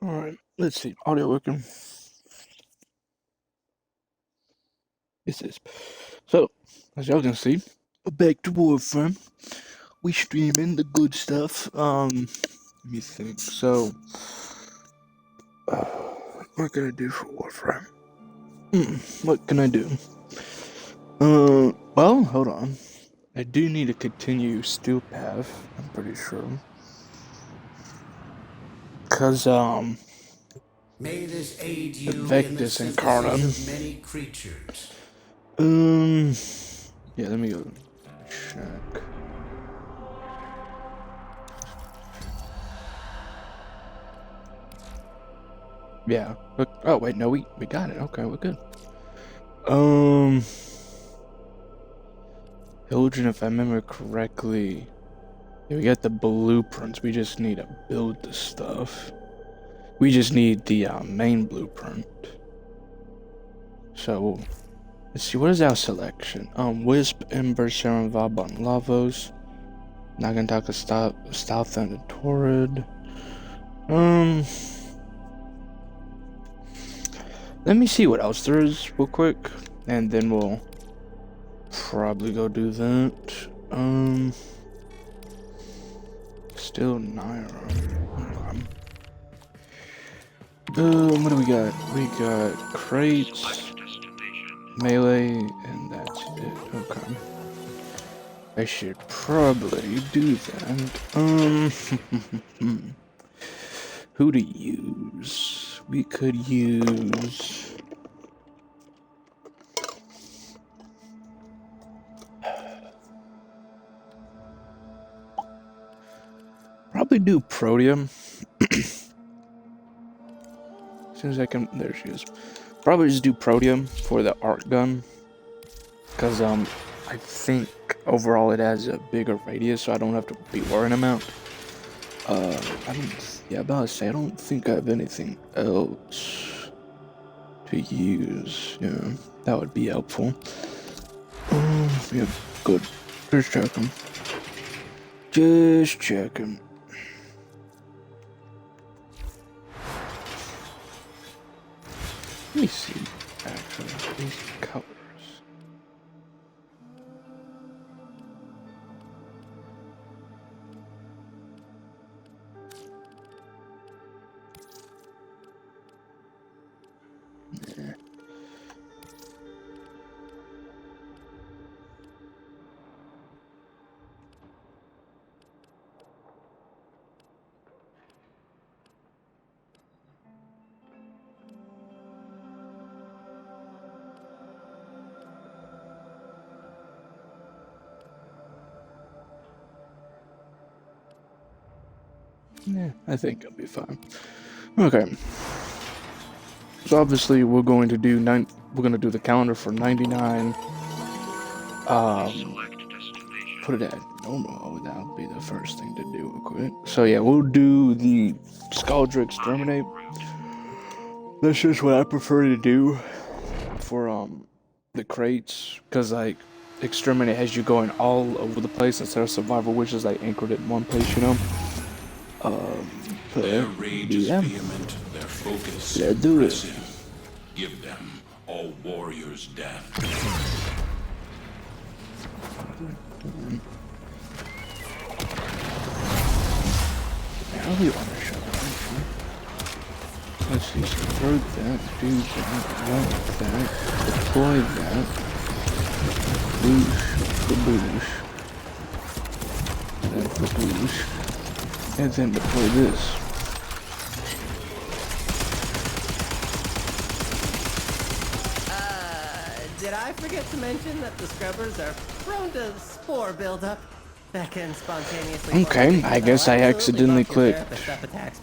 Alright, let's see. Audio working. This is. So, as y'all can see, we're back to Warframe. We streaming the good stuff. Let me think. So, what can I do for Warframe? What can I do? Well, hold on. I do need to continue Steel Path, I'm pretty sure. Cause, May this aid the you in the Vectus synthesis Incarnate. of many creatures. Yeah, let me go check. Yeah. Oh, wait, no, we got it. Okay, we're good. Children, if I remember correctly, yeah, we got the blueprints. We just need to build the stuff. We just need the main blueprint. So, let's see, what is our selection? Wisp, Ember, Serum, Vauban, Lavos, Nagantaka, Stealth, and Torrid. Let me see what else there is real quick, and then we'll probably go do that. Still Naira. What do we got? We got crates, melee, and that's it. Okay. I should probably do that. Who to use? We could use... Probably do Proteum. As soon as I can... There she is. Probably just do Proteum for the arc gun. Because, I think overall it has a bigger radius, so I don't have to be worrying about. Yeah, about to say, I don't think I have anything else to use. Yeah, that would be helpful. Yeah, good. Just checking. Just checking. Let me see, actually, these colors. Yeah, I think I'll be fine. Okay. So obviously we're going to do the calendar for 99. Put it at normal. That'll be the first thing to do real quick. So yeah, we'll do the Scaldra Exterminate. That's just what I prefer to do for the crates, because like Exterminate has you going all over the place instead of Survival, which is like anchored in one place, you know. Their rage is vehement, their focus impressive. Give them all warriors' death. I really want to show that. Let's see, subvert that, do that, want that, deploy that, boosh, the boosh, then the boosh, and then deploy this. Did I forget to mention that the scrubbers are prone to spore buildup that can spontaneously... Okay, I guess I accidentally clicked.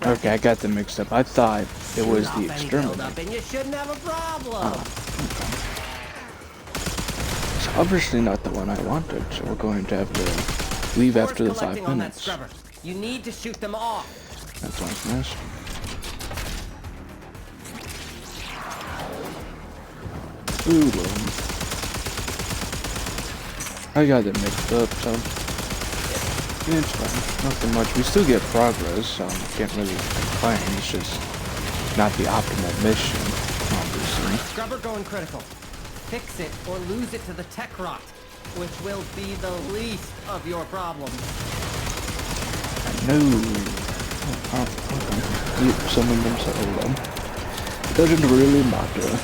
Okay, I got them mixed up. I thought it was the Exterminate. And you shouldn't have a problem. Okay. It's obviously not the one I wanted, so we're going to have to leave after the 5 minutes. You need to shoot them off. That sounds nice. Ooh, I got it mixed up, so it's fine. Nothing much. We still get progress, so can't really complain. It's just not the optimal mission, obviously. Scrubber going critical. Fix it or lose it to the tech rot, which will be the least of your problems. No. Okay. Summon themselves. It doesn't really matter.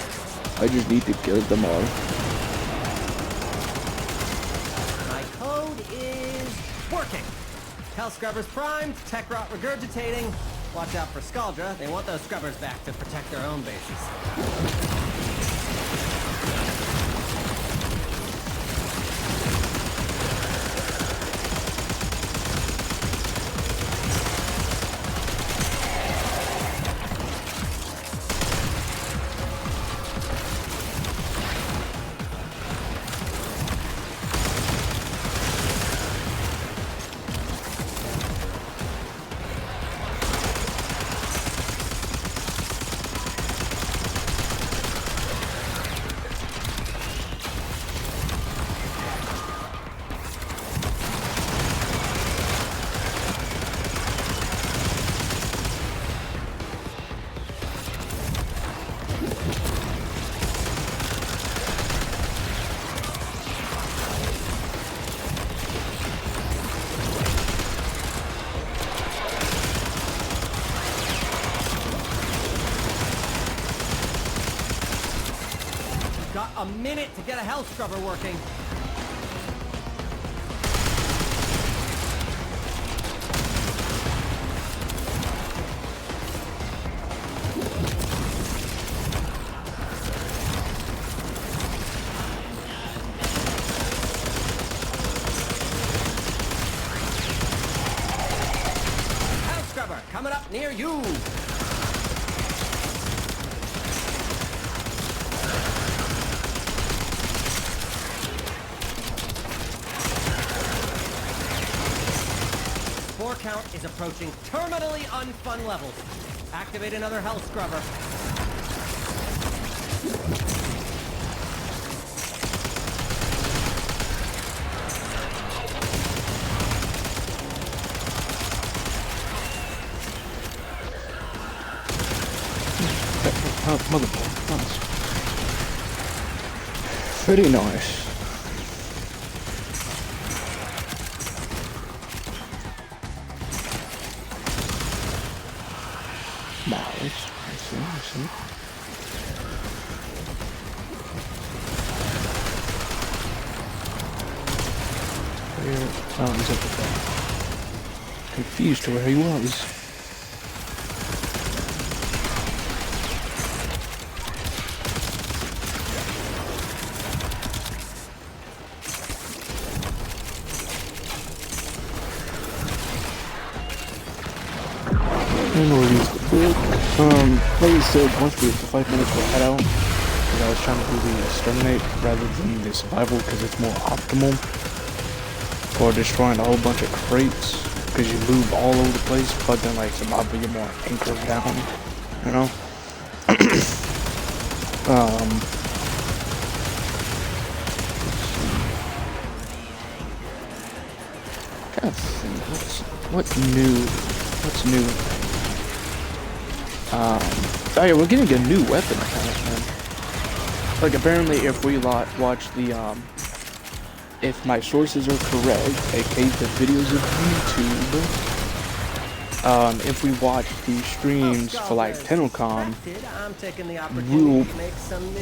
I just need to kill them all. My code is working. Hell Scrubbers primed, tech rot regurgitating. Watch out for Scaldra. They want those Scrubbers back to protect their own bases. Got a minute to get a health scrubber working. Health scrubber coming up near you. Spore count is approaching terminally unfun levels. Activate another health scrubber. Motherboard. Nice. Pretty nice. Nice. I see. Where? Oh, he's up there. Confused to where he was. And we'll use the book. Like I said, once we get to 5 minutes, we'll head out. Because I was trying to do the exterminate rather than the survival because it's more optimal for destroying a whole bunch of crates. Because you move all over the place, but then like survival you're more anchored down, you know? Gotta think, what's new? Oh yeah, we're getting a new weapon kind of thing. Like apparently if we watch the, if my sources are correct, aka the videos of YouTube, if we watch the streams for like Tenocom, we'll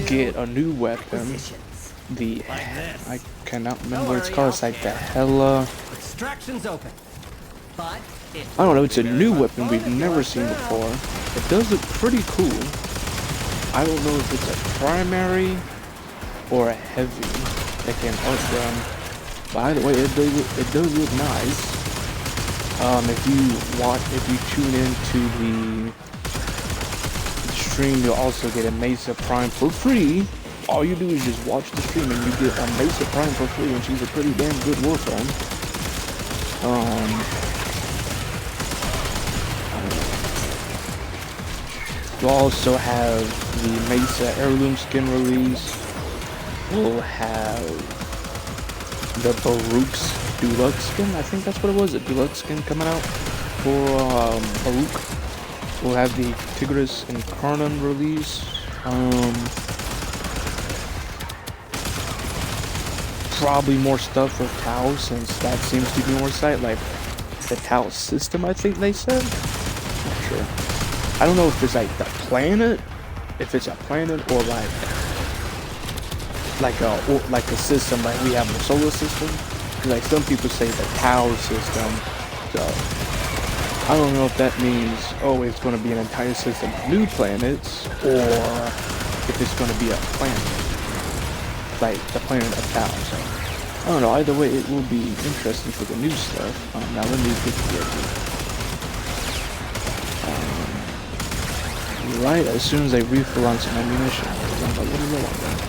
get a new weapon. I cannot remember what it's called, it's like the Hella... Extraction's open. But I don't know, it's a new weapon we've never seen before. It does look pretty cool. I don't know if it's a primary or a heavy that can outgun. But either way, it does look nice. If you tune into the stream, you'll also get a Mesa Prime for free. All you do is just watch the stream and you get a Mesa Prime for free, and she's a pretty damn good Warframe. We'll also have the Mesa Heirloom skin release. We'll have the Baruch's Deluxe skin. I think that's what it was. A Deluxe skin coming out for Baruch. we'll have the Tigris and Karnan release. Probably more stuff with Tau, since that seems to be more site, like the Tau system, I think they said. Not sure. I don't know if it's like the planet, if it's a planet or like a system like we have in the solar system. Like some people say the Tau system, so I don't know if that means, oh, it's going to be an entire system of new planets, or if it's going to be a planet, like the planet of Tau. So I don't know. Either way, it will be interesting for the new stuff. Now let me get the right as soon as I refill on some ammunition. I'm a little low on that.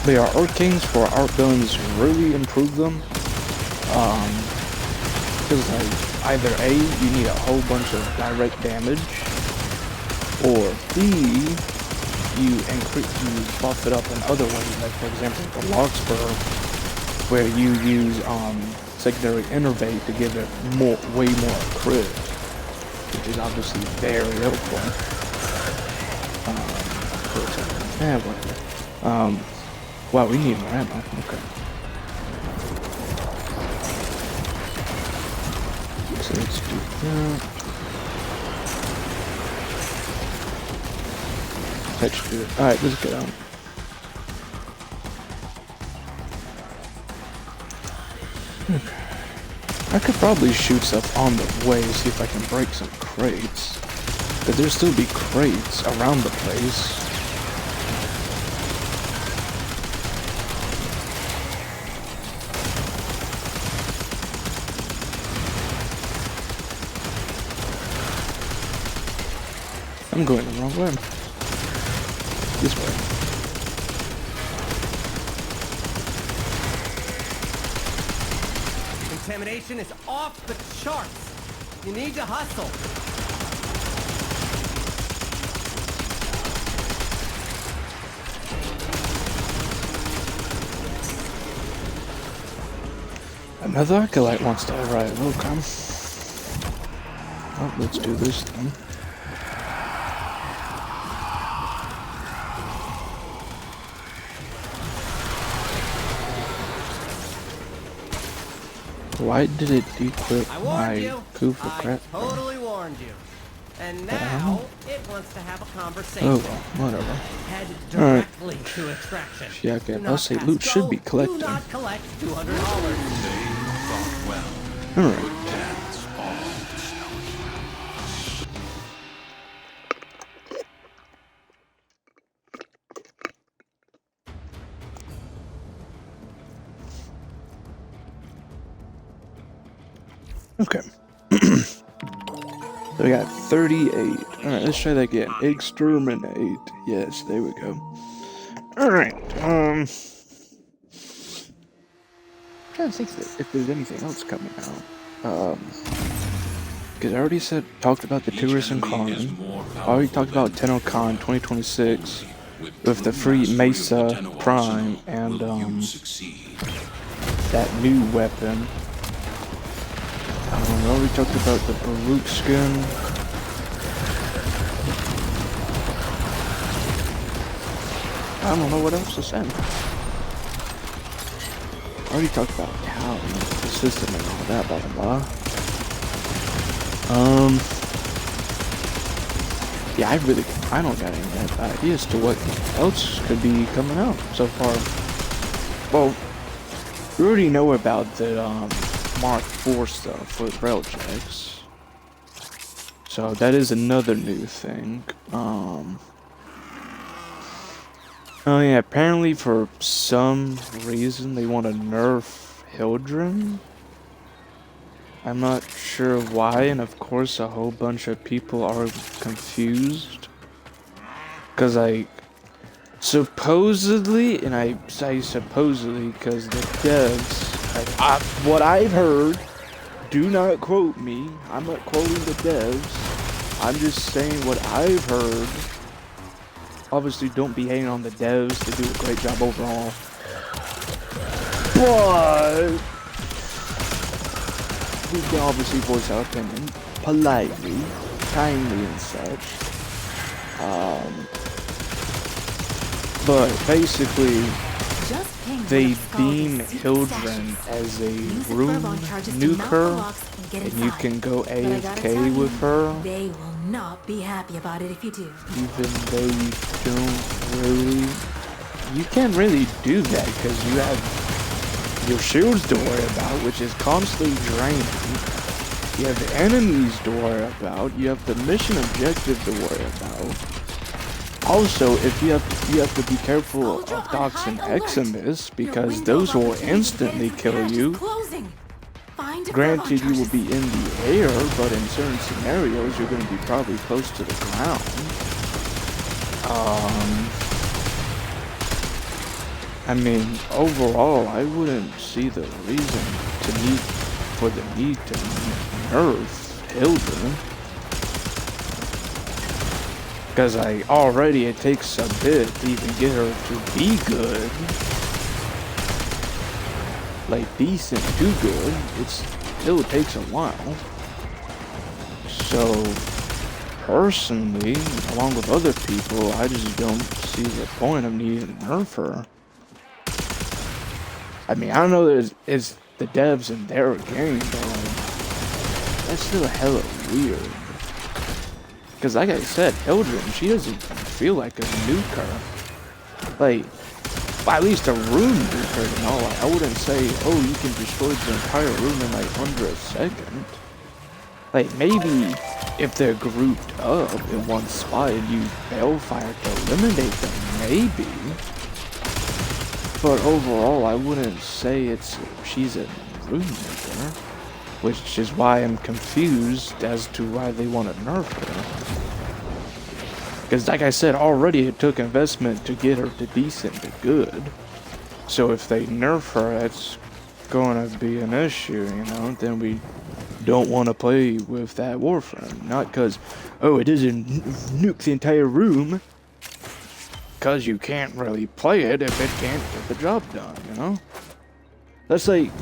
They are arcanes for art guns, really improve them. Because like either A, you need a whole bunch of direct damage, or B, you buff it up in other ways, like for example the Larkspur, where you use secondary innervate to give it way more crit, which is obviously very helpful. Whatever. Wow, we need more ammo. Okay. So let's do that. Let's do it. Alright, let's get on. Okay. I could probably shoot stuff on the way, see if I can break some crates. But there'll still be crates around the place. I'm going the wrong way. This way. Contamination is off the charts. You need to hustle. Another acolyte wants to arrive. Welcome. Oh, let's do this then. Why did it equip my Kufa crap? I totally warned you. And now it wants to have a conversation. Oh well, whatever. Head directly to extraction. Yeah, okay. I'll say loot should be collected. Do not collect $200. They fought well. Alright. That's all. Okay. So we got 38. Alright, let's try that again. Exterminate. Yes, there we go. Alright, trying to think if there's anything else coming out. Because I already talked about the Tigris and Karnan. I already talked about TennoCon 2026 with the free Mesa Prime and that new weapon. I already talked about the Baruch skin. I don't know what else to send. I already talked about Tau and the system and all that, blah blah blah. Yeah, I don't got any ideas to what else could be coming out so far. Well, we already know about the Mark IV stuff with rail checks. So that is another new thing. Oh yeah, apparently for some reason they want to nerf Hildren. I'm not sure why, and of course a whole bunch of people are confused. Cause supposedly, and I say supposedly because the devs, what I've heard, do not quote me, I'm not quoting the devs, I'm just saying what I've heard, Obviously, don't be hating on the devs. They do a great job overall. But we can obviously voice our opinion politely, kindly, and such. But basically, they deem Hildren as a room nuker, and you can go AFK with her. They will not be happy about it if you do. Even though you don't really... You can't really do that because you have your shields to worry about, which is constantly draining. You have enemies to worry about. You have the mission objective to worry about. Also, if you have to be careful of Dox and Eximus because those will instantly kill you. Granted, you will be in the air, but in certain scenarios, you're going to be probably close to the ground. I mean, overall, I wouldn't see the reason for the need to nerf Hildren. Because already it takes a bit to even get her to be good. Like decent to good. It still takes a while. So personally, along with other people, I just don't see the point of needing to nerf her. I mean, I don't know it's the devs in their game, but like, that's still hella weird. Because like I said, Hildren, she doesn't feel like a nuker. Like, well, at least a room nuker, you know? Like, I wouldn't say, oh, you can destroy the entire room in like under a second. Like, maybe if they're grouped up in one spot and you balefire to eliminate them, maybe. But overall, I wouldn't say she's a room nuker. Which is why I'm confused as to why they want to nerf her. Because like I said, already it took investment to get her to decent to good. So if they nerf her, it's going to be an issue, you know? Then we don't want to play with that Warframe. Not because, oh, it doesn't nuke the entire room. Because you can't really play it if it can't get the job done, you know? That's like...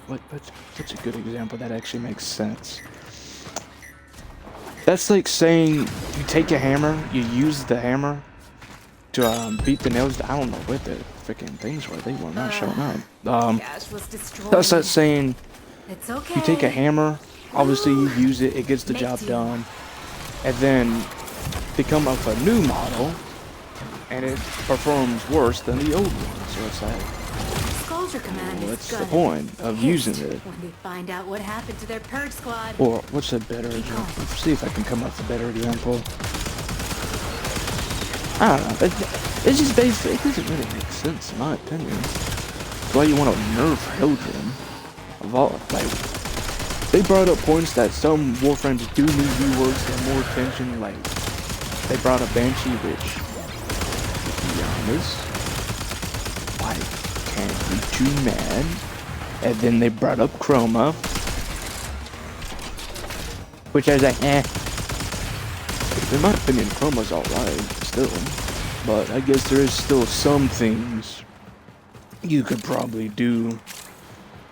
What's a good example that actually makes sense? That's like saying you take a hammer, you use the hammer to beat the nails. I don't know what the freaking things were. They were not showing up. That's like saying you take a hammer, obviously you use it, it gets the job done, and then they come up with a new model, and it performs worse than the old one. So it's like, what's the point of using it? When we find out what happened to their purge squad. Or what's a better example? See if I can come up with a better example. I don't know. It's just basically, it doesn't really make sense in my opinion. That's why you want to nerf Hildren. Of all, like, they brought up points that some Warframes do need reworks and more attention. Like, they brought up Banshee, which, to be honest, like, can't be too mad. And then they brought up Chroma, which I was like, eh. In my opinion, Chroma's alright still, but I guess there is still some things you could probably do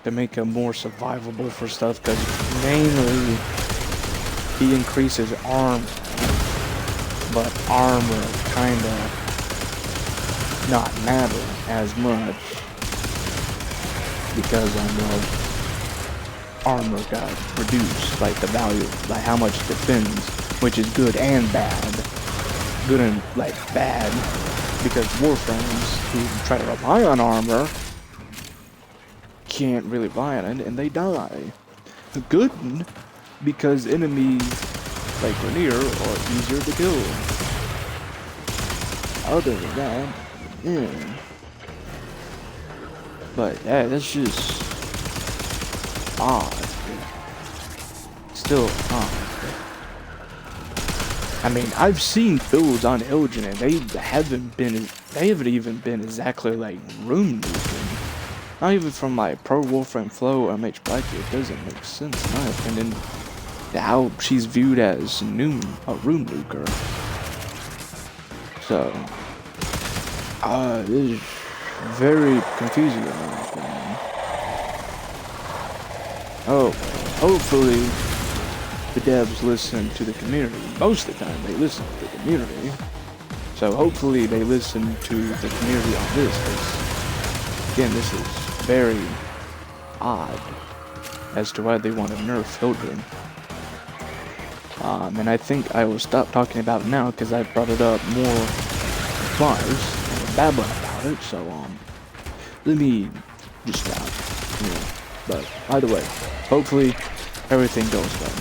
to make him more survivable for stuff, because mainly he increases armor, but armor kinda not matter as much. Because armor got reduced, like the value, like how much it defends, which is good and bad. Good and like bad, because Warframes who try to rely on armor can't really rely on it and they die. Good, because enemies like Rainier are easier to kill. Other than that, yeah. But yeah, that's just odd. Still odd. I mean, I've seen builds on Hildren and they haven't even been exactly like room nuking. Not even from like Pro Warframe Flow or MH Black, it doesn't make sense in my opinion how she's viewed as a room nuker. So, this is very confusing in my opinion. Oh, hopefully the devs listen to the community. Most of the time they listen to the community. So hopefully they listen to the community on this, because again, this is very odd as to why they want to nerf Hildren. And I think I will stop talking about it now because I brought it up more twice and babbling about it, so let me just stop, you know. But either way, hopefully everything goes well.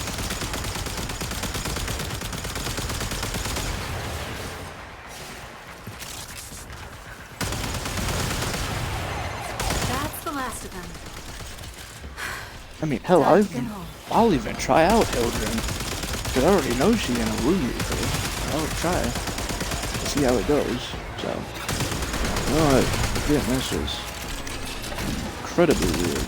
That's the last of them. I mean, hell, I'll even try out Hildren. Because I already know she's gonna woo me, so I'll try. See how it goes. So, alright, again, that's just incredibly weird.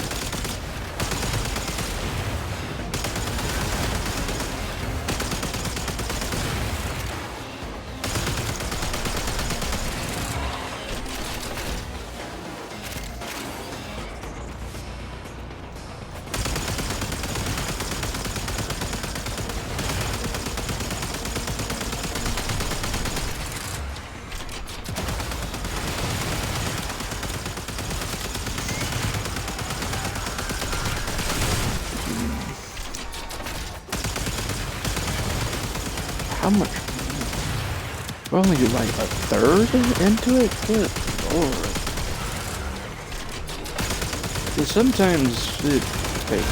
How much? We're only like a third into it? Good lord. Yeah, sometimes it takes.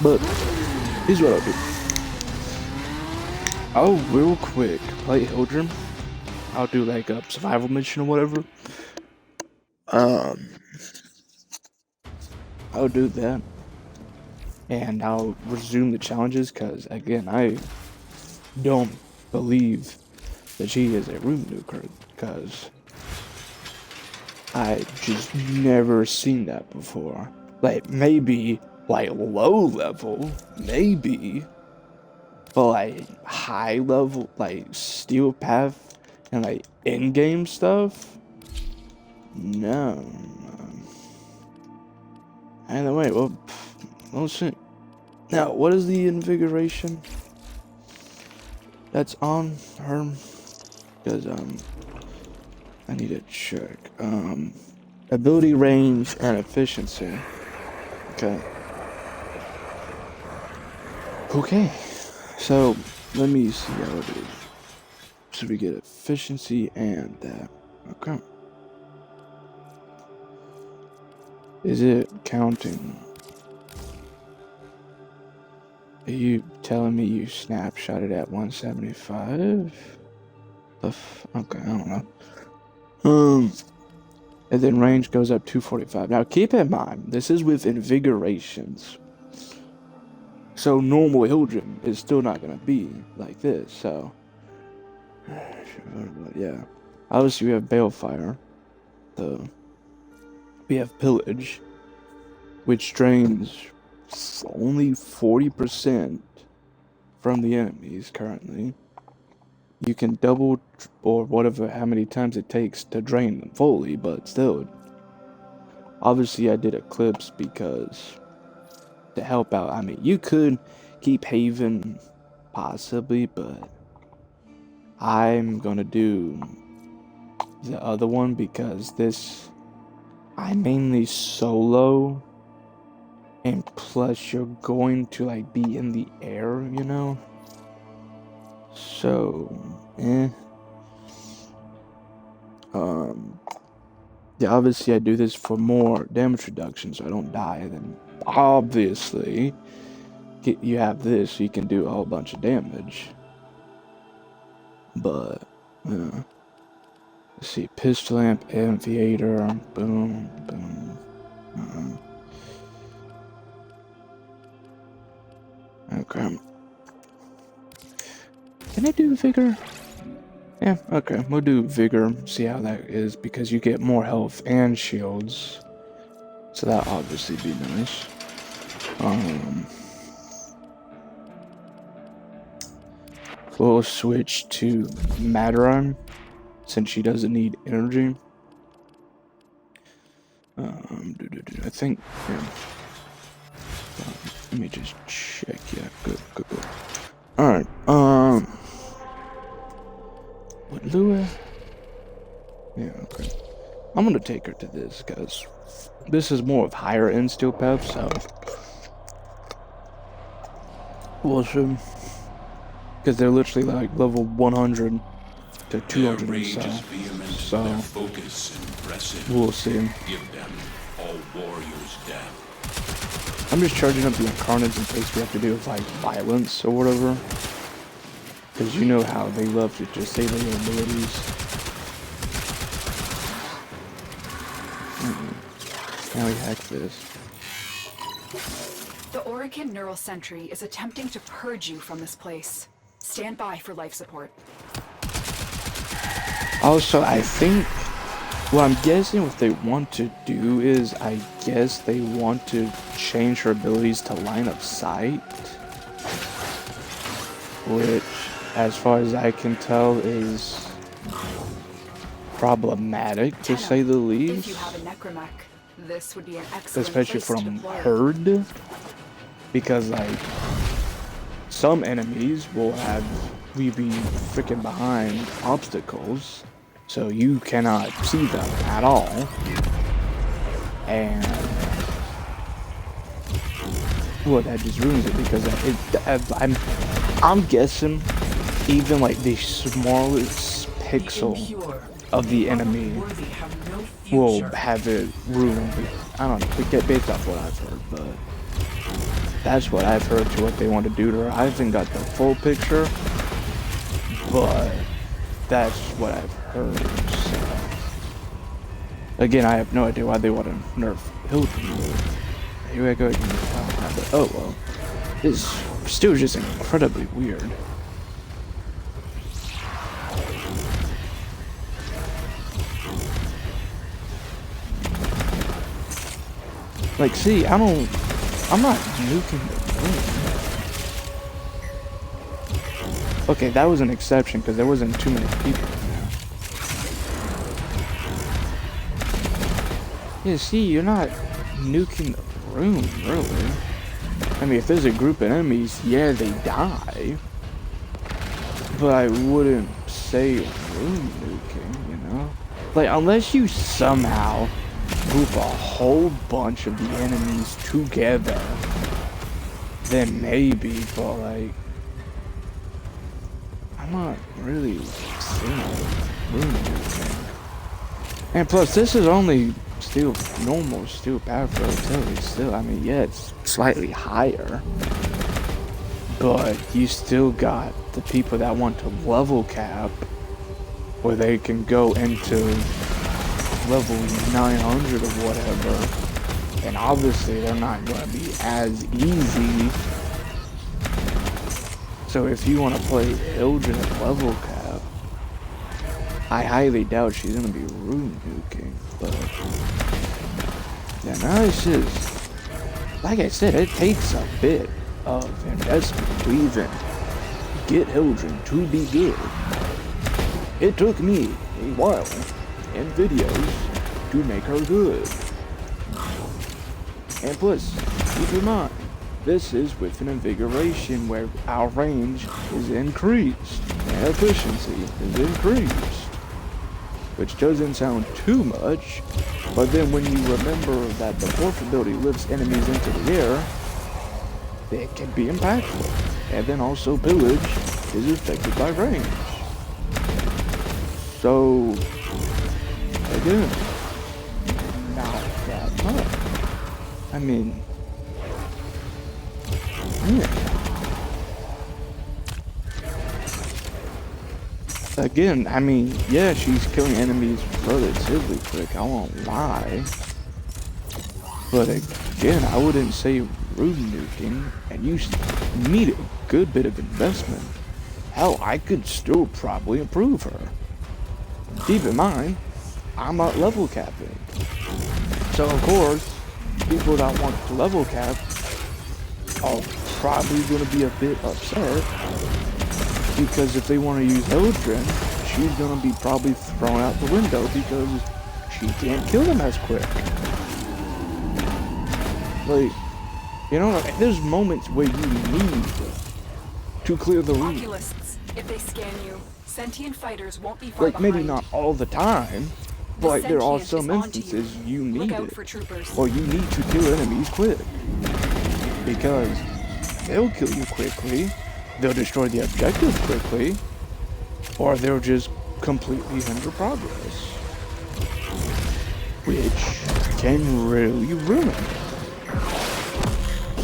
But here's what I'll do. I'll real quick play Hildren. I'll do like a survival mission or whatever. I'll do that. And I'll resume the challenges because again I don't believe that she is a room nuker because I just never seen that before. Like maybe like low level, maybe, but like high level, like steel path and like in-game stuff, no. Either way, well shit. Now, what is the invigoration that's on her? Because I need to check. Ability, range, and efficiency. Okay. Okay, so let me see how it is. So we get efficiency and that. Okay. Is it counting? Are you telling me you snapshotted at 175? Okay, I don't know. And then range goes up 245. Now keep in mind, this is with invigorations. So normal Hildren is still not gonna be like this, so yeah. Obviously we have Balefire. We have Pillage, which drains only 40% from the enemies currently. You can double or whatever how many times it takes to drain them fully, but still. Obviously I did Eclipse because to help out. I mean, you could keep Haven possibly, but I'm gonna do the other one because this I mainly solo, and plus you're going to like be in the air, you know. So, yeah, obviously I do this for more damage reduction so I don't die. Then obviously you have this so you can do a whole bunch of damage. But let's see, pistol lamp, amphitheater, boom, boom. Okay. Can I do vigor? Yeah, okay, we'll do vigor, see how that is, because you get more health and shields. So that obviously be nice. We'll switch to Madeline, since she doesn't need energy. I think, yeah. Let me just check, yeah, good. Alright, what, Lua? Yeah, okay. I'm gonna take her to this, because this is more of higher end steel path, so we'll see. Because they're literally like level 100 to 200 and so we'll see. Give them all warriors death. I'm just charging up the incarnates in case we have to do with like violence or whatever. Because you know how they love to just say their abilities. Now we hack this. The Orican Neural Sentry is attempting to purge you from this place. Stand by for life support. Also, I think what I'm guessing what they want to do is, I guess they want to change her abilities to line of sight, which, as far as I can tell, is problematic to say the least. If you have a necromech, this would be an excellent Especially place to from deploy. herd, because like some enemies will have we be freaking behind obstacles, so you cannot see them at all, and well, that just ruins it because I'm guessing even like the smallest pixel of the enemy will have it ruined. I don't know, based off what I've heard, but that's what I've heard to what they want to do to her. I haven't got the full picture, but that's what I've heard. So. Again, I have no idea why they want to nerf Hilton. Here I go again. Oh well, it's still just incredibly weird. Like, see, I'm not nuking the room. Okay, that was an exception because there wasn't too many people in there. Yeah, see, you're not nuking the room, really. I mean, if there's a group of enemies, yeah, they die. But I wouldn't say room nuking, you know? Like, unless you somehow group a whole bunch of the enemies together, then maybe, but like, I'm not really seeing room nuking. And plus, this is only still normal, still powerful artillery, still, I mean, yeah, it's slightly higher, but you still got the people that want to level cap, where they can go into level 900 or whatever, and obviously they're not going to be as easy. So if you want to play Hildren at level cap, I highly doubt she's going to be room nuking, but yeah, no, it's just, like I said, it takes a bit of investment to even get Hildren to be good. It took me a while and videos to make her good. And plus, keep in mind, this is with an invigoration where our range is increased and efficiency is increased, which doesn't sound too much, but then when you remember that the morph ability lifts enemies into the air, it can be impactful. And then also pillage is affected by range. So again, not that much. I mean, yeah. Again, I mean, yeah, she's killing enemies relatively quick, I won't lie. But again, I wouldn't say room nuking, and you need a good bit of investment. hell, I could still probably improve her. Keep in mind, I'm not level capping. So of course, people that want to level cap are probably going to be a bit upset, because if they want to use Eldrin, she's going to be probably thrown out the window because she can't kill them as quick. Like, you know, like, there's moments where you need to clear the room. Oculists, if they scan you, sentient fighters won't be far Like, behind. maybe not all the time, but like, there are some instances you need Look out it. for troopers. Or you need to kill enemies quick. Because they'll kill you quickly, they'll destroy the objective quickly, or they'll just completely hinder progress. Which can really ruin it.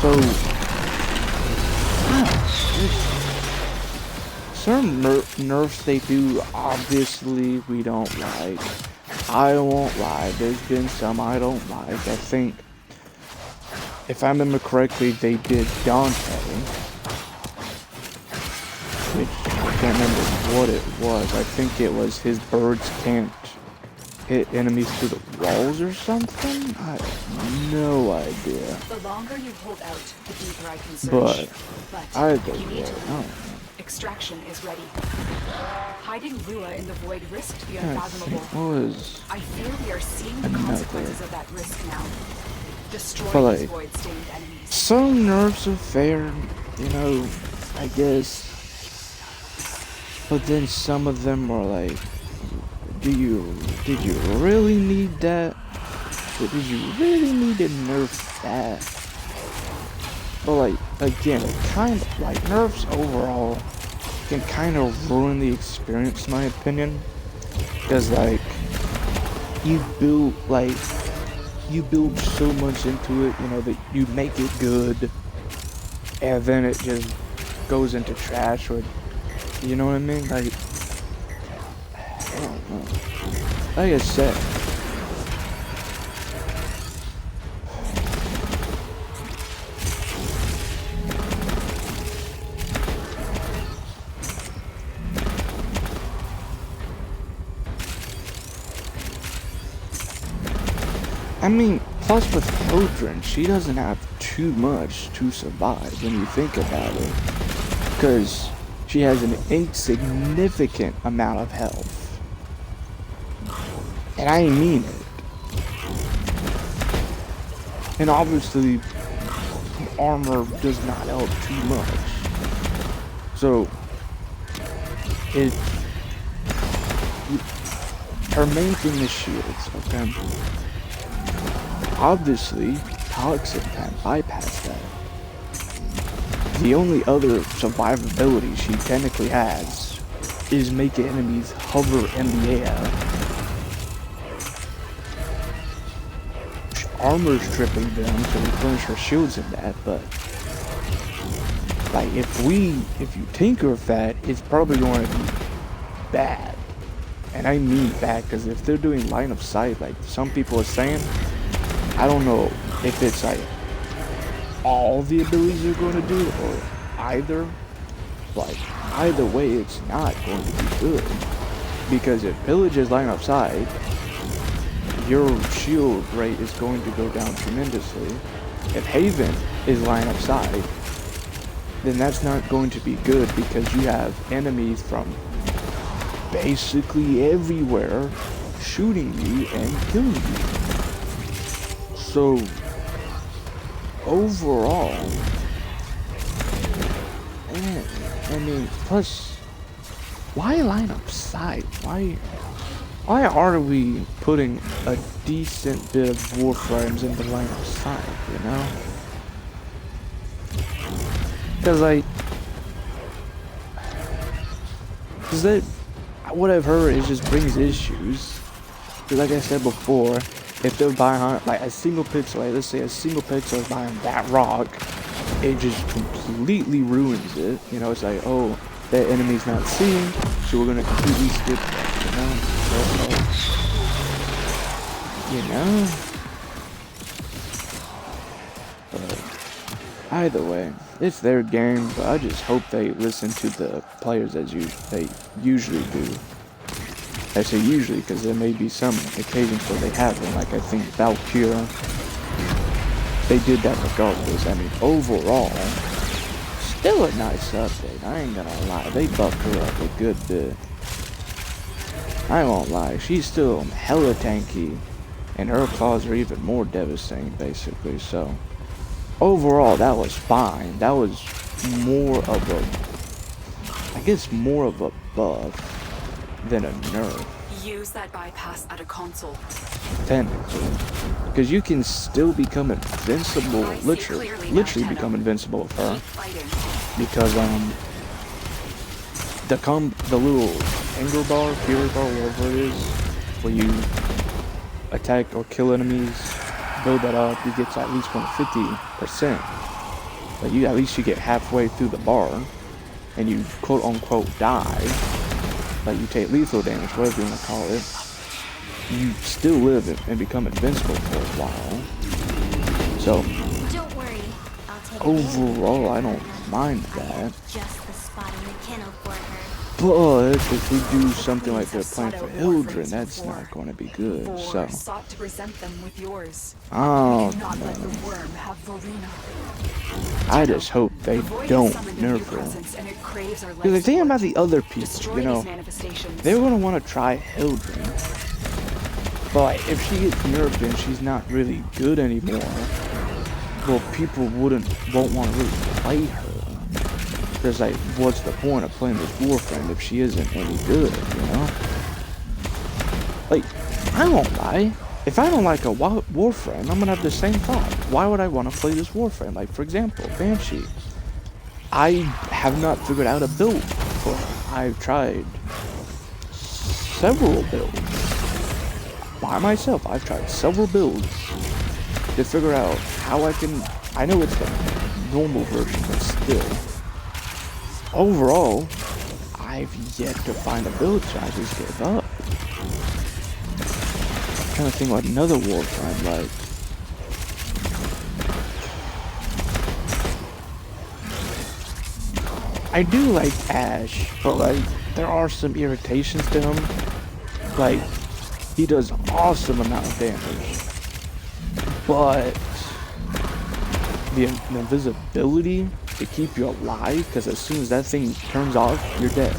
So, some nerfs they do, obviously we don't like. I won't lie, there's been some I don't like. I think, if I remember correctly, they did Dante, which I can't remember what it was. I think it was his birds can't hit enemies through the walls or something? I have no idea. The longer you hold out, the deeper I can search. But either you need way, to I don't know. Extraction is ready. Hiding Rua in the void risked the I unfathomable. think what was I fear we are seeing the another. consequences of that risk now. Destroy But, these like, void-stained enemies. some nerfs are fair, you know, I guess. But then some of them are like, did you really need that? Or did you really need to nerf that? But like, again, it kind of, like, nerfs overall can kind of ruin the experience, in my opinion. Because, like, you build so much into it, you know, that you make it good, and then it just goes into trash, or, you know what I mean? Like, I don't know. Like I said, I mean, plus with Eldrin, she doesn't have too much to survive when you think about it. Because she has an insignificant amount of health. And I mean it. And obviously, armor does not help too much. So, her main thing is shields, okay? Obviously, Toxic can bypass that. The only other survivability she technically has is making enemies hover in the air. Armor stripping them to replenish her shields in that, but like if you tinker with that, it's probably going to be bad. And I mean bad, because if they're doing line of sight, like some people are saying, I don't know if it's like all the abilities are going to do or either. Like either way, it's not going to be good, because if Pillage is line of sight, your shield rate is going to go down tremendously. If Haven is line of sight, then that's not going to be good, because you have enemies from basically everywhere shooting you and killing you. So, overall, I mean, plus, why line up sight? Why are we putting a decent bit of Warframes in the line of sight, you know? Because, like, what I've heard, it just brings issues. Because, like I said before, if they're behind, like, a single pixel, like, let's say a single pixel is behind that rock, it just completely ruins it. You know, it's like, oh, that enemy's not seeing, so we're gonna completely skip that, you know? You know? But Either way, it's their game, but I just hope they listen to the players as they usually do. I say usually because there may be some occasions where they haven't, like I think Valkyria. They did that regardless. I mean, overall, still a nice update. I ain't gonna lie. They buffed her up a good bit. I won't lie. She's still hella tanky, and her claws are even more devastating, basically. So, overall, that was fine. That was more of a, I guess, more of a buff than a nerf. Use that bypass at a console. Technically. Because you can still become invincible, literally become invincible with her. Because, the little anger bar, fury bar, whatever it is, where you attack or kill enemies, build that up, you get to at least 150%. But at least you get halfway through the bar, and you quote unquote die. Like you take lethal damage, whatever you want to call it. You still live and become invincible for a while. So, Don't worry, I'll take overall, I don't mind that. just the spot in the kennel for her. But if we do something like they're playing for Hildren, that's not going to be good. So, sought to present them with yours. oh Not let no. the worm have Verena. I just hope they don't nerf her. Because the thing about the other people, you know, they're going to want to try Hildren. But like, if she gets nerfed and she's not really good anymore, well, people won't want to really play her. Because like, what's the point of playing this Warframe if she isn't any good, you know? Like, I won't lie. If I don't like a Warframe, I'm gonna have the same thought. Why would I want to play this Warframe? Like, for example, Banshee. I have not figured out a build for her. I've tried several builds. By myself, I've tried several builds to figure out how I know it's the normal version, but still. Overall, I've yet to find a build, so I just gave up. I'm trying to think what another Warframe like. I do like Ash, but like, there are some irritations to him. Like, he does an awesome amount of damage, but the invisibility to keep you alive, because as soon as that thing turns off, you're dead.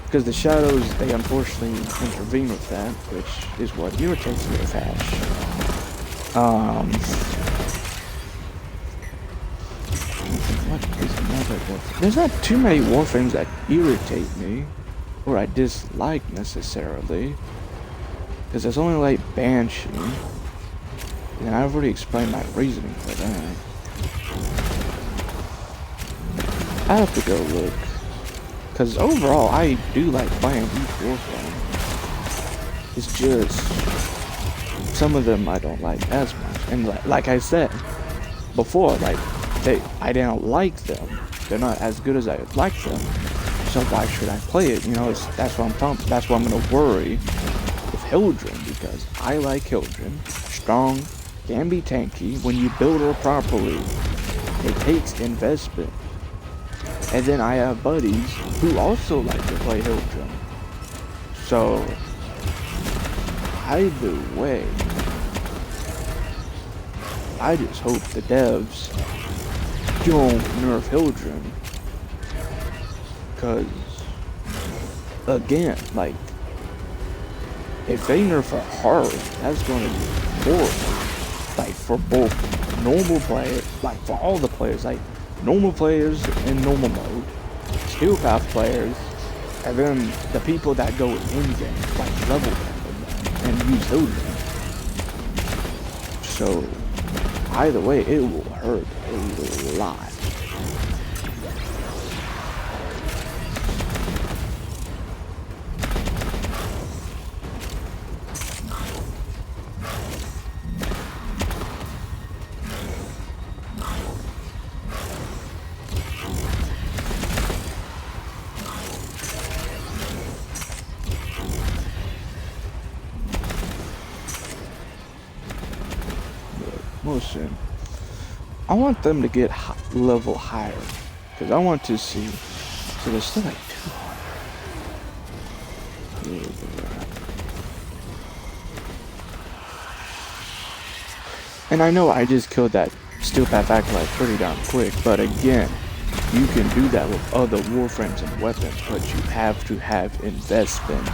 Because the shadows, they unfortunately intervene with that, which is what irritates me with Ash. What is another Warframe? There's not too many Warframes that irritate me, or I dislike necessarily. Because there's only like Banshee. And I've already explained my reasoning for that. I have to go look. Because overall, I do like playing each Warframe. It's just, some of them I don't like as much. And like I said before, like, I don't like them. They're not as good as I would like them. So why should I play it? You know, that's what I'm talking. That's why I'm gonna worry with Hildren, because I like Hildren. Strong, can be tanky. When you build her properly, it takes investment. And then I have buddies who also like to play Hildren. So either way, I just hope the devs don't nerf Hildren. Because, again, like, if they nerf her hard, that's going to be horrible. Like, for both normal players, like, for all the players, like, normal players in normal mode, skill path players, and then the people that go in-game, like, level them and use Hildren. So, either way, it will hurt a lot. listen. I want them to get level higher. Because I want to see. So there's still like 200. And I know I just killed that Steel Path Acolyte pretty darn quick, but again, you can do that with other Warframes and weapons, but you have to have investment,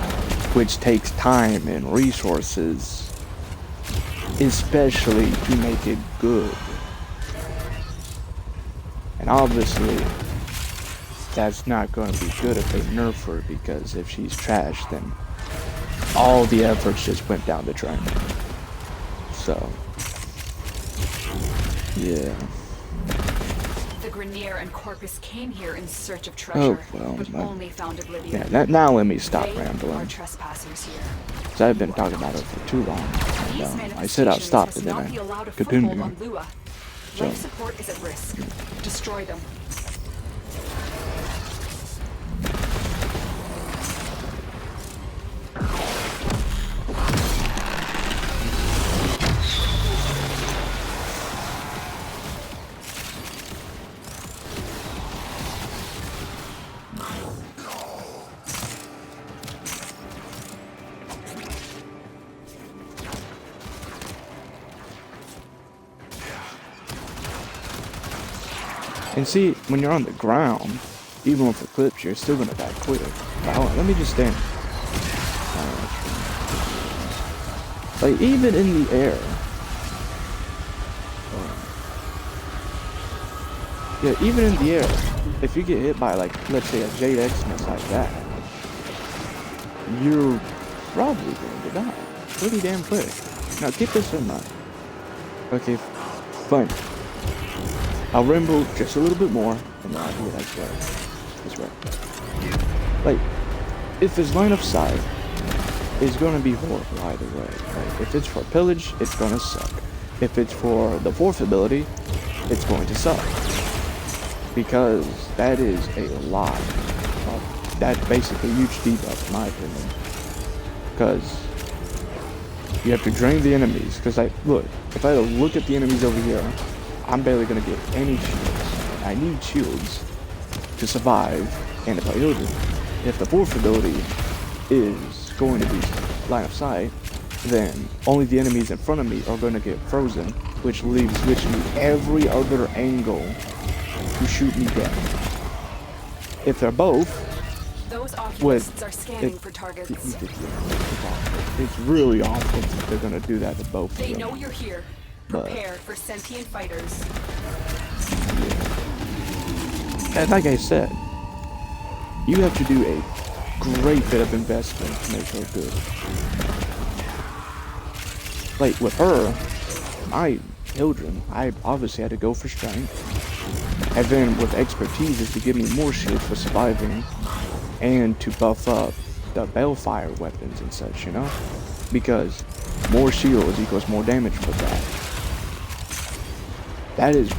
which takes time and resources, especially to make it good. And obviously, that's not going to be good if they nerf her, because if she's trash, then all the efforts just went down the drain. So, yeah. The Grenier and Corpus came here in search of treasure, but only found oblivion. Yeah, now let me stop They rambling. are trespassers here. Because I've been talking about it for too long. And, I said I'll stop, and then I continued. Life support is at risk. Destroy them. And see, when you're on the ground, even with Eclipse, you're still gonna die quick. Let me just stand. Like, even in the air. Yeah, even in the air, if you get hit by, like, let's say a Jade Xmas like that, you're probably going to die pretty damn quick. Now, keep this in mind. Okay, fine. I'll ramble just a little bit more, and then I'll do it as well. That's right. Like, if his line of sight is gonna be horrible either way. Like, if it's for pillage, it's gonna suck. If it's for the fourth ability, it's going to suck. Because that is a lot. That's basically a huge debuff, in my opinion. Because you have to drain the enemies. Because, look, if I look at the enemies over here, I'm barely going to get any shields. I need shields to survive and if I build it. If the fourth ability is going to be line of sight, then only the enemies in front of me are going to get frozen, which leaves literally every other angle to shoot me down. If they're both, those oculists are scanning for targets. It's really awful if they're going to do that to both of them. They know you're here. Prepare for sentient fighters. And like I said, you have to do a great bit of investment to make her good. Like with her, my children, I obviously had to go for strength. And then with expertise is to give me more shield for surviving and to buff up the Balefire weapons and such, you know? Because more shields equals more damage for that. That is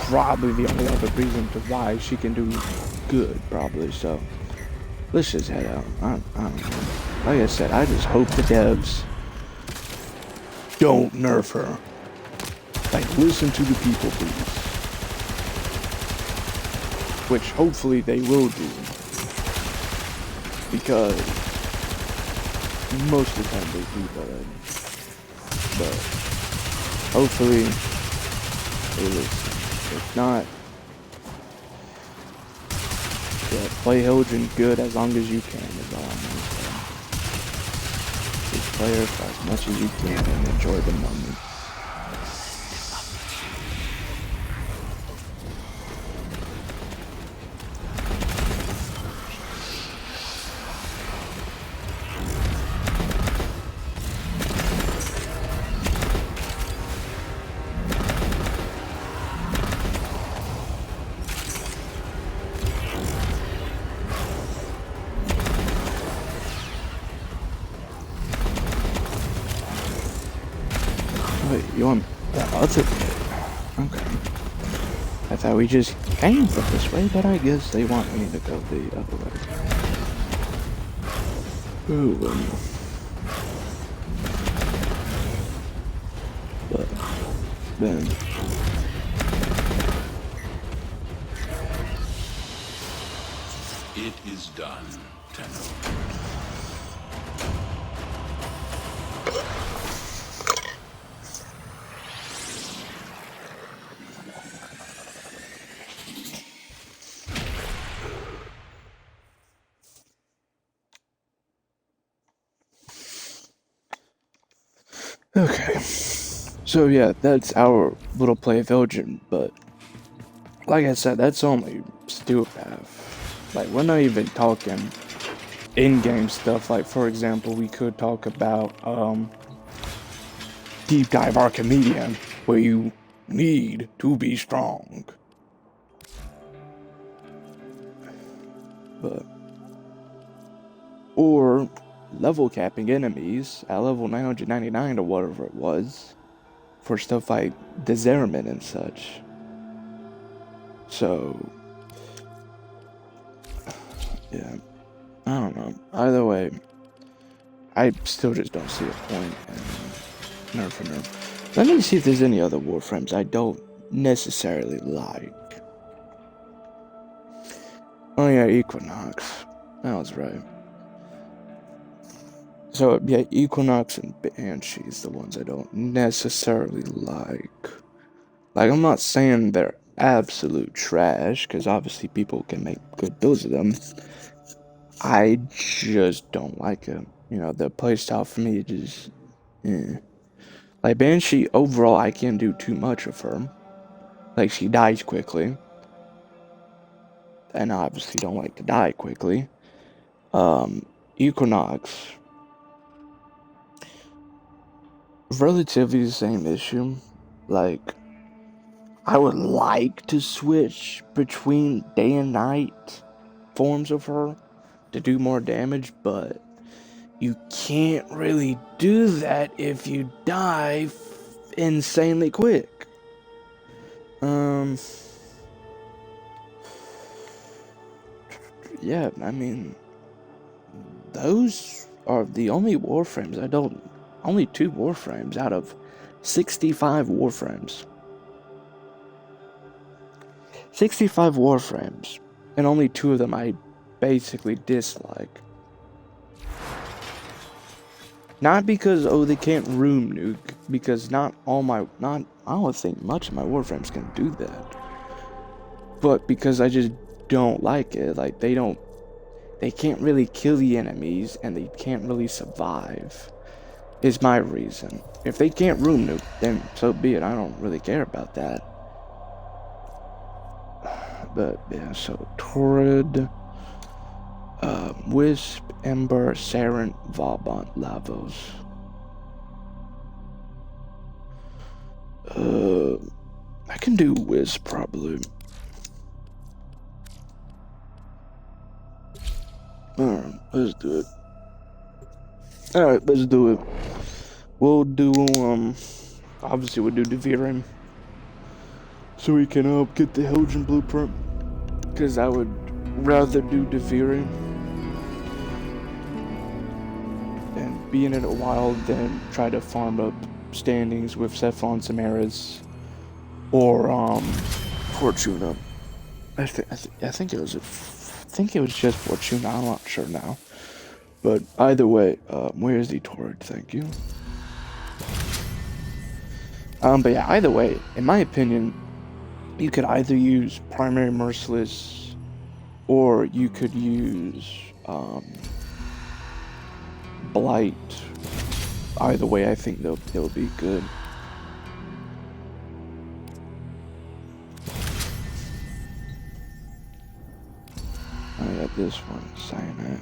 probably the only other reason to why she can do good, probably. So let's just head out. I don't know. Like I said, I just hope the devs don't nerf her. Like, listen to the people, please. Which hopefully they will do. Because most of the time they do, but hopefully it is. If not, yeah, play Hildren good as long as you can is all I'm gonna say. Just play her for as much as you can and enjoy the moment. Wait, you want the other bit? Okay. I thought we just came from this way, but I guess they want me to go the other way. Ooh, but Then. It is done, Tenno. Okay, so yeah, that's our little play of Elgin, but like I said, that's only stew path. Like, we're not even talking in-game stuff. Like, for example, we could talk about Deep Dive Archimedean, where you need to be strong. But, or level capping enemies at level 999 or whatever it was, for stuff like Desirement and such. So, yeah, I don't know. Either way, I still just don't see a point in nerf for nerf. Let me see if there's any other Warframes I don't necessarily like. Oh yeah, Equinox. That was right. So, yeah, Equinox and Banshee's the ones I don't necessarily like. Like, I'm not saying they're absolute trash, because obviously people can make good builds of them. I just don't like it. You know, the playstyle for me just... Like, Banshee, overall, I can't do too much of her. Like, she dies quickly. And I obviously don't like to die quickly. Equinox... relatively the same issue. Like, I would like to switch between day and night forms of her to do more damage, but you can't really do that if you die insanely quick. Yeah, I mean, those are the only Warframes only 2 Warframes out of 65 Warframes. 65 Warframes, and only 2 of them I basically dislike. Not because, oh, they can't room nuke, because I don't think much of my Warframes can do that. But because I just don't like it. Like, they can't really kill the enemies, and they can't really survive, is my reason. If they can't room nuke, then so be it. I don't really care about that. But yeah, so Torrid, Wisp, Ember, Sarent, Vauban, Lavos. I can do Wisp probably. Alright, let's do it. Alright, let's do it. We'll do, obviously we'll do Devouring, so we can, get the Helgen blueprint, because I would rather do Devouring and be in it a while than try to farm up standings with Cephalon Samaras or, Fortuna. I think it was just Fortuna, I'm not sure now. But either way, where's the Torrid? Thank you. But yeah, either way, in my opinion, you could either use Primary Merciless, or you could use, Blight. Either way, I think they'll be good. I got this one, Cyanax.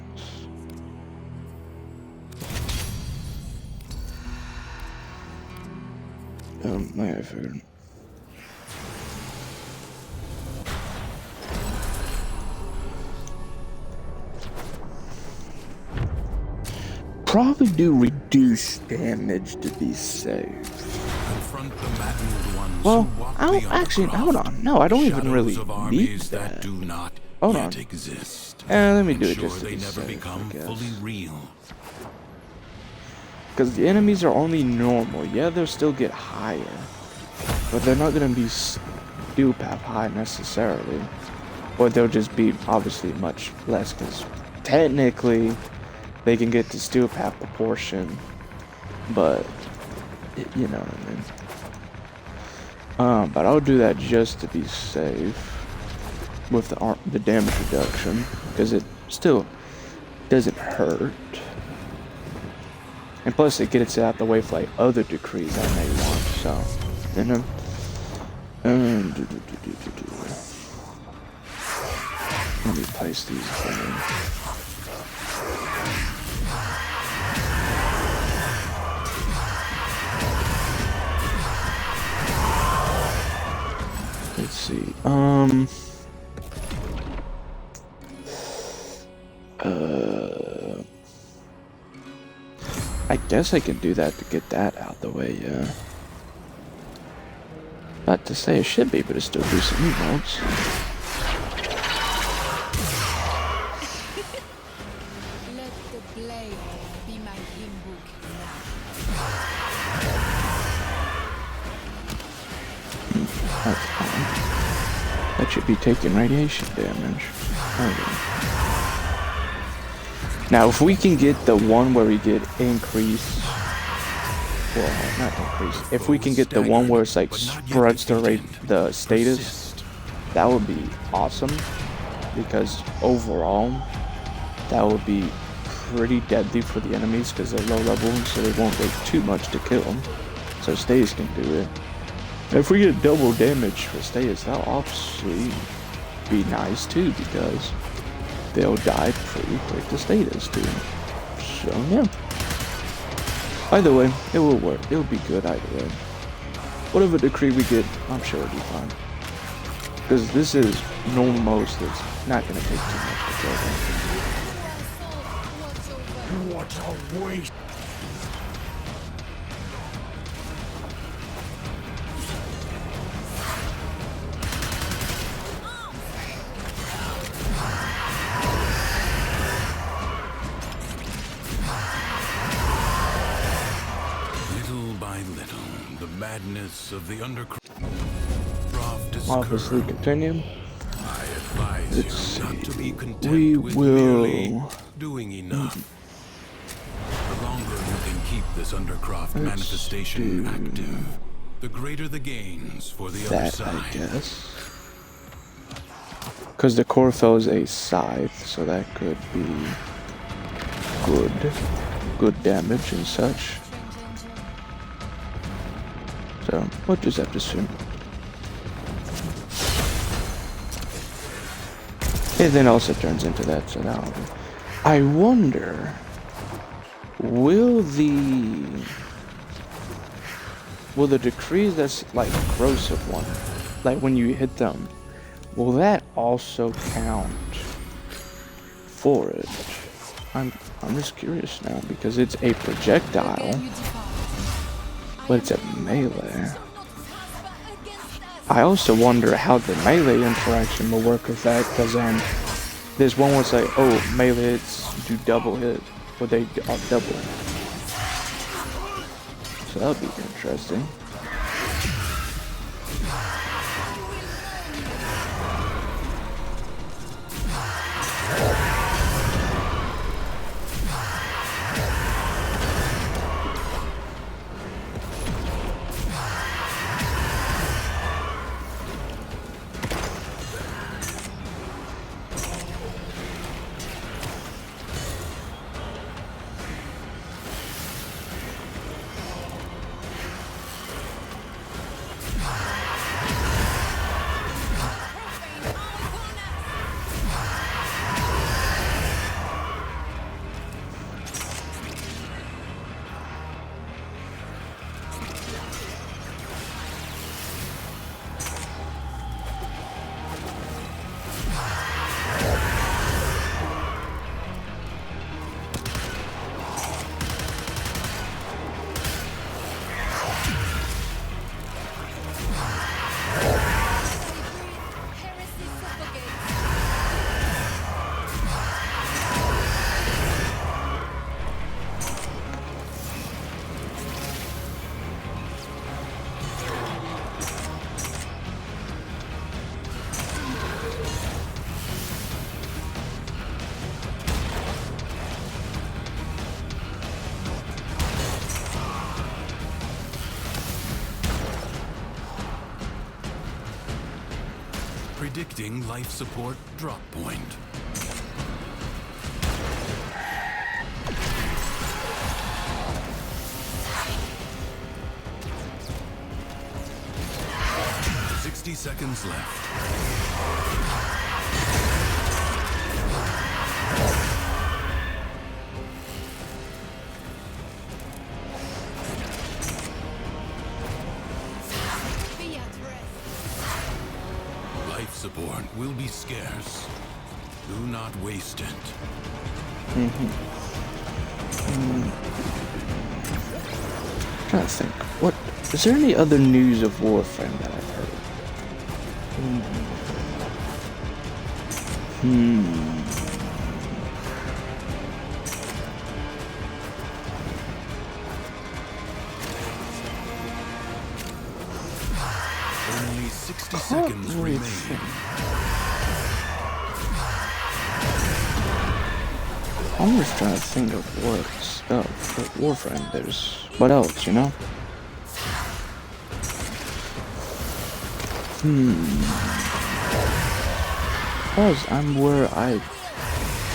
I figured. Probably do reduce damage to be safe. Confront the maddened ones Well, who walk I don't the actually. undercroft. Hold on. No, I don't even really Shadows of need armies that. do not Hold yet on. exist. Let me do it Ensure just to they be never safe, become I guess. fully real. Because the enemies are only normal. Yeah, they'll still get higher. but they're not gonna be steel pap high necessarily, or they'll just be obviously much less, because technically they can get to steel pap proportion, but you know what I mean. But I'll do that just to be safe with the damage reduction, because it still doesn't hurt. And plus it gets it out the way for like other decrees I may want, so, you know. Let me place these in. Let's see, I guess I can do that to get that out the way, yeah. Not to say I should be, but it still do some emotes. Let the blade be my hymn book now. That's fine. That should be taking radiation damage. Okay. Now, if we can get the one where we get increase, well, not increase. If we can get the one where it's like spreads the status, that would be awesome. Because overall, that would be pretty deadly for the enemies because they're low level, so they won't take too much to kill them. So status can do it. If we get double damage for status, that'll obviously be nice too, because they'll die pretty quick to status too. So yeah. Either way, it will work. It'll be good either way. Whatever decree we get, I'm sure it'll be fine. Because this is normal most, it's not going to take too much to kill them. What a waste! Madness of the undercroft is Obviously, continue. I advise you not to be content We with will merely doing enough. The longer you can keep this undercroft manifestation active, the greater the gains for the other side. I guess. Because the Corfell is a scythe, so that could be good damage and such. So, we'll just have to swim. It then also turns into that, so that'll be... I wonder... Will the decrees that's like corrosive one, like when you hit them, will that also count for it? I'm just curious now, because it's a projectile. But it's a melee. I also wonder how the melee interaction will work with that, because there's one where it's like, oh, melee hits do double hit, or they are double. So that'll be interesting. Predicting life support drop point. Seconds left. Be at rest. Life support will be scarce. Do not waste it. I'm trying to think. What is there any other news of Warframe that I've heard? Only 60 seconds remain. I'm just trying to think of what stuff for Warframe there's. What else, you know? Because I'm where I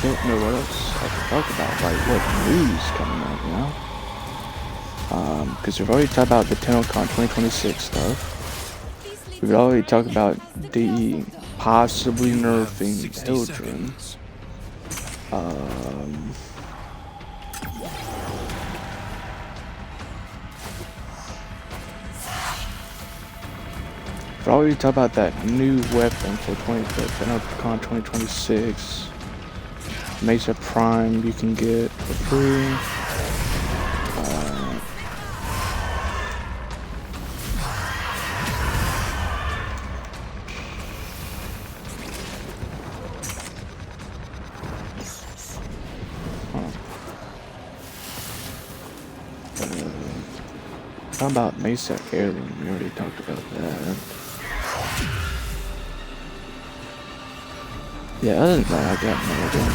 don't know what else I can talk about, like what news coming out, you know? Because we've already talked about the TennoCon 2026 stuff. We've already talked about the possibly nerfing children. We've already talked about that new weapon for TennoCon 2026. Mesa Prime you can get for free. How about Mesa Heirloom? We already talked about that. Yeah, other than that, I got no idea.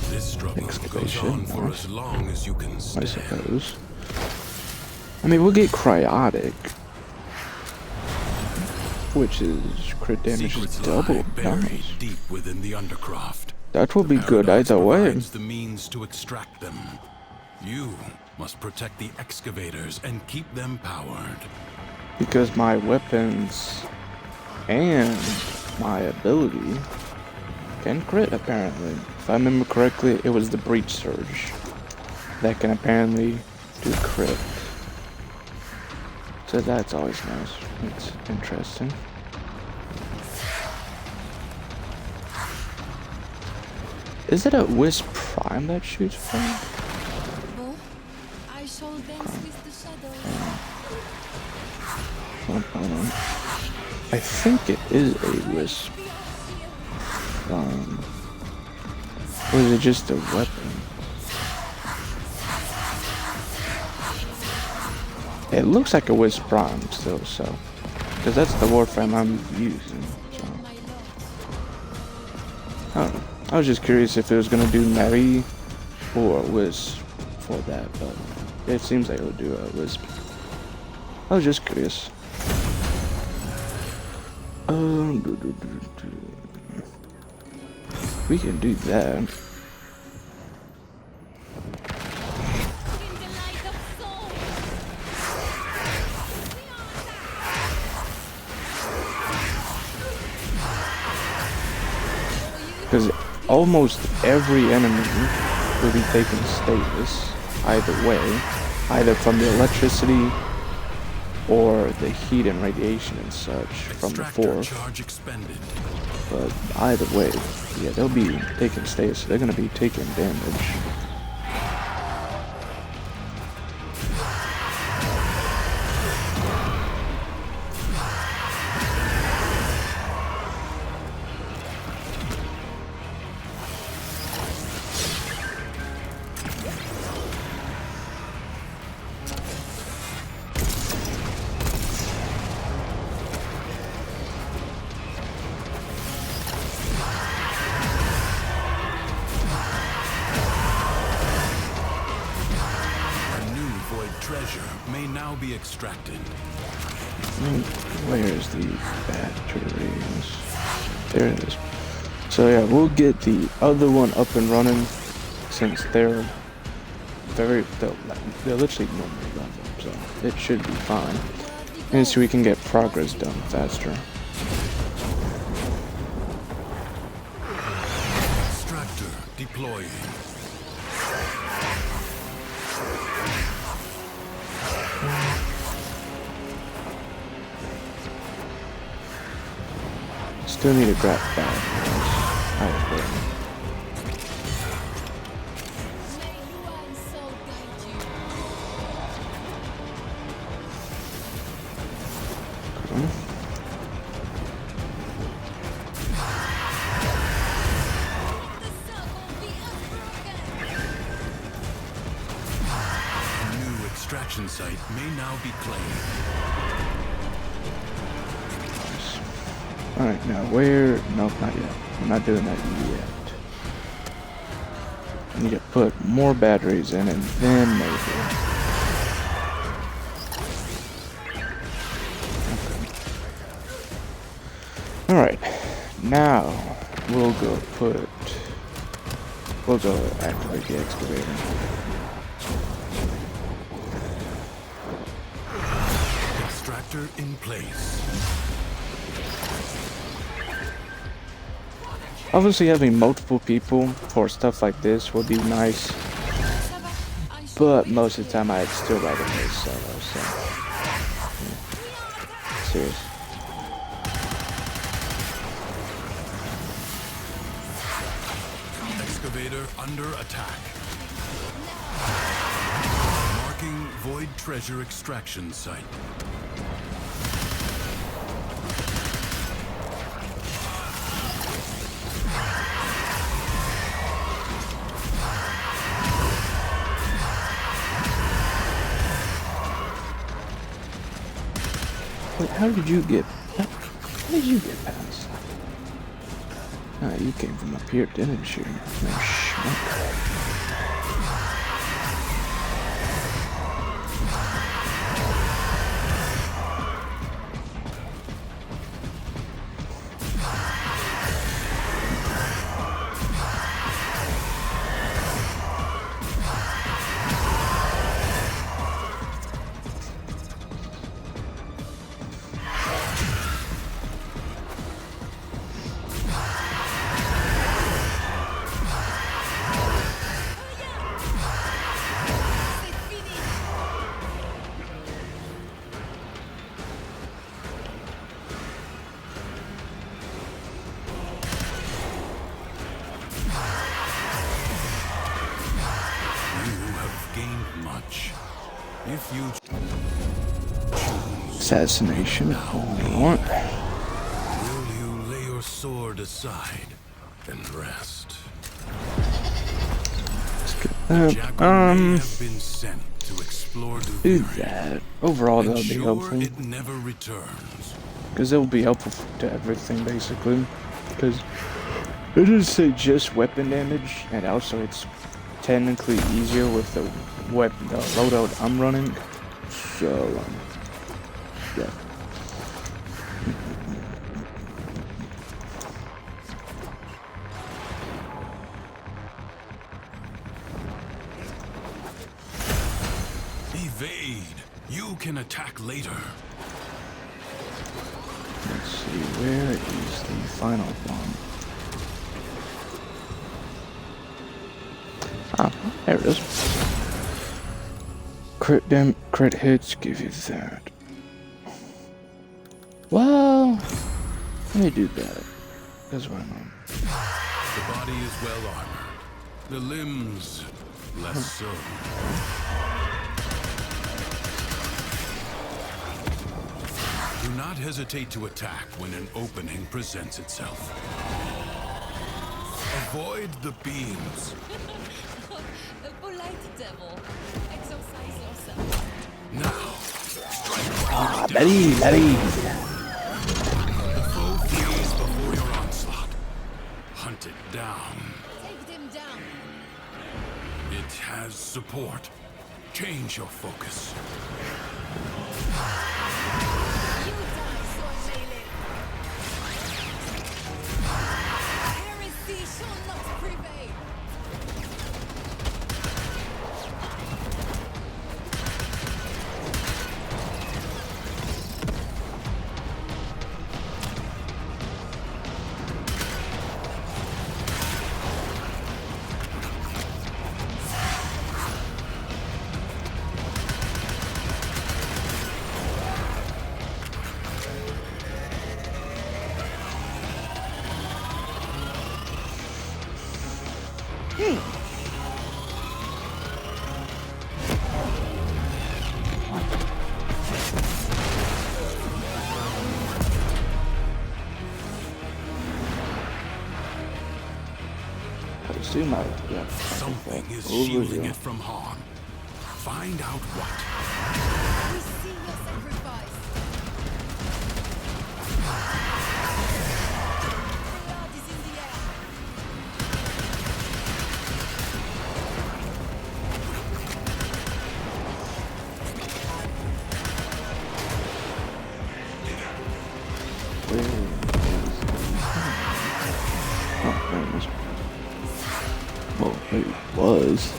This struggle goes on for as long as you can stand. I suppose. I mean, we'll get Cryotic, which is crit damage is double. Buried deep within the undercroft. That will be good either way. Provides the means to extract them. You must protect the excavators and keep them powered. Because my weapons and my ability can crit, apparently. If I remember correctly, it was the Breach Surge that can apparently do crit. So that's always nice. It's interesting. Is it a Wisp Prime that shoots fire? Oh, I shall dance with the shadows. Hold on. I think it is a Wisp. Or is it just a weapon? It looks like a Wisp Prime still, so. Because that's the Warframe I'm using, so. I don't know. I was just curious if it was gonna do Mary or Wisp for that, but it seems like it would do a Wisp. I was just curious. We can do that. In the light of soul. Because almost every enemy will be taking status either way, either from the electricity or the heat and radiation and such from the force. Charge expended. But either way, yeah, they'll be taking status, so they're gonna be taking damage. can now be extracted. Where's the batteries? There it is. So yeah, we'll get the other one up and running since they're literally normally run them, so it should be fine. And so we can get progress done faster. Extractor deploying. Still need to grab batteries. I agree. May Yuan soul guide you. The sun will be unbroken. A new extraction site may now be claimed. Alright, now where? Nope, not yet. I'm not doing that yet. I need to put more batteries in and then maybe. Okay. Alright, now we'll go activate the excavator. Extractor in place. Obviously having multiple people for stuff like this would be nice, but most of the time I'd still rather play solo, so yeah. Serious. Excavator under attack. Marking void treasure extraction site. Wait, how did you get past? Ah, you came from up here, didn't you? No schmuck. If you Assassination, if you want. will you lay your sword aside and rest? Let's get that. Jackal may have been sent to explore Do Duviri. that. Overall, that'll be Ensure helpful. it never returns. Because it will be helpful to everything, basically. Because it doesn't say just weapon damage, and also it's technically easier with the loadout I'm running. So, yeah. Evade. You can attack later. Let's see, where is the final one? Ah, there it is. Crit hits give you that. Well, let me do that. That's what I'm on. The body is well armored. The limbs, less so. Do not hesitate to attack when an opening presents itself. Avoid the beams. A polite devil. Exercise yourself. Now, strike. Ah, Betty. The foe flees before your onslaught. Hunt it down. Take them down. It has support. Change your focus. You die, sword melee. Heresy shall not prevail. I assume I yeah. Something is Over shielding here. it from harm. Find out what. We see your sacrifice. Blood is in the air. Where is oh, there it is. Well, it was.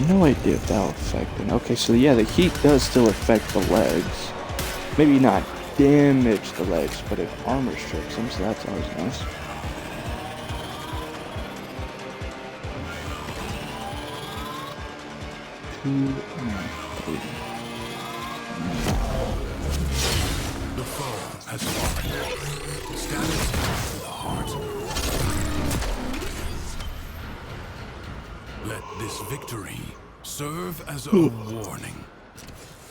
No idea if that'll affect it. Okay, so yeah, the heat does still affect the legs. Maybe not damage the legs, but it armor strips them, so that's always nice. Two and three. The foe has fallen. Status to the heart. Let this victory serve as a warning.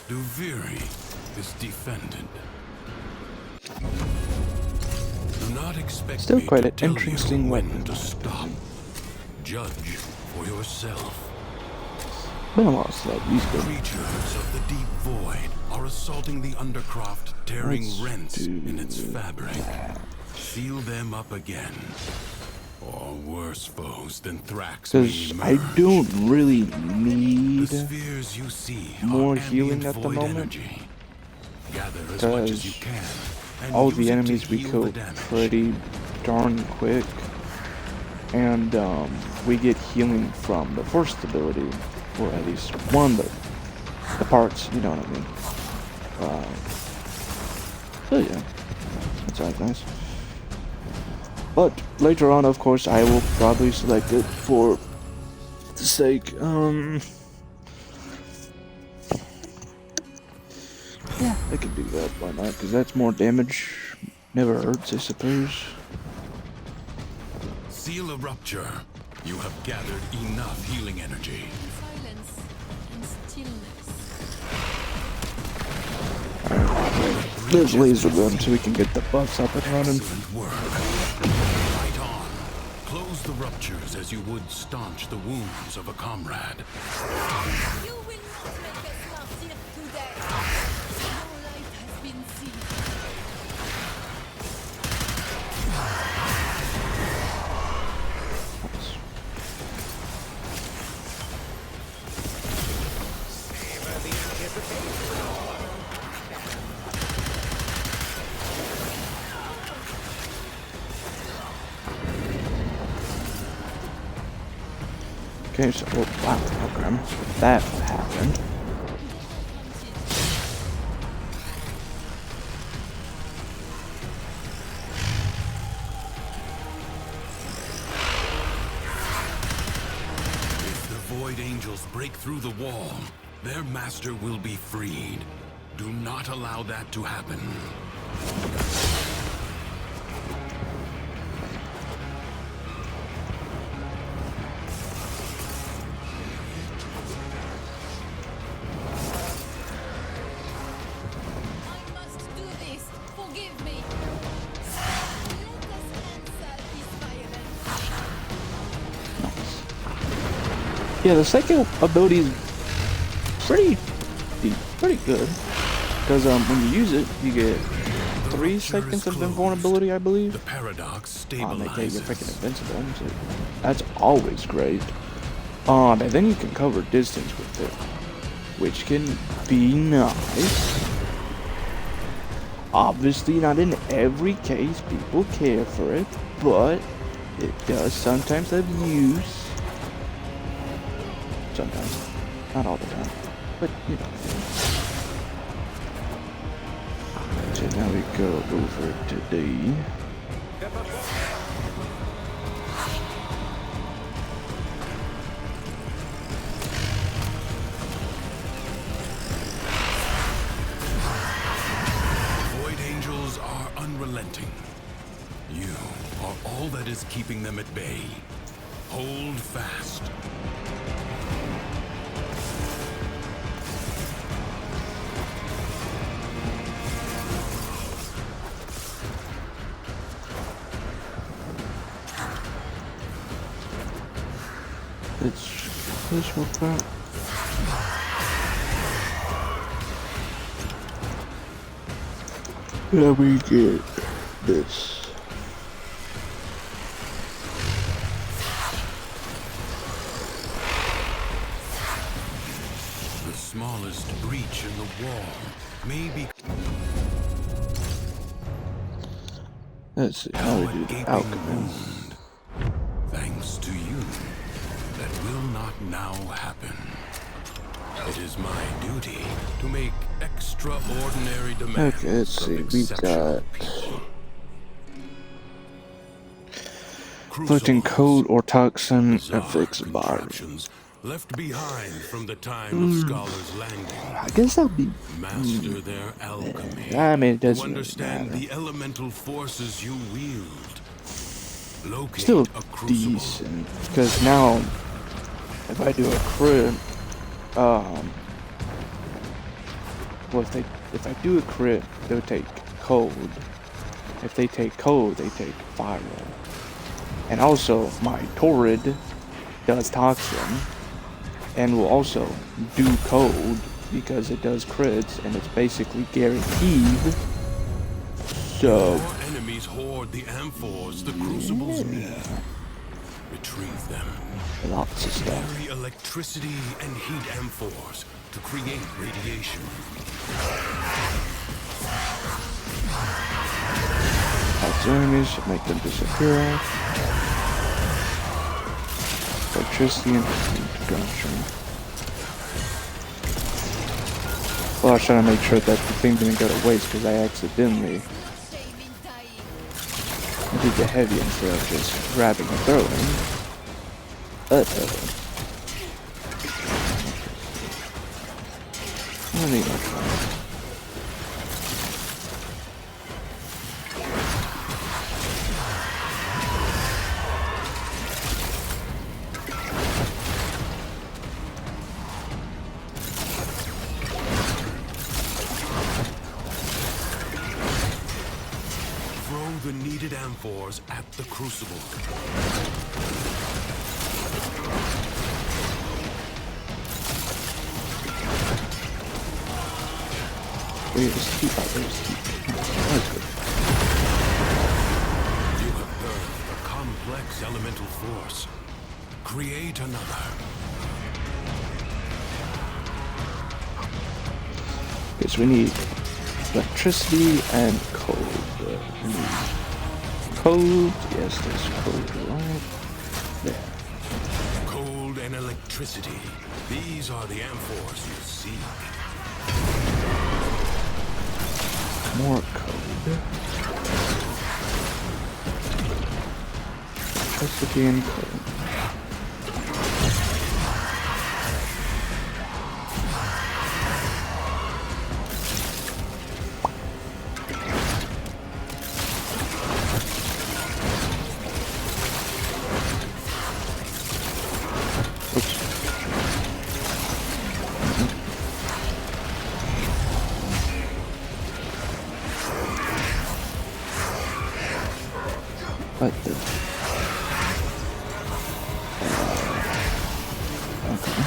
Duviri is defended. Do not expect Still me quite to an tell interesting you when weapon. to stop. Judge for yourself. Been a while since I've used it. Creatures of the deep void are assaulting the undercroft, tearing Let's rents do in its fabric. Seal them up again. Or worse foes than Thrax Because may I emerge. don't really The need spheres you see more are healing ambient at the void moment. energy. Gather as much as you Because can. And all use the it to enemies we heal kill the damage. pretty darn quick. And we get healing from the first ability, or at least one of the parts, you know what I mean. So yeah, that's always nice. But later on, of course, I will probably select it for the sake, yeah, I can do that, why not? Because that's more damage, never hurts, I suppose. Seal a rupture. You have gathered enough healing energy. Silence and stillness. There's laser gun so we can get the buffs up and running. Excellent work. Fight on. Close the ruptures as you would staunch the wounds of a comrade. You will not make us martyr today. Your light has been sealed. Okay, so, oh, wow, okay. That happened. If the Void Angels break through the wall, their master will be freed. Do not allow that to happen. I must do this. Forgive me. Let us answer this violence. Yeah, the second ability is pretty deep. pretty good. Because when you use it, you get 3 seconds of invulnerability, I believe. The paradox They get you freaking stabilizes. invincible. So that's always great. And then you can cover distance with it, which can be nice. Obviously, not in every case people care for it, but it does sometimes have use. Sometimes, not all the time, but you know. So now we go over today. Void angels are unrelenting. You are all that is keeping them at bay. Hold fast. It's this one crap. Yeah, we get this. The smallest breach in the wall may be Let's see how we do the gaping alchemy. wound. Thanks to you, that will not now happen. It is my duty to make extraordinary demands. Okay, let's of see. We exceptional got people. inflicting Crucibles, code or toxin bizarre affects body. contraptions left behind from the time of Scholar's Landing. I guess that'll be. Master their alchemy. I mean, it To doesn't really understand matter. the elemental forces you wield. Locate Still a crucible. decent, because now if I do a crit, well, if I do a crit, they'll take cold. If they take cold, they take viral. And also, my Torrid does toxin, and will also do cold because it does crits, and it's basically guaranteed. So. More enemies hoard the amphors the crucibles need. Retrieve them. Lots of stuff. Carry electricity and heat amphors to create radiation. Attacks enemies, make them disappear. Electricity and gotcha. Well, I was trying to make sure that the thing didn't go to waste because I accidentally did the heavy instead of just grabbing and throwing. Let me go try. Throw the needed amphors at the crucible. Wait, just keep out there. Just keep. That's good. You have birthed a complex elemental force. Create another. Okay, so we need electricity and cold. We need cold. Yes, there's cold right there. Cold and electricity. These are the amphors you seek. More code. Electricity and code. What the? Okay.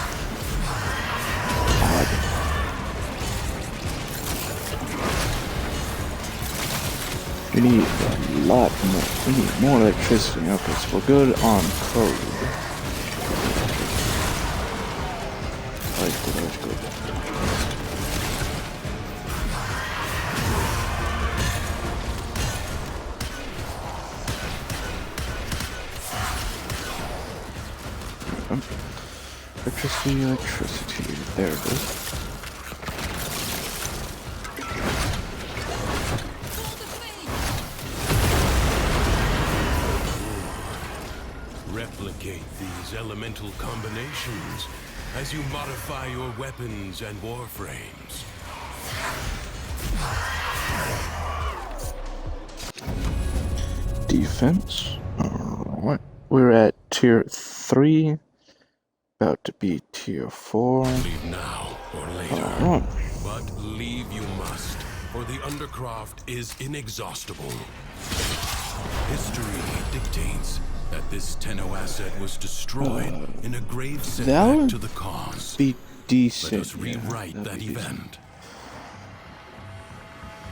We need a lot more. We need more electricity. Okay, so we're good on code. Let's go. Electricity. There it is. Replicate these elemental combinations as you modify your weapons and warframes. Defense. Alright. We're at tier 3. About to be tier 4. Leave now or later. Alright. But leave you must, for the Undercroft is inexhaustible. History dictates that this Tenno asset was destroyed in a grave setback to the cause. Be decent. Let us rewrite that event.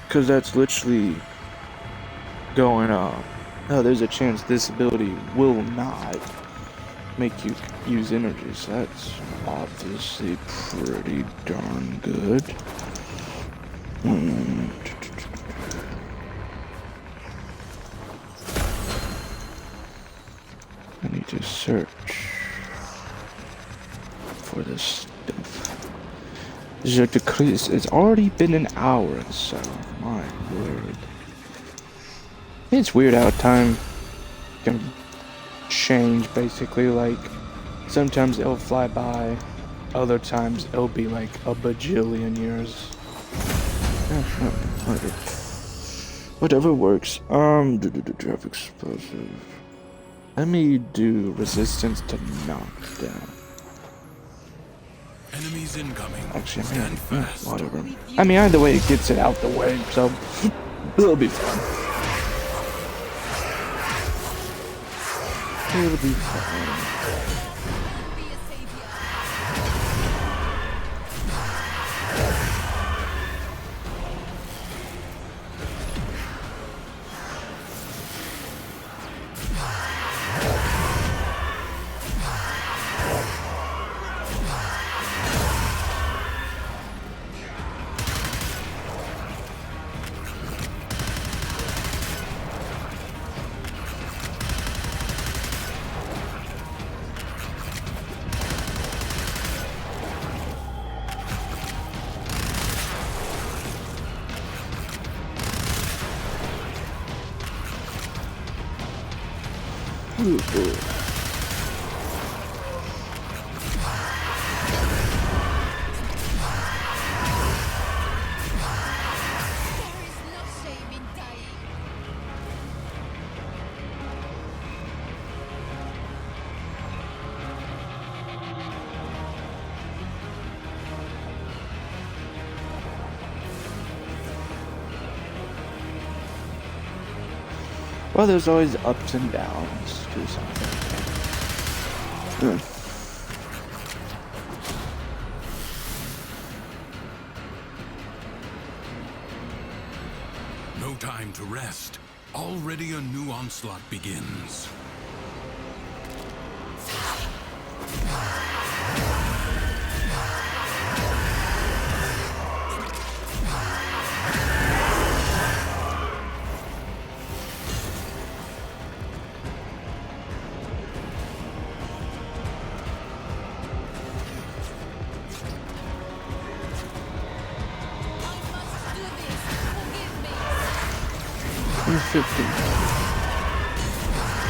Because that's literally going up. Oh, there's a chance this ability will not make you use energy, so that's obviously pretty darn good. I need to search for this stuff. Je decrease. It's already been an hour, so my word. It's weird how time can change, basically. Like, sometimes it'll fly by, other times it'll be like a bajillion years. Whatever works. Draft explosive. Let me do resistance to knockdown. Enemies incoming. Actually, Stand fast. whatever. I mean, either way, it gets it out the way, so it'll be fun. It'll be fun. Ooh, ooh. Well, there's always ups and downs to something. No time to rest. Already a new onslaught begins.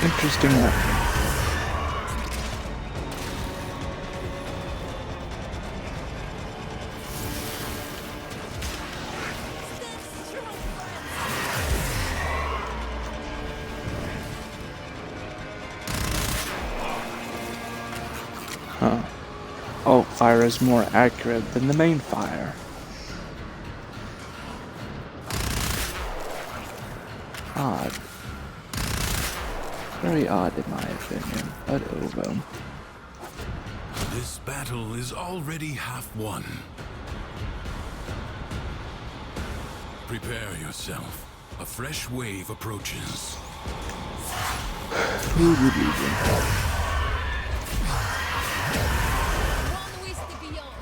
Interesting weapon. Huh. Alt fire is more accurate than the main fire. Odd. Very odd in my opinion, but oh well. This battle is already half won. Prepare yourself. A fresh wave approaches. One with the beyond.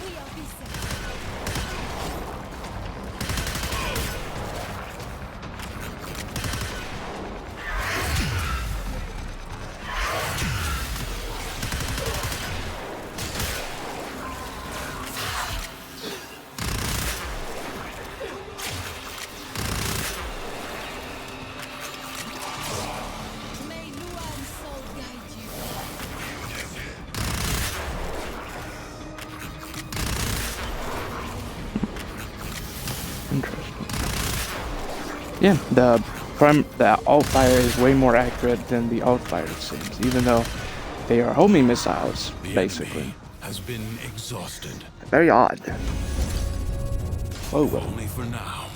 We are beset. May Luan's soul guide you. Interesting. Yeah, the alt fire is way more accurate than the alt fire, it seems, even though they are homing missiles, The basically. enemy has been exhausted. Very odd. Oh well. Only for now.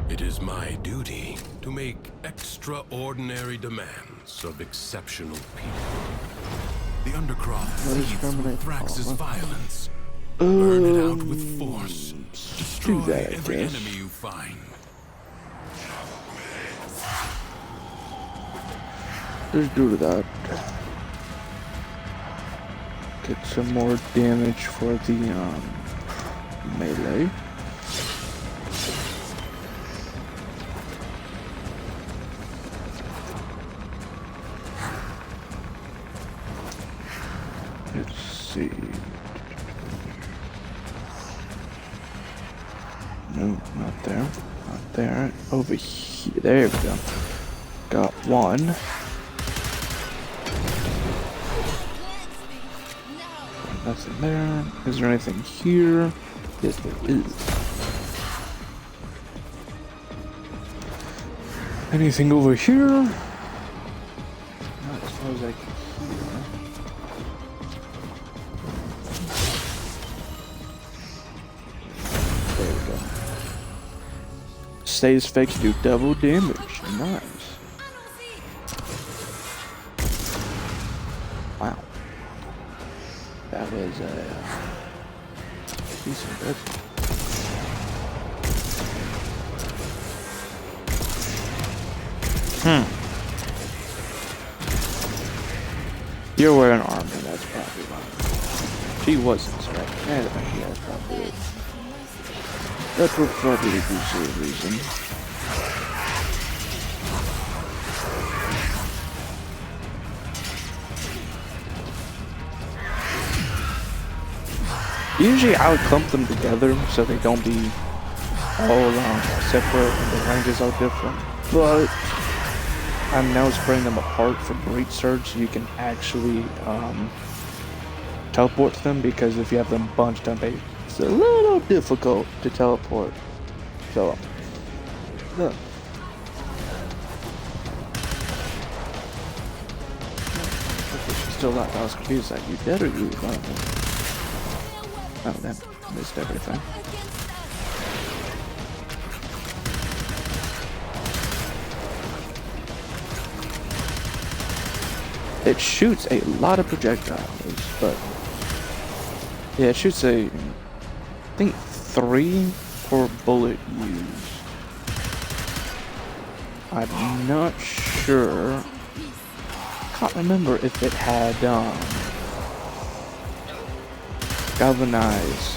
It is my duty to make extraordinary demands of exceptional people. The Undercroft Let us feeds terminate with Thrax's all. violence. Burn it out with force. Do Destroy that, I every guess. enemy you find. Let's do that. Get some more damage for the melee. Let's see. No, not there. Not there. Over here. There we go. Got one. Cleanse me now. Nothing there. Is there anything here? Yes, there is. Anything over here? Not as far as I can hear. There we go. Stays fixed, do double damage. Nice. Wow. That was a decent bit. You're wearing armor, that's probably why. She wasn't, right? Yeah, that's probably it. That would probably be the reason. Usually I would clump them together so they don't be all separate and the ranges are different. But I'm now spreading them apart for Breach Surge so you can actually teleport them, because if you have them bunched up, it's a little difficult to teleport. So, yeah. She's still not. I was confused. Like, you dead or you alive? Oh, that missed everything. It shoots a lot of projectiles, but yeah, it shoots I think 3 per bullet used. I'm not sure. Can't remember if it had galvanized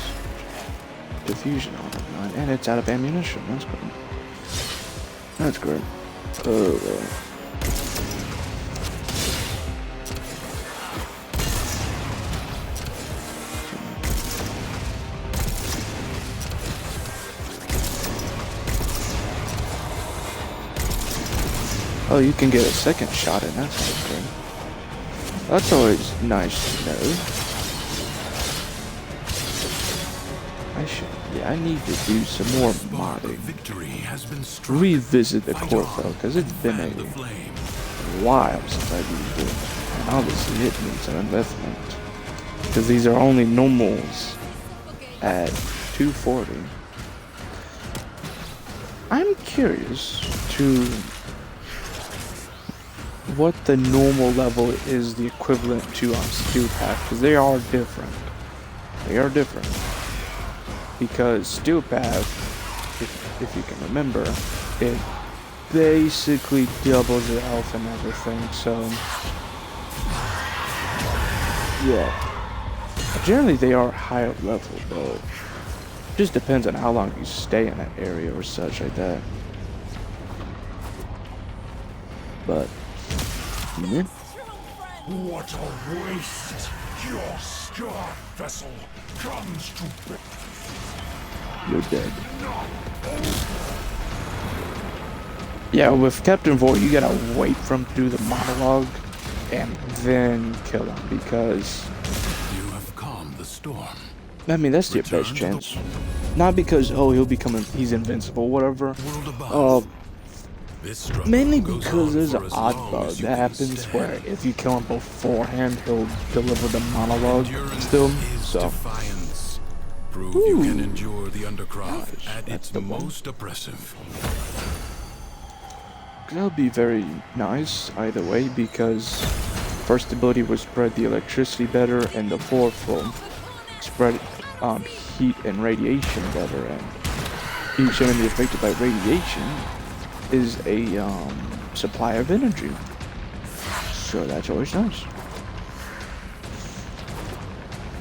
diffusion on it, and it's out of ammunition. That's great. That's great. Oh well. Oh, you can get a second shot in. That's always good. That's always nice to know. I need to do some more modding. Revisit the core though, because it's been a while since I've used it. obviously it needs some investment. Because these are only normals at 240. I'm curious to what the normal level is the equivalent to on Steel Path, because they are different. They are different. Because Steel Path, if you can remember, it basically doubles your health and everything, so yeah. Generally they are higher level, but just depends on how long you stay in that area or such like that. But What a waste! Your scarred vessel comes to be. you're dead. Yeah, with Captain Void, you gotta wait for him to do the monologue and then kill him, because You have calmed the storm. I mean that's your best chance. Not because he's invincible, whatever. World above. This struggle Mainly goes because on there's for an as odd long bug as you that can happens stand. where if you kill him beforehand, he'll deliver the monologue Endurance still. is So defiance. Prove Ooh. you can endure the undercroft Nice. at That's its the one. most oppressive. that'll be very nice either way, because first ability will spread the electricity better, and the fourth will spread heat and radiation better, and each enemy affected by radiation is a supply of energy. So that's always nice.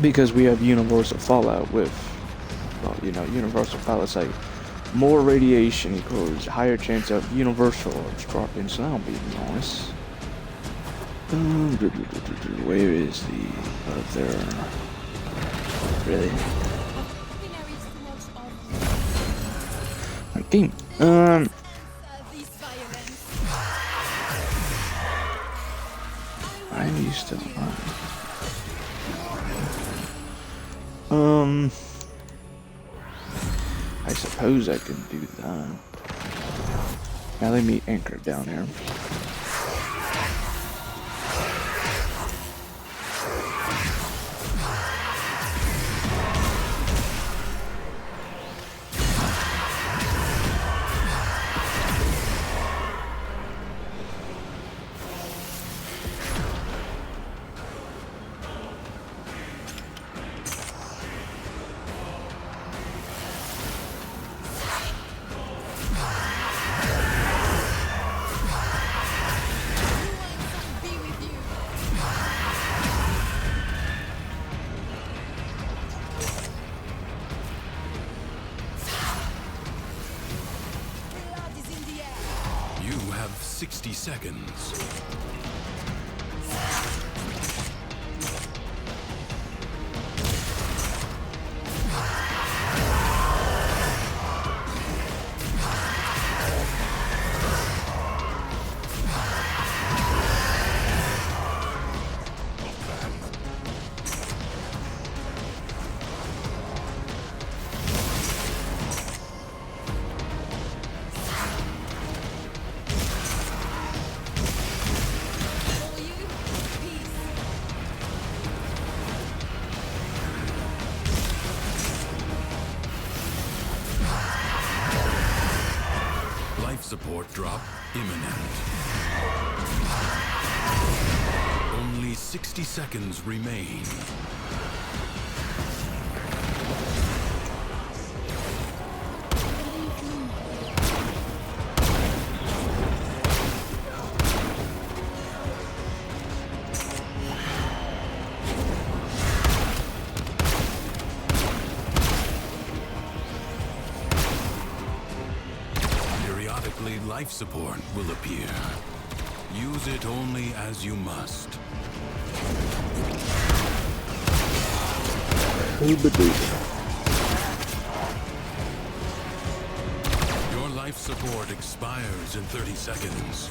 Because we have universal fallout with, well, universal fallout's like more radiation equals higher chance of universal dropping, so that'll be nice. Where is the other? Really? Okay. This violence. I'm used to I suppose I can do that. Now let me anchor down here. Be with you. Blood is in the air. You have 60 seconds. For you, peace. Life support drop imminent. Only 60 seconds remain. Periodically, life support will appear. Use it only as you must. Your life support expires in 30 seconds.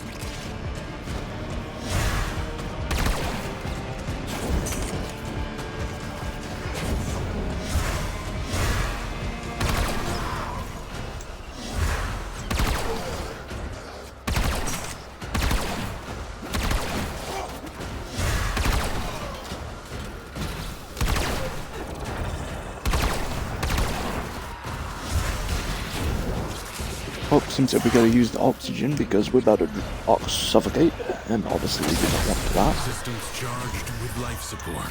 Oh, seems that we gotta use the oxygen because we're about to suffocate, and obviously we do not want to that. Systems charged with life support.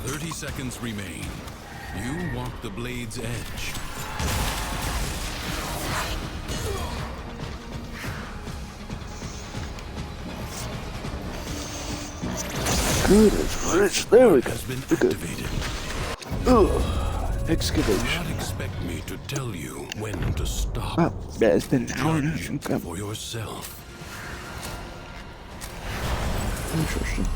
30 seconds remain. You walk the blade's edge. Goodness gracious, there we go. Has been activated. Ugh, excavation. Do not expect me to tell you when to stop. Wow, that's been an hour and a Judge half. for yourself. Interesting.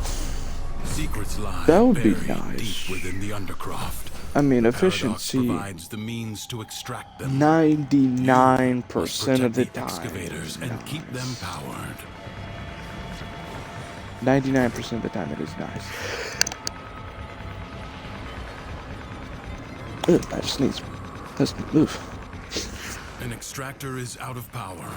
Secrets lie That would be buried nice. deep within the undercroft. I mean, Paradox efficiency provides the means to extract them. 99% of the Protect time. excavators and keep them powered. 99% of the time it is nice. Ugh, I just need let's move. An extractor is out of power.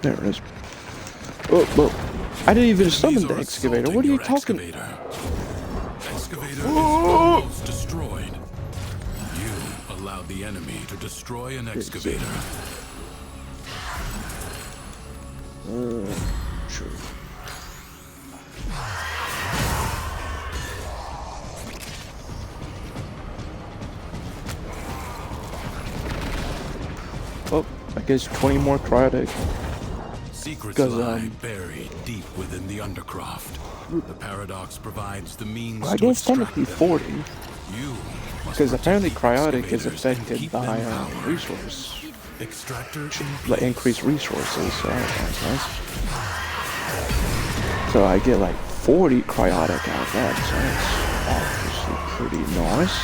There it is. Oh, whoa. I didn't even summon These the are excavator. assaulting What are you your talking? Excavator. Excavator is almost destroyed. You allowed the enemy to destroy an excavator. Sure. Oh, I guess 20 more cryotic. Secrets 'Cause, lie buried deep within the undercroft. The paradox provides the means I to guess extract technically them. 40, You must because protect apparently the cryotic is excavators and affected keep by them powered. resource, Extractor like increased resources. So that's nice. So I get like 40 cryotic out of that. So that's obviously pretty nice.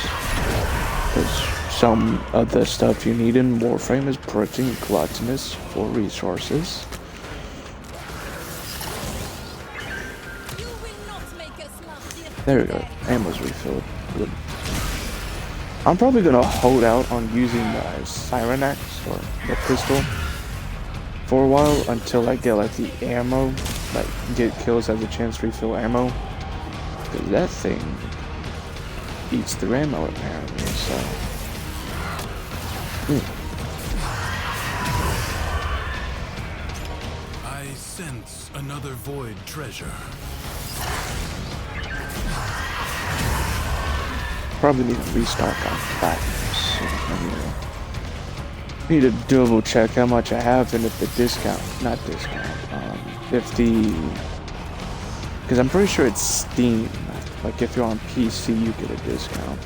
Because some of the stuff you need in Warframe is pretty gluttonous for resources. You will not make us laugh here There we go. today. Ammo's refilled. Good. I'm probably gonna hold out on using the Siren Axe or the pistol for a while until I get like the ammo, like get kills has a chance to refill ammo. Cause that thing eats through ammo apparently, so. I sense another void treasure. Probably need to restock on platinum. So anyway. Need to double check how much I have and if the discount, not discount, if the, because I'm pretty sure it's Steam. Like if you're on PC, you get a discount.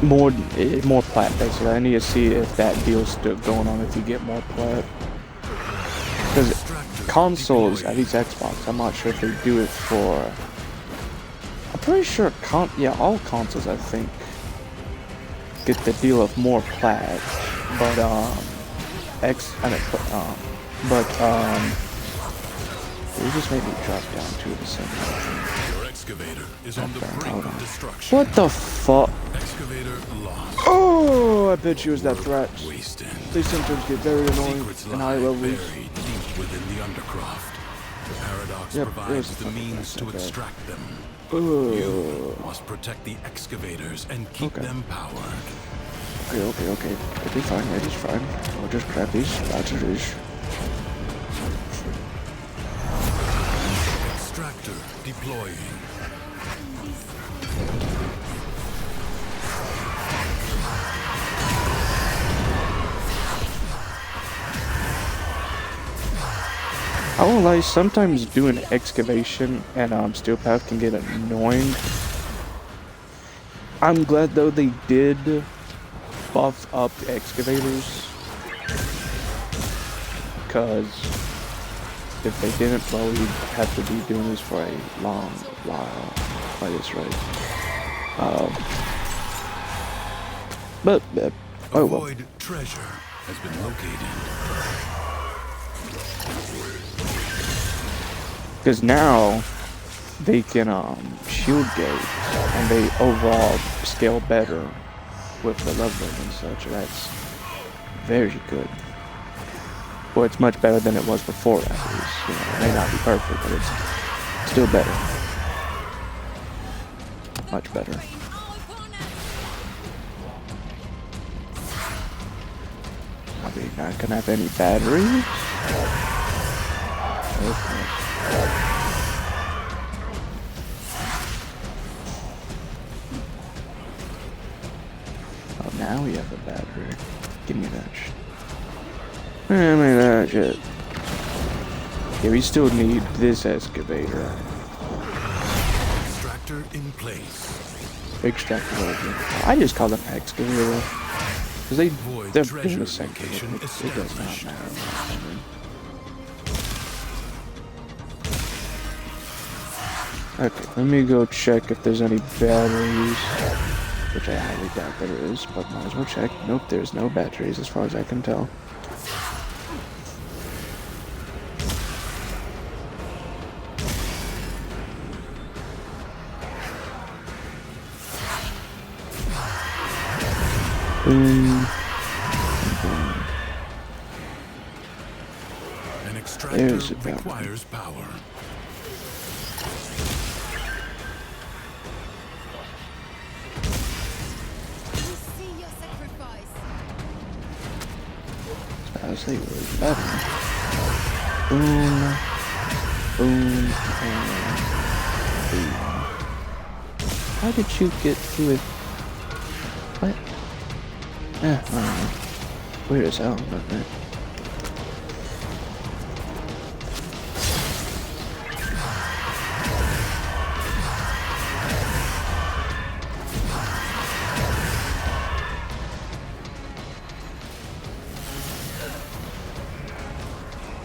More plat basically. I need to see if that deal's still going on if you get more plat. Because consoles, at least Xbox, I'm not sure if they do it for. I'm pretty sure all consoles I think get the deal of more plat, but it just made me drop down to the same level. Your excavator is on the brink of destruction. What the fuck? Excavator lost. Oh, I bet you was that threat. Wasted. They sometimes get very annoying Secrets in lie high levels. buried deep within the undercroft. The paradox Yep, provides there's the the fucking means to threat. extract them. Ugh. You must protect the excavators and keep Okay. them powered. Okay. It'll be fine, it is fine. I'll just grab these. That's it is. Extractor deploying. I won't lie, sometimes doing excavation and steel path can get annoying. I'm glad though they did buff up excavators, because if they didn't, well, we'd have to be doing this for a long while by this rate. But oh well. Void treasure has been located. Because now they can shield gauge and they overall scale better with the leveling and such. That's very good. Well, it's much better than it was before, at least. You know, it may not be perfect, but it's still better. Much better. Are we not gonna have any batteries? Okay. Oh, now we have a battery. Give me that shit. Give me that shit. Yeah, we still need this excavator. Extractor in place. Extractor. I just call them excavator. Because they're doing the same thing. It does not matter. Okay, let me go check if there's any batteries. Which I highly doubt there is, but might as well check. Nope, there's no batteries as far as I can tell. An extractor requires power. We see your sacrifice. I say we're better. Boom, boom, and boom. How did you get to it? What? I don't know. Weird as hell, but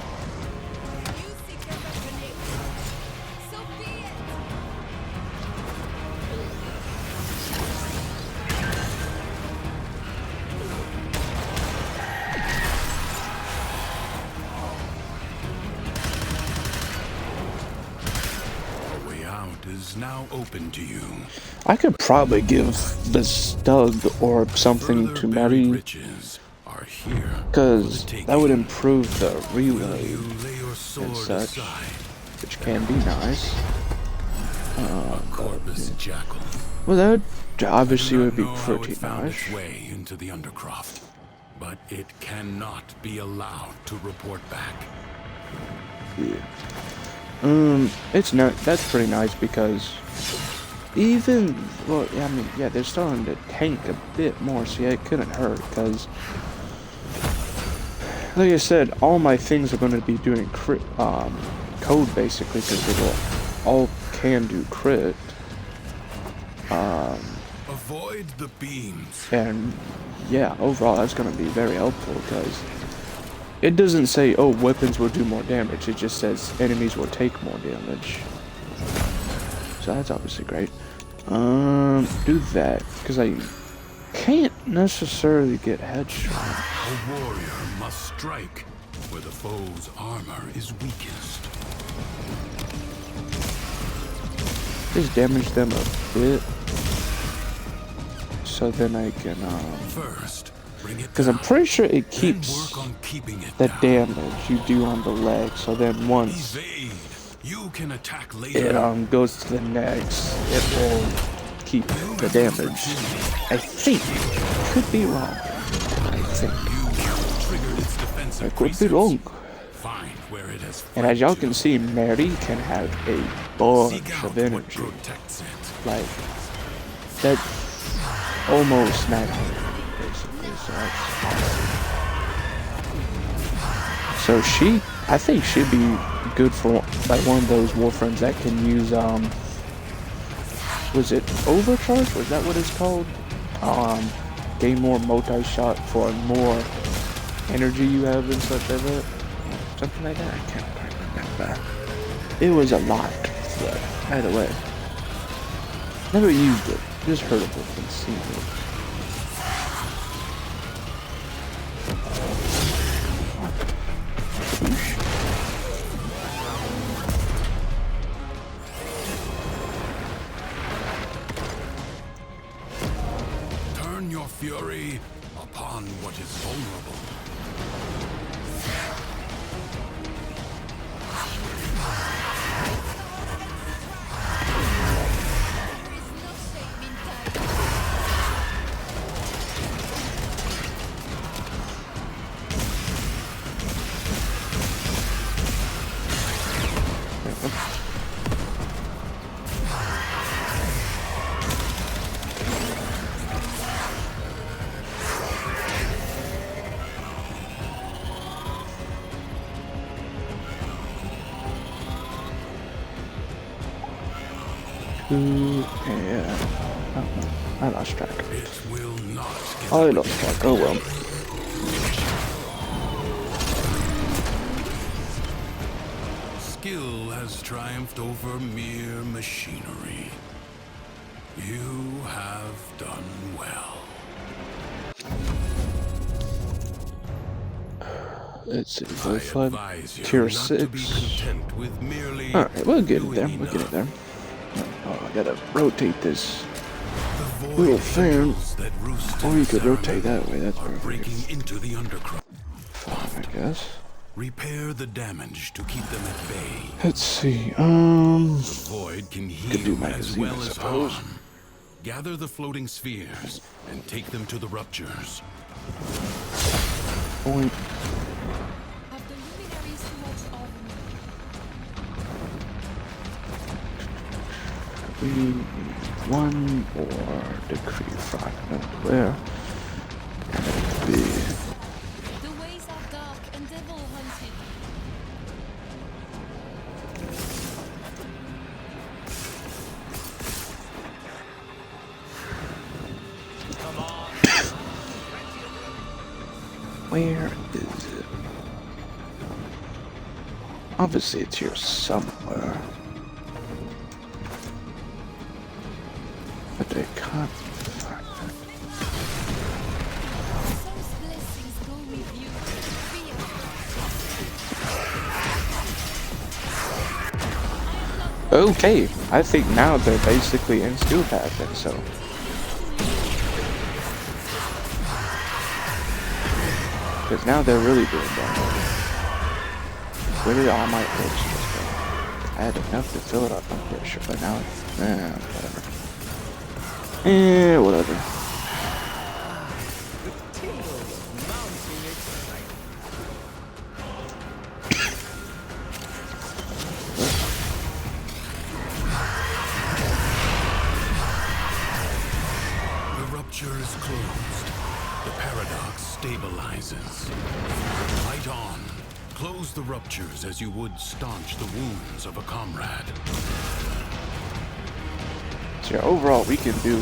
You seek your reckoning. So be it. The way out is now open to you. I could probably give the Stug or something Further to buried Mary, riches are here. because that would improve the Will you reload lay your sword and such, aside? which can be nice. A corpus jackal. Well, that obviously would be Know how pretty it found nice. its way into the undercroft, but it cannot be allowed to report back. It's not. That's pretty nice because even well, yeah, I mean, yeah, they're starting to tank a bit more. So yeah, it couldn't hurt because, like I said, all my things are going to be doing crit code basically because they will all can do crit. Avoid the beams. And yeah, overall that's going to be very helpful because it doesn't say, oh, weapons will do more damage. It just says enemies will take more damage. So that's obviously great. Do that because I can't necessarily get headshot. A warrior must strike where the foe's armor is weakest. Just damage them a bit. So then I can, First, bring it because I'm down, pretty sure it then keeps work on keeping it the down. damage you do on the leg. So then once Evade. You can attack later. it goes to the next, it will keep the damage. I think. Could be wrong. I think. You triggered its I defensive could be precincts. wrong. Find where it has And as y'all fled can to. see, Mary can have a bunch Seek out of what energy. protects it. Like, that's almost 900, basically. So that's... So she, I think she'd be good for like one of those Warframes that can use was it overcharge? Was that what it's called? Gain more multi-shot for more energy you have and stuff like that. Something like that. I can't quite remember. It was a lot, but either way. Never used it. Just heard of it and seen it. Turn your fury upon what is vulnerable. Yeah. Oh, I lost track. It will not get I lost track. Oh well. Skill has triumphed over mere machinery. You have done well. Let's see. I Flood. advise you Tier not to be 6. content with merely Alright, we'll get it there. doing We'll get it enough. there. Oh, I gotta rotate this The void little fan. angels that roost Or in you could Saramir rotate that way. That's are perfect. breaking into the undercroft. I guess. Repair the damage to keep them at bay. Let's see. The void can do heal as magazine, well I as suppose. harm. Gather the floating spheres and take them to the ruptures. Point. Have the luminaries watched over me? We need one more decree fragment. Where can it be? The ways are dark and devil hunted. Where is it? Obviously it's here somewhere. But I can't find it. Those blessings go with you. Fear. Okay, I think now they're basically in skill path then, so. Because now they're really doing damage. Where did all my hits just go? I had enough to fill it up, I'm pretty sure, but now it's, whatever. Whatever. The rupture is closed. The paradox stabilizes. Fight on. Close the ruptures as you would staunch the wounds of a comrade. So yeah, overall we can do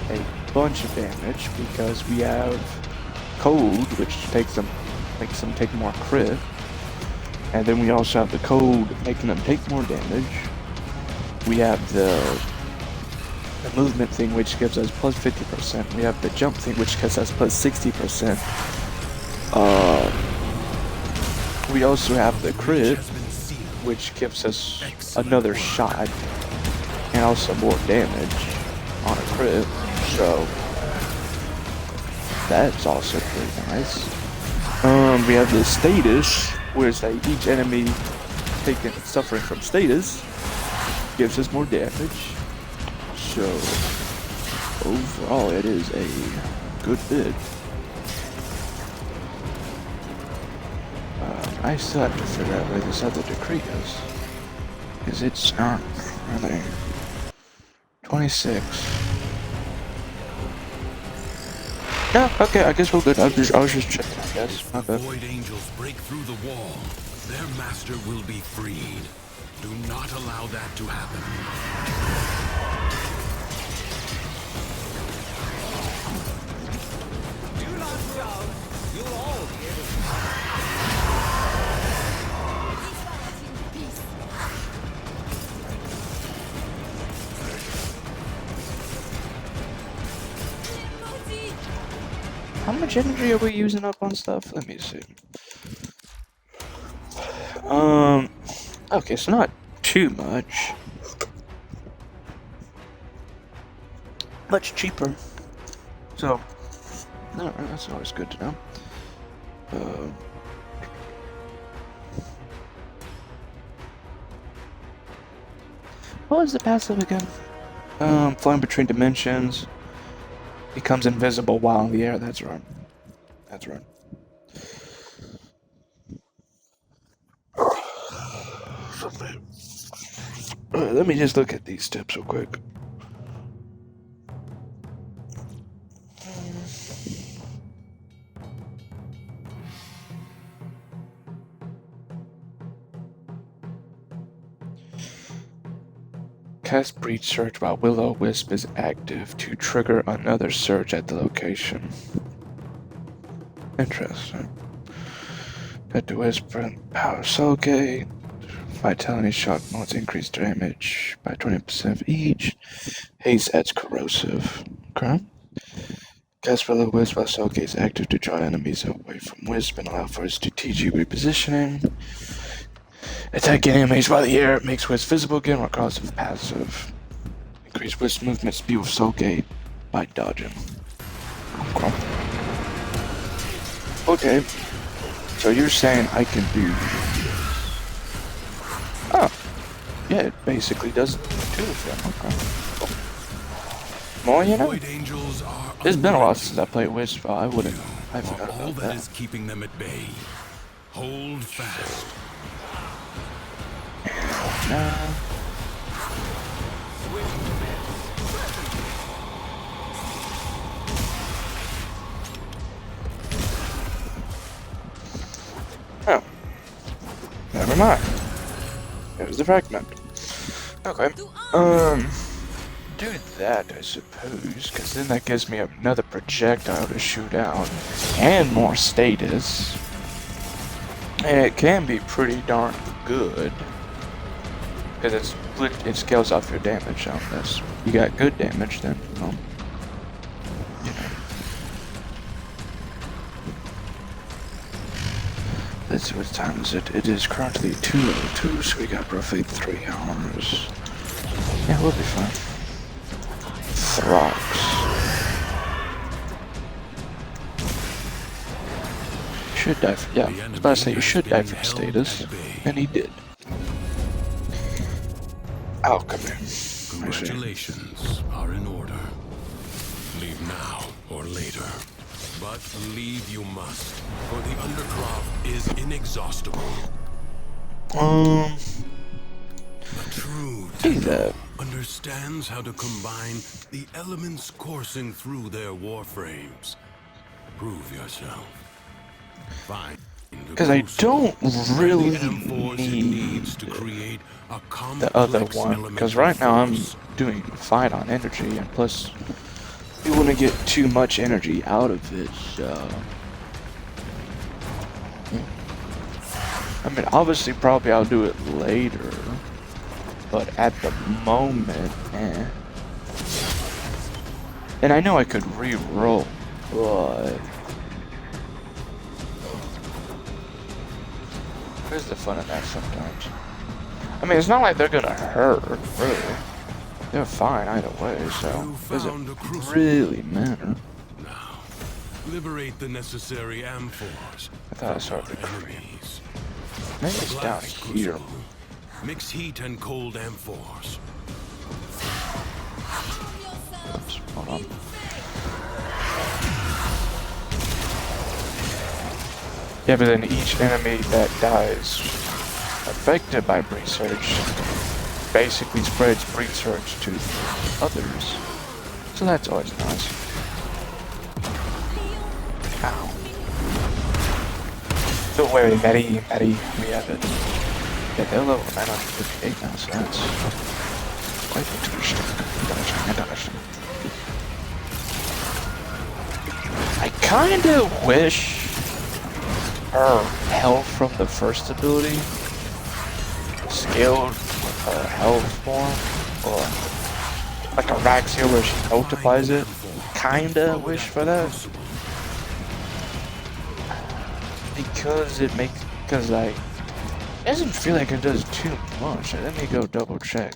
a bunch of damage because we have code, which makes them take more crit. And then we also have the code making them take more damage. We have the movement thing, which gives us plus 50%. We have the jump thing, which gives us plus 60%. We also have the crit, which gives us another shot and also more damage on a crit. So that's also pretty nice. We have the status, where each enemy suffering from status gives us more damage. So overall, it is a good bid. I still have to figure out where this other decree is, because it's not really 26. Yeah, okay, I guess we're good. I was just checking, I guess. My The bad. void angels break through the wall. their master will be freed. Do not allow that to happen. Do not shout. You'll all be able to. Peace. How much energy are we using up on stuff? Let me see. Okay, so not too much. Much cheaper. So, alright, that's always good to know. What was the passive again? Flying between dimensions. Becomes invisible while in the air. That's right. That's right. Alright, let me just look at these steps real quick. Cast breach search while Will-O-Wisp is active to trigger another search at the location. Interesting. Hit the Whisper, power Soulgate. Vitality shock modes increase damage by 20% each. Haste adds corrosive. Okay. Cast Will-O-Wisp while Soulgate is active to draw enemies away from Wisp and allow for strategic repositioning. Attacking enemies while the air makes Wisp visible again, regardless of passive. Increase Wisp movement speed with Soulgate by dodging. Okay. So you're saying I can do... Oh. Yeah, it basically does two of them. Okay. Cool. Well, you know, it's been a while since I played Wisp. I wouldn't... I forgot all about that that. is keeping them at bay. Hold fast. Oh. Never mind. There's the fragment. Okay. Do that, I suppose, because then that gives me another projectile to shoot out, and more status. And it can be pretty darn good. Because it scales off your damage on this. You got good damage, then, you know. Let's see what time is it. It is currently 2:02, so we got roughly 3 hours. Yeah, we'll be fine. Throx. Should die for, yeah, I was about to say you should die from status, and he did. Alchemy. Congratulations are in order. Leave now or later. But leave you must, for the Undercroft is inexhaustible. Do A true that. understands how to combine the elements coursing through their warframes. Prove yourself. Find Because I don't really M-Force need to create a the other complex one, because elemental right now I'm force. doing fine on energy, and plus you want to get too much energy out of it, so... I mean, obviously probably I'll do it later, but at the moment, eh. And I know I could re-roll, but... Where's the fun in that sometimes? I mean, it's not like they're gonna hurt, really. They're fine either way, so does it really matter? Now, liberate the necessary amphors. I thought I saw the enemies. Maybe it's down Blast here. crucible. Mix heat and cold amphors. Oops, hold on. Yeah, but then each enemy that dies affected by Breach Surge basically spreads Breach Surge to others. So that's always nice. Ow. Don't worry, Maddie, we have it. Yeah, they're level 958 now, so that's quite interesting. I kinda wish her health from the first ability scaled with her health more, or like a Raxia where she multiplies it. Kinda wish for that. Because like, it doesn't feel like it does too much. Let me go double check.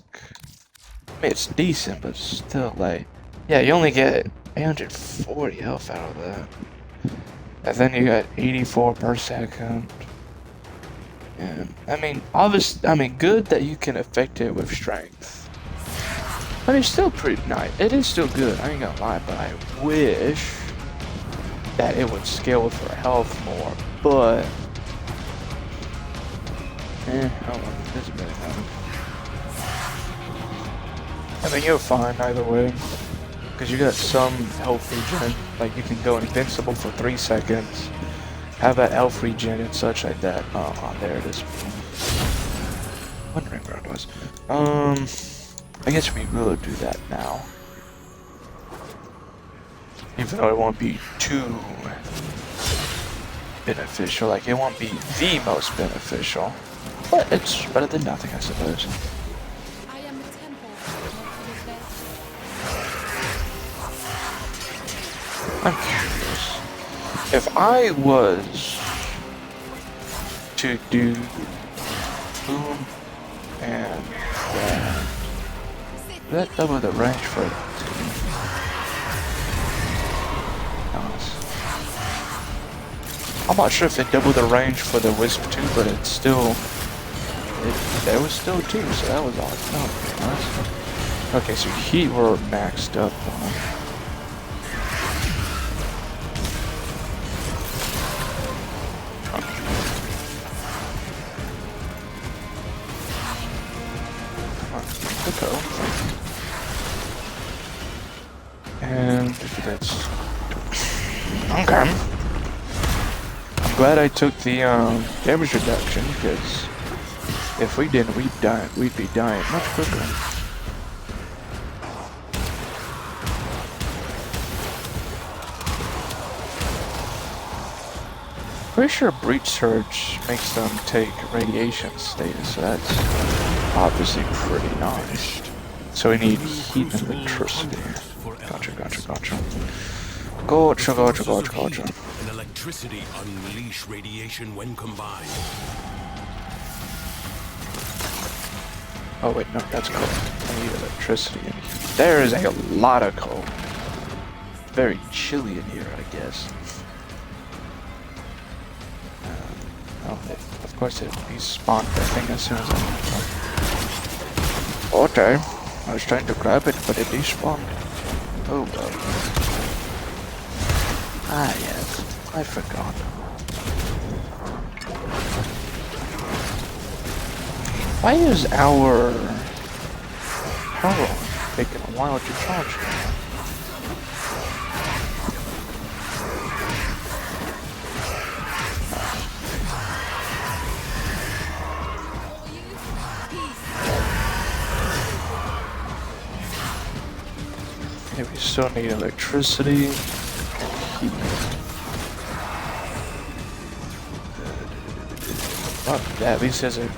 I mean, it's decent, but still, like, yeah, you only get 840 health out of that. And then you got 84 per second. And, I mean, good that you can affect it with strength. I mean, it's still pretty nice. It is still good, I ain't gonna lie, but I wish that it would scale with her health more, but oh well, it doesn't really matter. I mean, you're fine either way, because you got some health regen, like you can go invincible for 3 seconds, have that health regen and such like that. Oh, there it is. Wondering where it was. I guess we will do that now. Even though it won't be too beneficial, like it won't be the most beneficial, but it's better than nothing, I suppose. I am a temple. I'm curious. If I was to do boom and that double the range for it. I'm not sure if they doubled the range for the Wisp 2, but it's still... There was still 2, so that was awesome. Oh, nice. Okay, so he were maxed up on. Okay. And that's... Okay. I'm glad I took the damage reduction, because if we didn't, we'd be dying much quicker. Pretty sure Breach Surge makes them take radiation status, so that's obviously pretty nice. So we need heat and electricity. Gotcha. Gotcha. And electricity unleash radiation when combined. Oh wait, no, that's cold. I need electricity in here. There is a lot of cold. Very chilly in here, I guess. Of course it despawned that thing as soon as I... Okay. I was trying to grab it, but it despawned. Oh well. Ah yes, I forgot. Why is our power taking a while to charge? Okay, we still need electricity. Well, that at least has a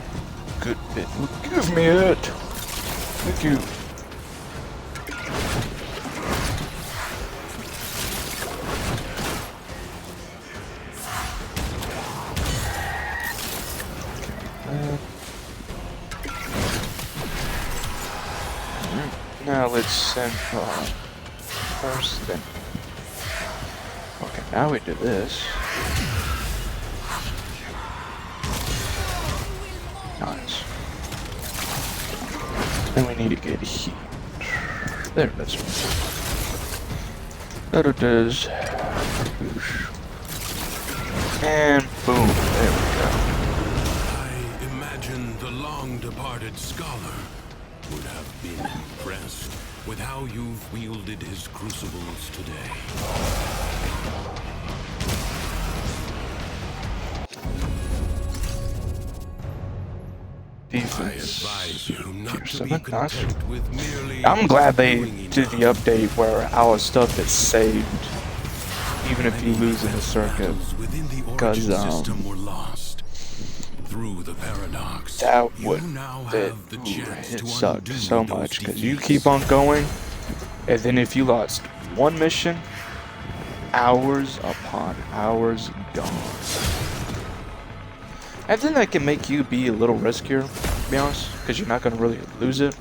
good bit. Give me it! Thank you. Now let's send first then. Okay, now we do this. Nice. Then we need to get heat. There it is. There it is. And boom, there we go. I imagine the long-departed scholar would have been impressed with how you've wielded his crucibles today. defense. advise you not Tier to be 7, nice. content with merely I'm glad they doing did the enough. update where our stuff is saved, even if you Many lose in the circuit. battles within the Because, origin system were lost. Through the paradox, that you would, now that, have the ooh, chance it to sucked undo so those much, because you defeats. keep on going, and then if you lost one mission, hours upon hours gone. And then that can make you be a little riskier, to be honest, because you're not going to really lose it.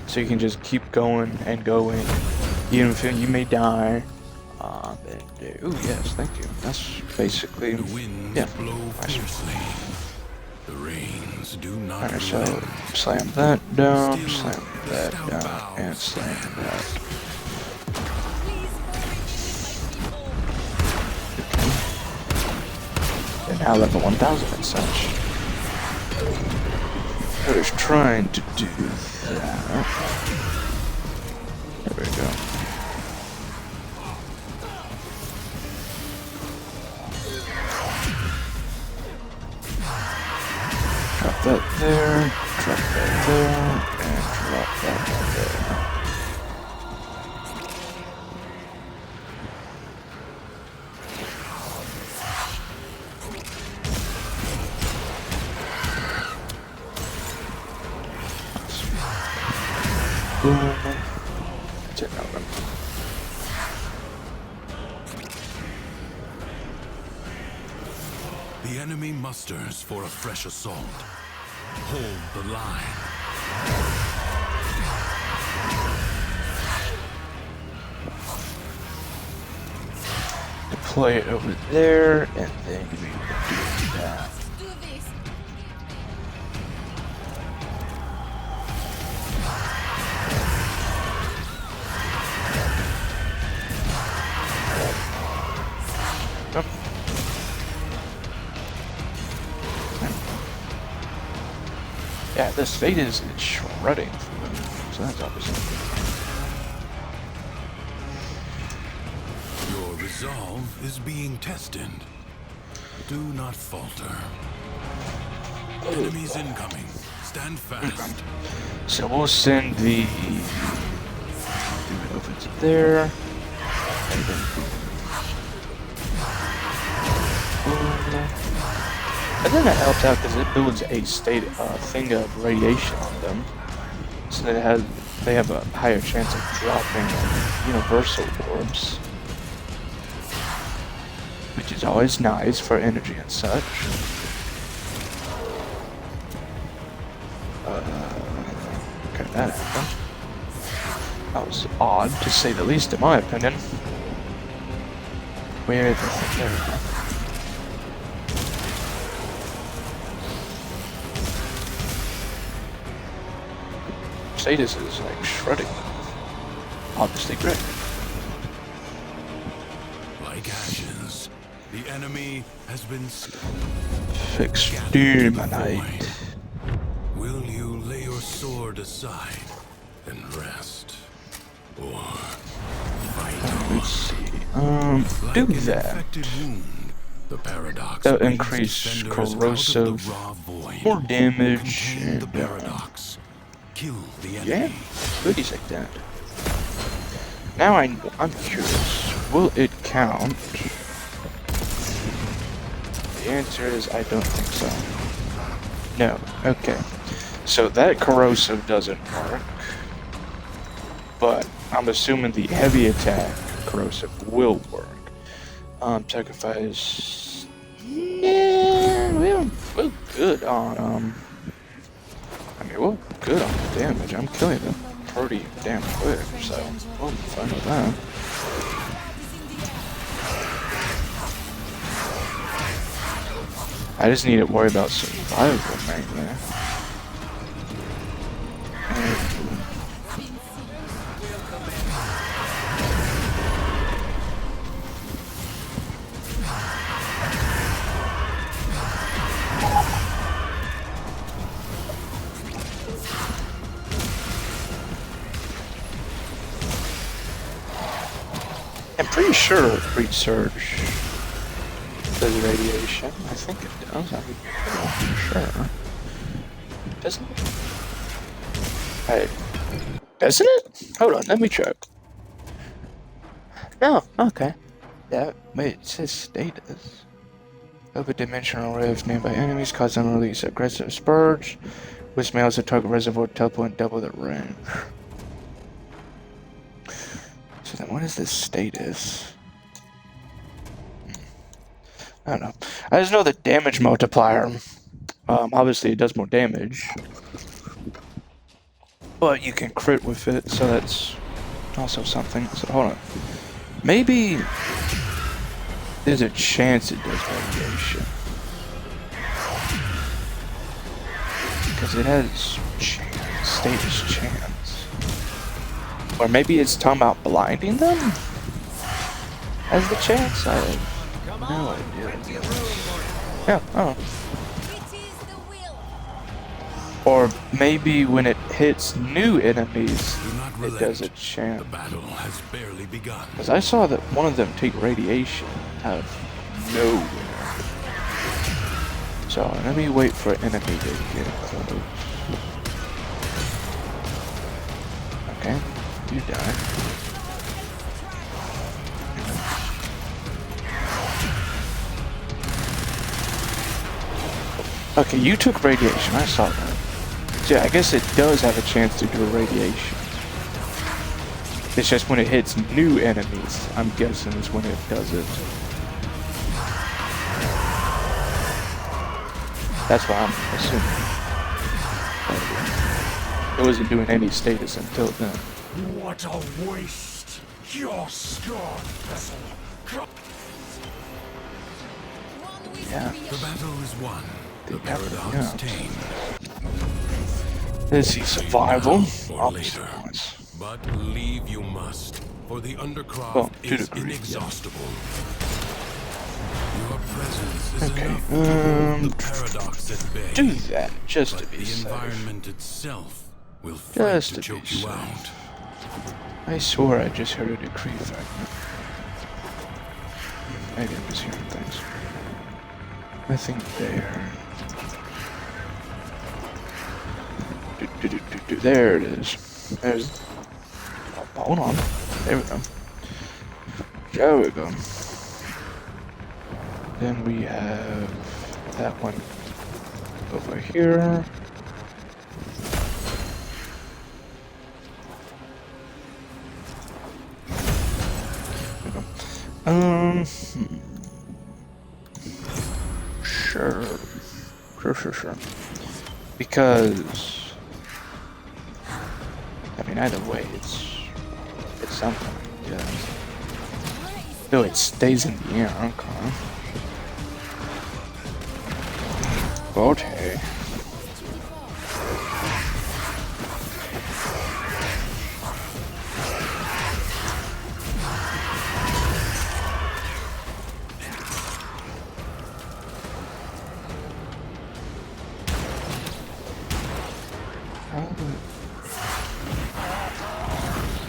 So you can just keep going and going, even if you may die. Oh yes, thank you. That's basically, The winds yeah. blow Nice. fiercely. The rains do not Alright, so relent. slam that down, Still, slam the that stout down, bow and slam stands. that. Please hurry with my people. And now level 1000 and such. I was trying to do that. There we go. Drop that there, drop that there, and drop that there. Boom. 10 of them. The enemy musters for a fresh assault. Hold the line. Deploy it over there, and then we will do that. Let's do this. Up. Yeah, this fate is shredding for them, so that's obviously Your resolve is being tested. Do not falter. Enemies incoming. Stand fast. so we'll send the do it over to there, and then boom. And then that helps out because it builds a thing of radiation on them, so they have a higher chance of dropping universal orbs, which is always nice for energy and such. Okay, that happened. That was odd, to say the least, in my opinion. Where is it? There we go. Sadis is like shredding them. Obviously great. Like ashes, the enemy has been Exterminate. Will you lay your sword aside and rest? Or fight Let's see. like Do an that. infected wound, the paradox That'll brings increase defenders out of the corrosive, raw void. more damage, Contain the and paradox. Kill the yeah, enemy. goodies like that. Now I'm curious. Will it count? The answer is I don't think so. No. Okay. So that corrosive doesn't work. But I'm assuming the heavy attack corrosive will work. Sacrifice. Yeah, we're good on we're good on the damage. I'm killing them pretty damn quick, so we'll be fine with that. I just need to worry about survival mainly. I'm pretty sure Breach Surge does radiation. I think it does. I'm pretty sure. Isn't it? Hey, isn't it? Hold on, let me check. No, okay. Yeah, wait, it says status. Over-dimensional rift nearby enemies cause them to release aggressive spurge, which may also target reservoir teleport and double the range. So then what is this status? I don't know. I just know the damage multiplier. Obviously it does more damage. But you can crit with it, so that's also something. So hold on. Maybe there's a chance it does radiation. Because it has status chance. Or maybe it's talking about blinding them? As the chance? I have no idea. Yeah, I don't know. Or maybe when it hits new enemies, it does a chance. The battle has barely begun. Because I saw that one of them take radiation out of nowhere. So let me wait for an enemy to get close. Okay, you die. Okay, you took radiation, I saw that. So yeah, I guess it does have a chance to do a radiation. It's just when it hits new enemies, I'm guessing is when it does it. That's what I'm assuming. It wasn't doing any status until then. What a waste! Your scarred vessel. Yeah. The battle is won. The Paradox paradox tamed. Let's see, survival. Or later. But leave you must, for the undercroft is inexhaustible. Your presence is enough to hold the paradox at bay. Do that just to be the safe. environment itself will fight to choke you out. I swore I just heard a decree fragment. Maybe I'm just hearing things. Nothing there. There it is. There's. Oh, hold on. There we go. There we go. Then we have that one over here. Sure. Because I mean, either way, it's something. Yeah. Though it stays in the air, okay. But hey.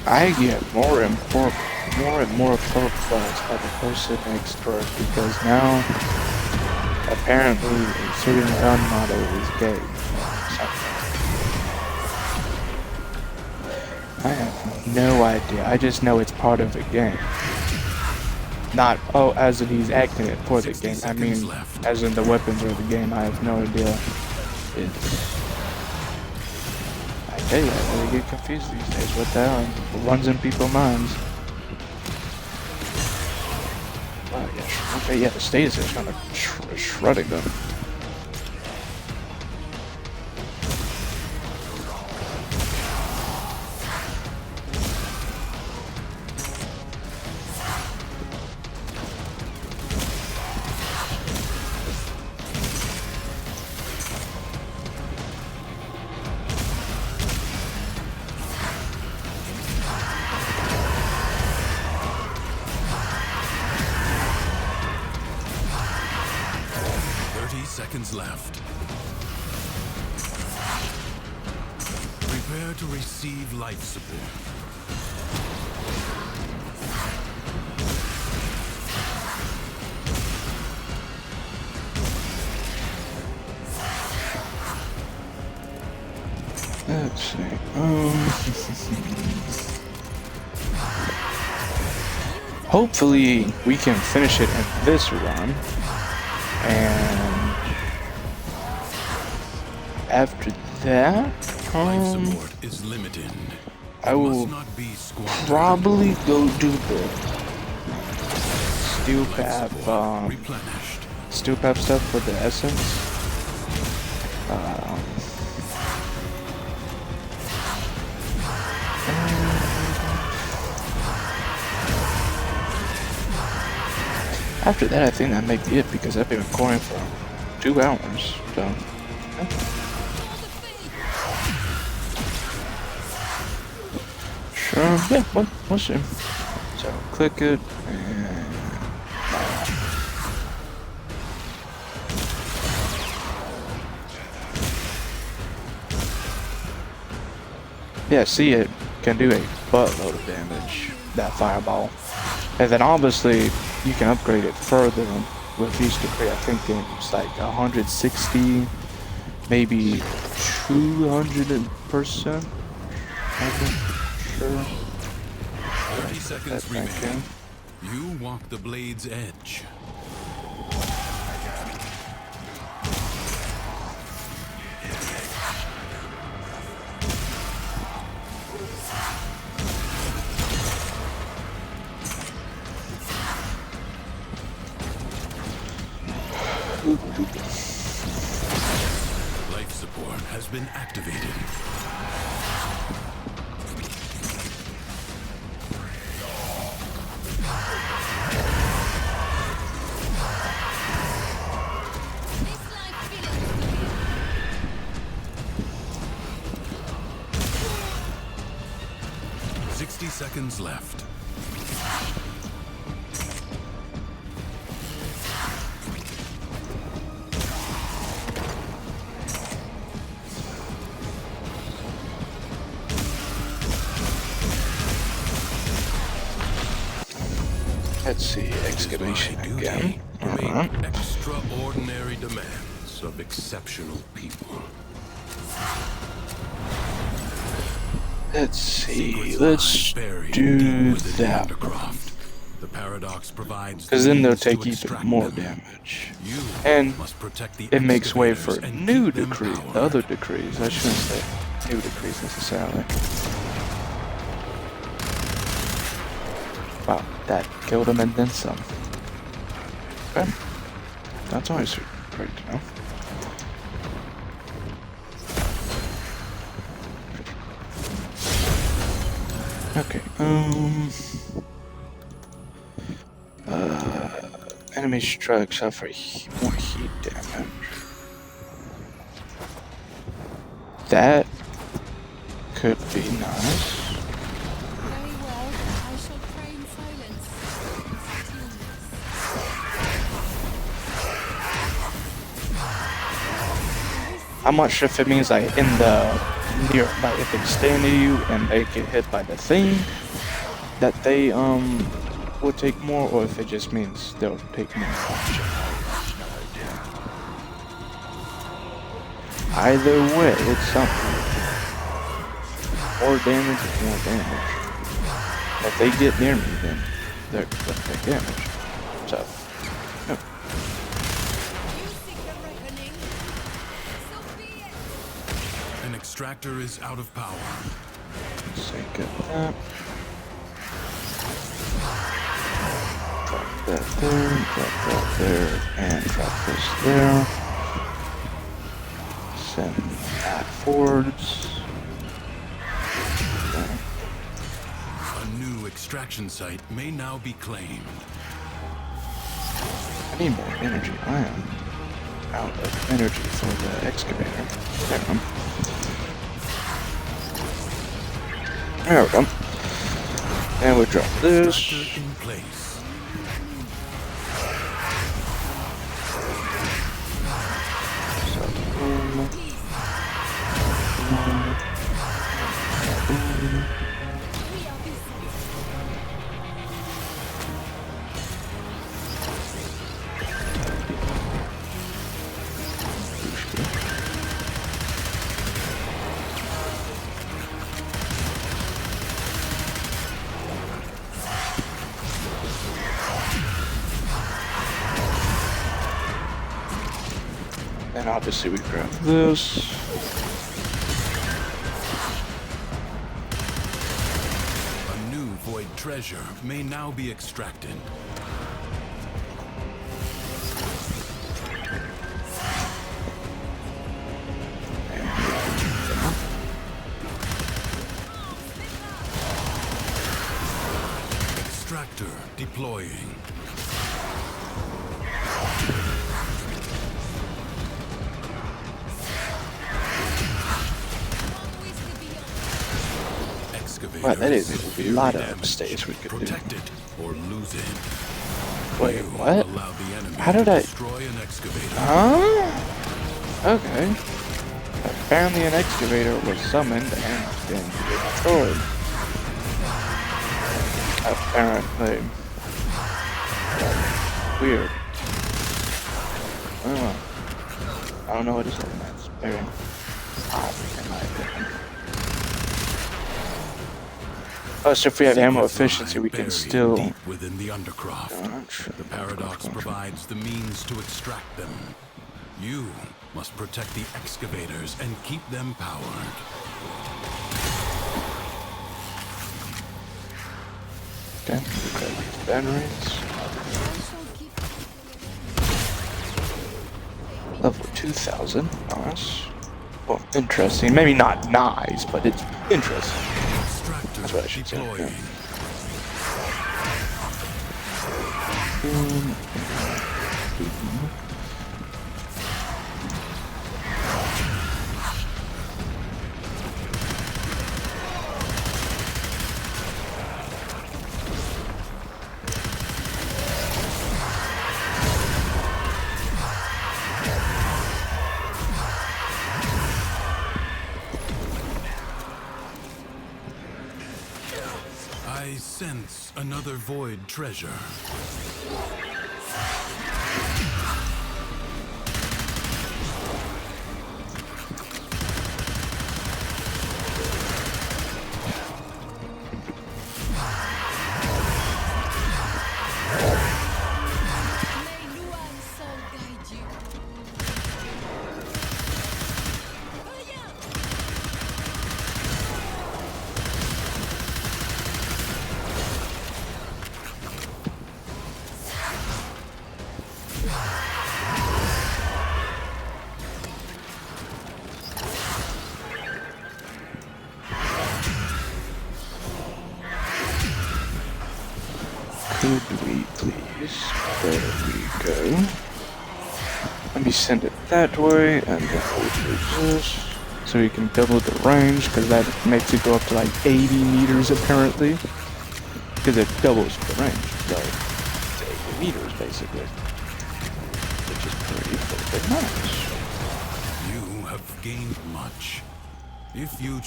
I get more and more perplexed by the person next door because now apparently a certain gun model is gay. I have no idea. I just know it's part of the game. Not as in he's acting it for the game. I mean, as in the weapons of the game. I have no idea. It's. I tell you, I really get confused these days. What the hell runs in people's minds? Oh yeah, okay, yeah, the status is kind of shredding them. Seconds left. Prepare to receive life support. Let's see. Hopefully we can finish it in this run, and after that, Life support is limited. I will Must not be squandered. probably go do the steel Life path, support replenished. steel path stuff for the essence. After that, I think that may be it because I've been recording for 2 hours. So, yeah. Sure, yeah, we'll see. So, click it, and... yeah, see, it can do a buttload of damage, that fireball. And then obviously, you can upgrade it further with each degree. I think it's like 160, maybe 200%. I think, sure. 30 seconds remain. You walk the blade's edge. Life support has been activated. This life belongs to me. 60 seconds left. Let's see, excavation again. To make extraordinary demands of exceptional people. Let's see, Secrets let's lie buried do deep within that. Undercroft. The paradox provides Because the then they'll means to take even extract more them. damage. You And must protect the it makes way for excavators and new keep them decrees, powered. the other decrees. I shouldn't say new decrees necessarily. Wow, that killed him and then some. Okay. That's always great to know. Okay, enemy strikes suffer more heat damage. That could be nice. Very well. I shall pray in silence. Stillness. I'm not sure if it means like in the near, like if it's staying near you and they get hit by the thing, that they will take more, or if it just means they'll take more. Either way, it's something. More damage is more damage. If they get near me, then they're gonna take damage. So, no. You seek the reckoning. So be it. An extractor is out of power. Let's take that. Drop that there, and drop this there. Send that forwards. A new extraction site may now be claimed. I need more energy. I am out of energy for the excavator. There we go. And we drop this. Extractor in place. So, boom. And obviously we grab this. A new void treasure may now be extracted. Extractor deploying. Wow, that is a lot of mistakes we could do. Protect it or lose it. Wait, what? Allow the enemy How did to I... destroy an excavator. Huh? Okay. Apparently an excavator was summoned and then destroyed. Apparently. Weird. I don't know what it's looking at. It's very odd in my opinion. Plus, if we have ammo efficiency, we can still... Deep within the undercroft. The paradox provides the means to extract them. You must protect the excavators and keep them powered. Okay, grab these batteries. Level 2000, nice. Well, interesting. Maybe not nice, but it's interesting. That's what I should say. Yeah. I sense another void treasure. May Luan's soul guide you. Could we please? There we go. Let me send it that way, and then we'll do this. So we can double the range, because that makes it go up to like 80 meters apparently. Because it doubles the range, so it's 80 meters basically. Which is pretty freaking nice. You have gained much. If you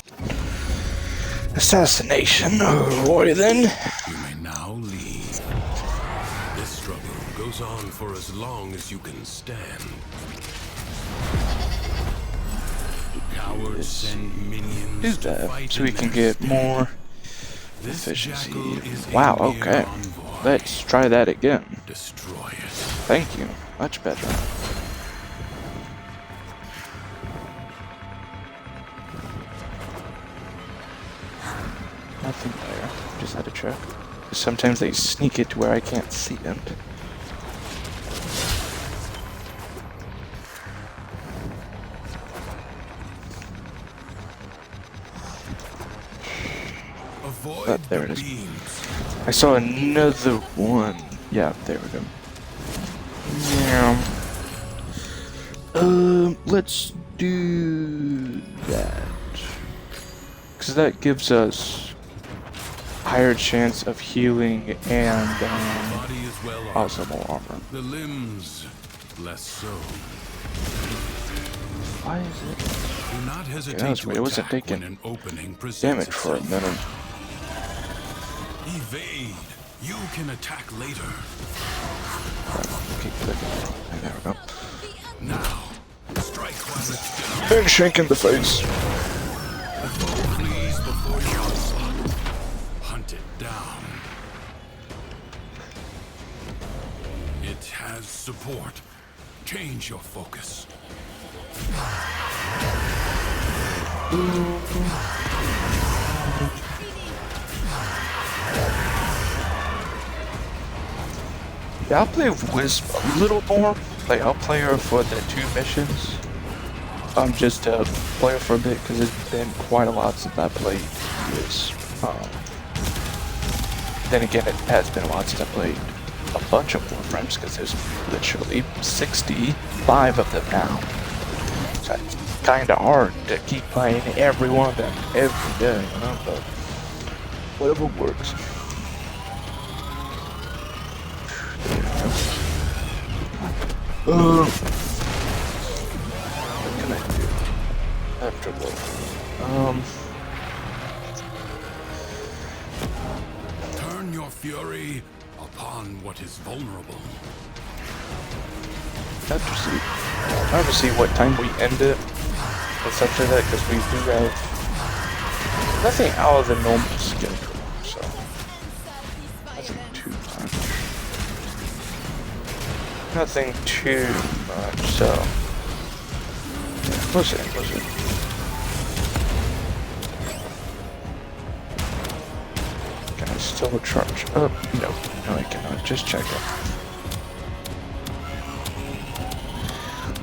Assassination, oh boy then. you may now leave. This struggle goes on for as long as you can stand. Cowards send minions Do to that fight so we in can their get more This efficiency. jackal is a Wow, mere okay. envoy. Let's try that again. Destroy it. Thank you. Much better. Nothing there. Just had to check. Sometimes they sneak it to where I can't see it. Avoid Oh, there the it is. beams. I saw another one. Yeah, there we go. Yeah. Let's do that. Because that gives us higher chance of healing and Body is well armored. also more armor. The limbs, less so. Why is it? Do not hesitate that's to weird. It wasn't attack taking when an opening presents damage for a itself. minute? Evade. You can attack later. Keep clicking. There we go. Now, strike while it's down. Handshake in the face. The foe flees before your onslaught. Hunt it down. It has support. Change your focus. Yeah, I'll play Wisp a little more. Like, I'll play her for the 2 missions. Just to play her for a bit, because it's been quite a lot since I played Wisp. Then again, it has been a while since I played a bunch of Warframes, because there's literally 65 of them now. So it's kind of hard to keep playing every one of them every day, you know, but whatever works. What can I do after Wolf? Turn your fury upon what is vulnerable. I have to see what time we end it and stuff like that, because we do have nothing out of the normal schedule, so nothing too much. Nothing too much, so we'll see. Can I still charge up? No, I cannot. Just check it.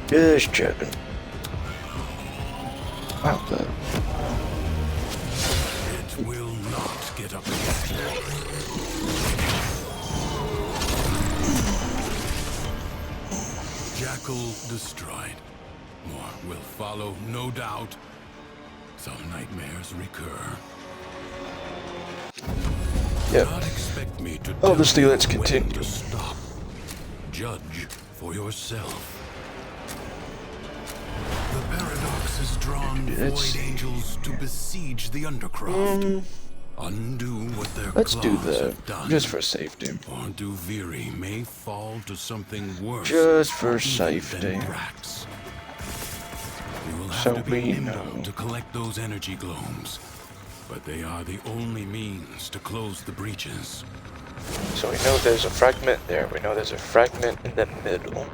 Just checking. Wow, that. It will not get up again. Jackal destroyed. More will follow, no doubt. Some nightmares recur. Yep. Do not expect me to Obviously, tell let's you when continue. to stop. Judge for yourself. The paradox has drawn void angels to besiege the undercroft. Undo what their Let's do claws that, have done. just for safety. Or Duviri may fall to something worse. Just for even safety. than Brax. You will have So to be we nimble know. to collect those energy globes. But they are the only means to close the breaches. So we know there's a fragment there. We know there's a fragment in the middle.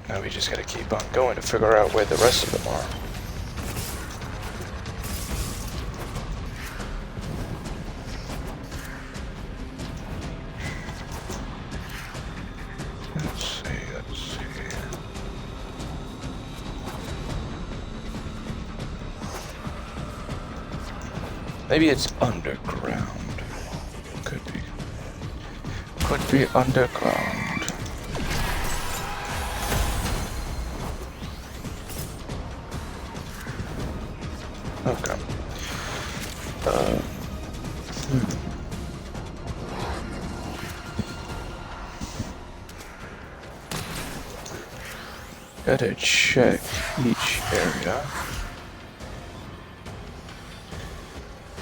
Now we just gotta keep on going to figure out where the rest of them are. Let's see. Maybe it's underground. Could be. Could be underground. Okay. Gotta check each area.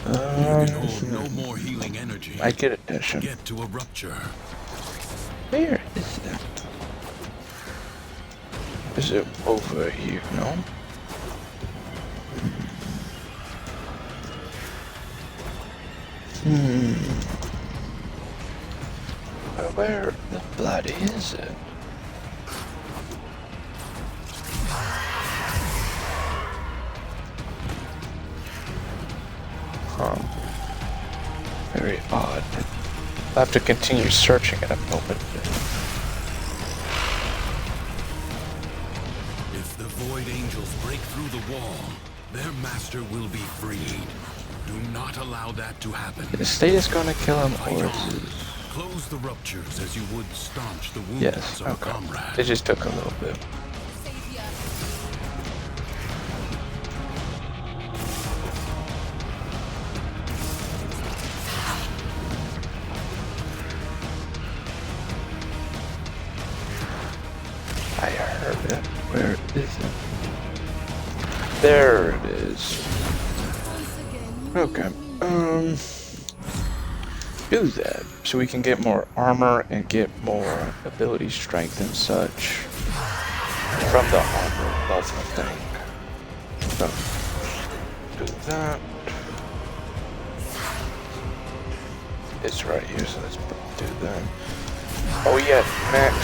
You can hold no more healing energy. I get it, Deshin. Get to a rupture. Where is that? Is it over here? No? Where the bloody is it? Very odd. I'll have to continue searching in a moment. If the Void Angels break through the wall, their master will be freed. Do not allow that to happen. The state is gonna kill him, Fight or on. is it... Close the ruptures as you would staunch the wounds Yes, of a okay. comrade. It just took a little bit. Savior. I heard it. Where is it? There it is. Okay. Do that so we can get more armor and get more ability strength and such from the armor level thing. So do that. It's right here, so let's do that. Oh yeah, max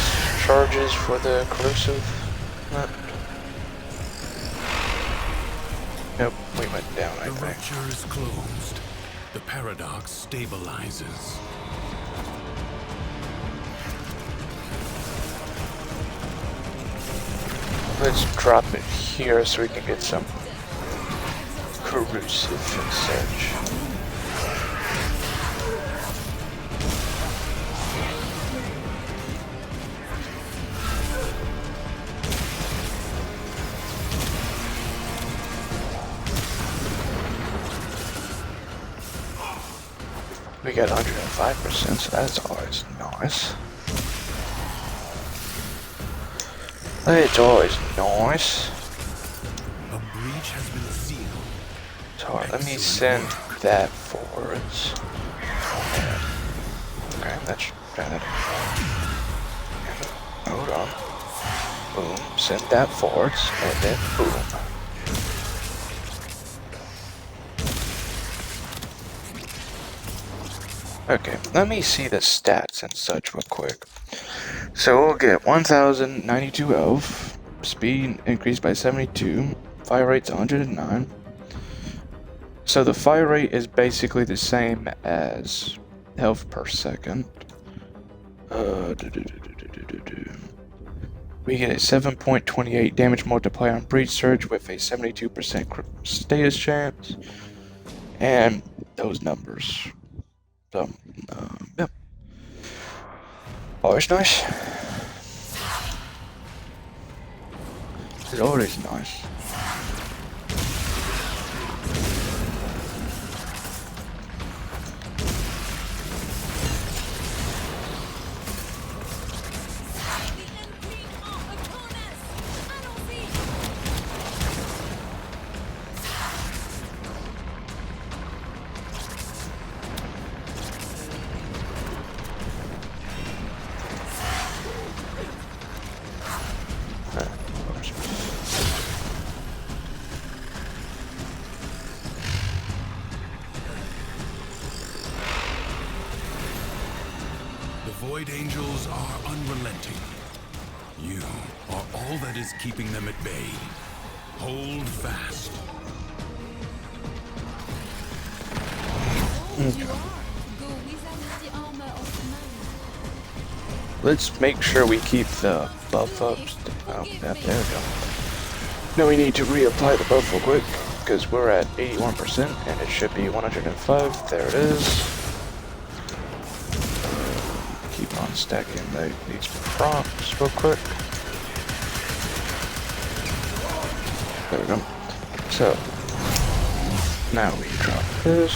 charges for the corrosive? Nope, we went down, I The think. rupture is closed. The paradox stabilizes. Let's drop it here so we can get some corrosive and such. We got 105%, so that's always nice. It's always nice. A breach has been sealed. So let me send that forwards. Okay, that's that. Hold on. Boom. Send that forwards, and then boom. Okay, let me see the stats and such real quick. So we'll get 1,092 health, speed increased by 72, fire rate's 109. So the fire rate is basically the same as health per second. We get a 7.28 damage multiplier on breach surge with a 72% status chance, and those numbers. So, yeah. Always nice. It's always nice. Void Angels are unrelenting. You are all that is keeping them at bay. Hold fast. Let's make sure we keep the buff up. Oh, yeah, there we go. Now we need to reapply the buff real quick, because we're at 81% and it should be 105. There it is. Keep on stacking these procs real quick. There we go. So, now we drop this.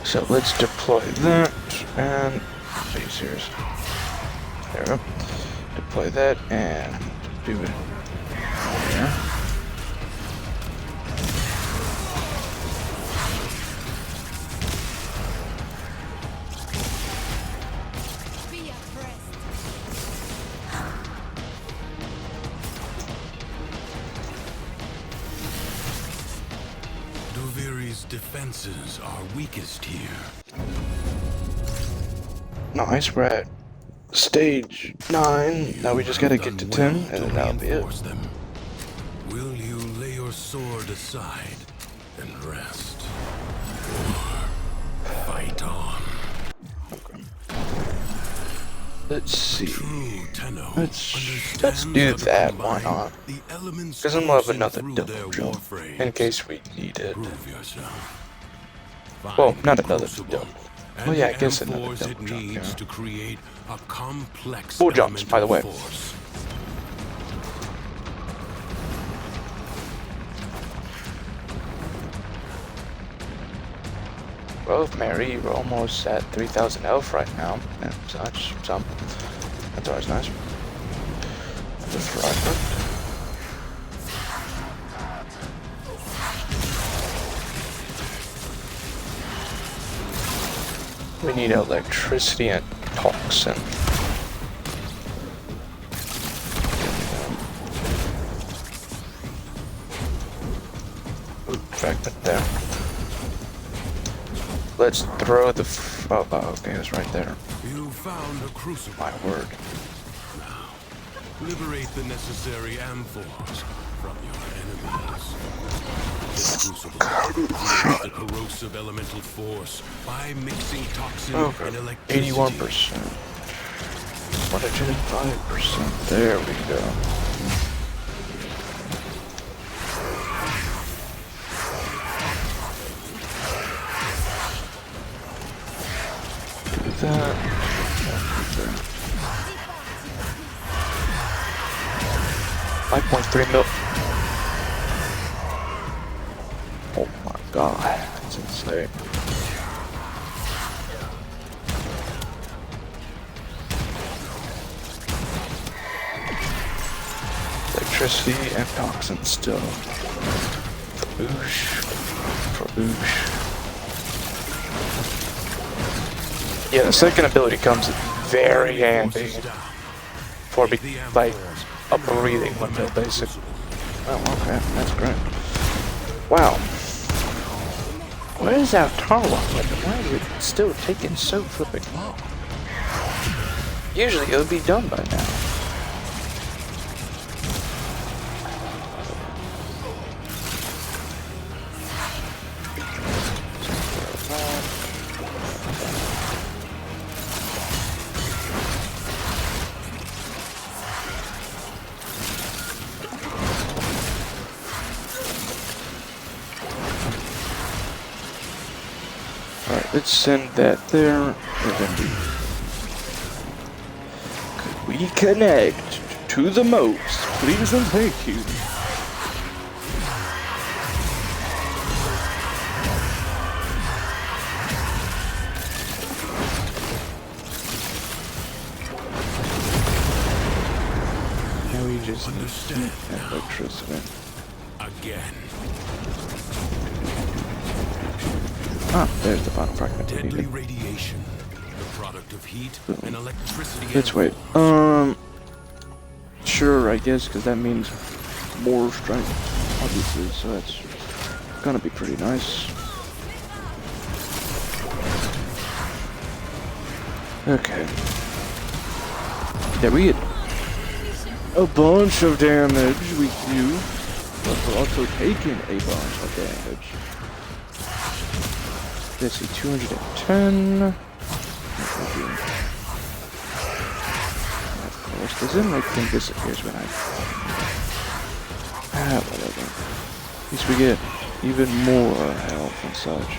So let's deploy that, and be serious. There we go. Deploy that, and do it. Yeah. Defenses are weakest here. Nice, we're at stage 9. Now we just gotta get to 10, and then that'll be it. Them. Will you lay your sword aside and rest? Or fight on? Okay. Let's see. Let's do do that, why not? Because I'm gonna have another double jump, in case we need it. Well, not another double. Well, yeah, I guess another double jump, yeah. To create a complex 4 jumps, by the way. Force. Well, Mary, we're almost at 3,000 health right now, and such, some. That's always nice. The fragment. We need electricity and toxin. Ooh, fragment there. let's throw the. Okay, it's right there. You found a crucible. My word. Now, liberate the necessary amphors from your enemies. This crucible creates the corrosive elemental force by mixing toxin and electricity. 81%. 105%. There we go. Do that. 5.3 mil. Oh my god, that's insane. Electricity and toxin still. For boosh. Yeah, the second ability comes very handy for like a breathing window, basically. Oh, okay, that's great. Wow. What is our Tarlock weapon? Why is it still taking so flipping long? Usually it would be done by now. Alright, let's send that there. Could we connect to the moats? Please and thank you. Now we just understand electricity. Again. Ah, there's the final fragment. Deadly radiation, the product of heat and electricity. Let's wait. Sure, I guess, because that means more strength, obviously, so that's gonna be pretty nice. Okay. Yeah, we get a bunch of damage, we do, but we're also taking a bunch of damage. Let's see, 210. Of course, the Zenlake thing disappears when I. Whatever. At least we get even more health and such.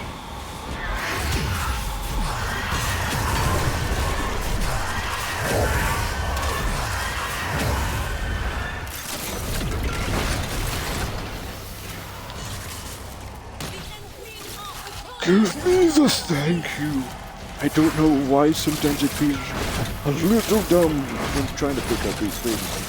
Give me the thank you. I don't know why sometimes it feels a little dumb when trying to pick up these things.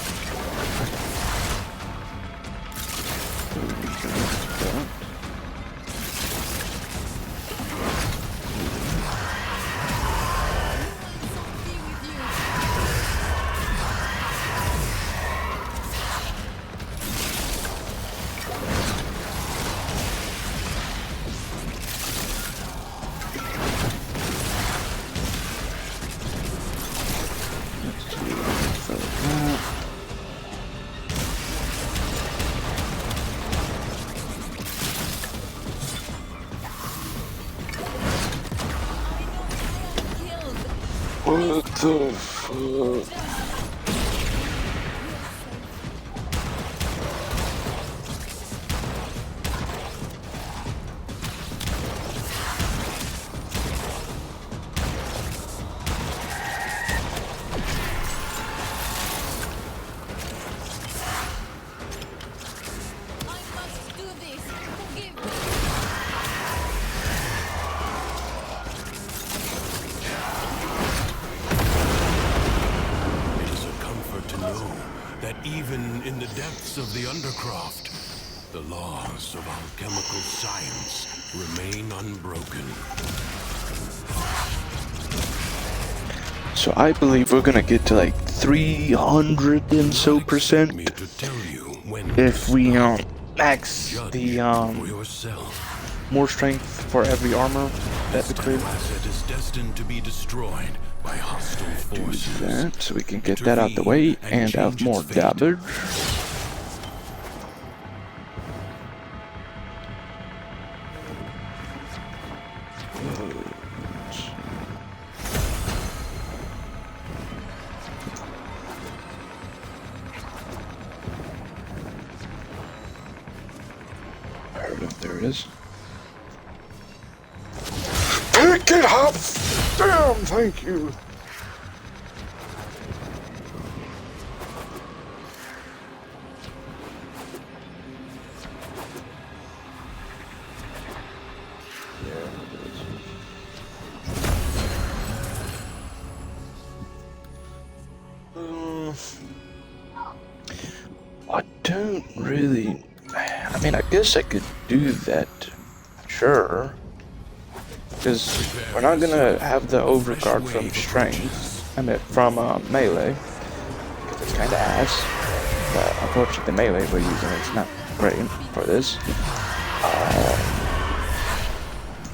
What the fuck? Even in the depths of the Undercroft, the laws of alchemical science remain unbroken. So I believe we're gonna get to like 300 and so percent if we max the more strength for every armor that we create. Asset is destined to be destroyed by hostile Do forces. that so we can get that out the way and have more damage. There it is. Pick it up! Damn, thank you. I don't really. I mean, I guess I could do that. Sure. Because we're not gonna have the overguard from strength. I mean, from melee. Because it's kind of ass. But unfortunately, the melee we're using is not great for this.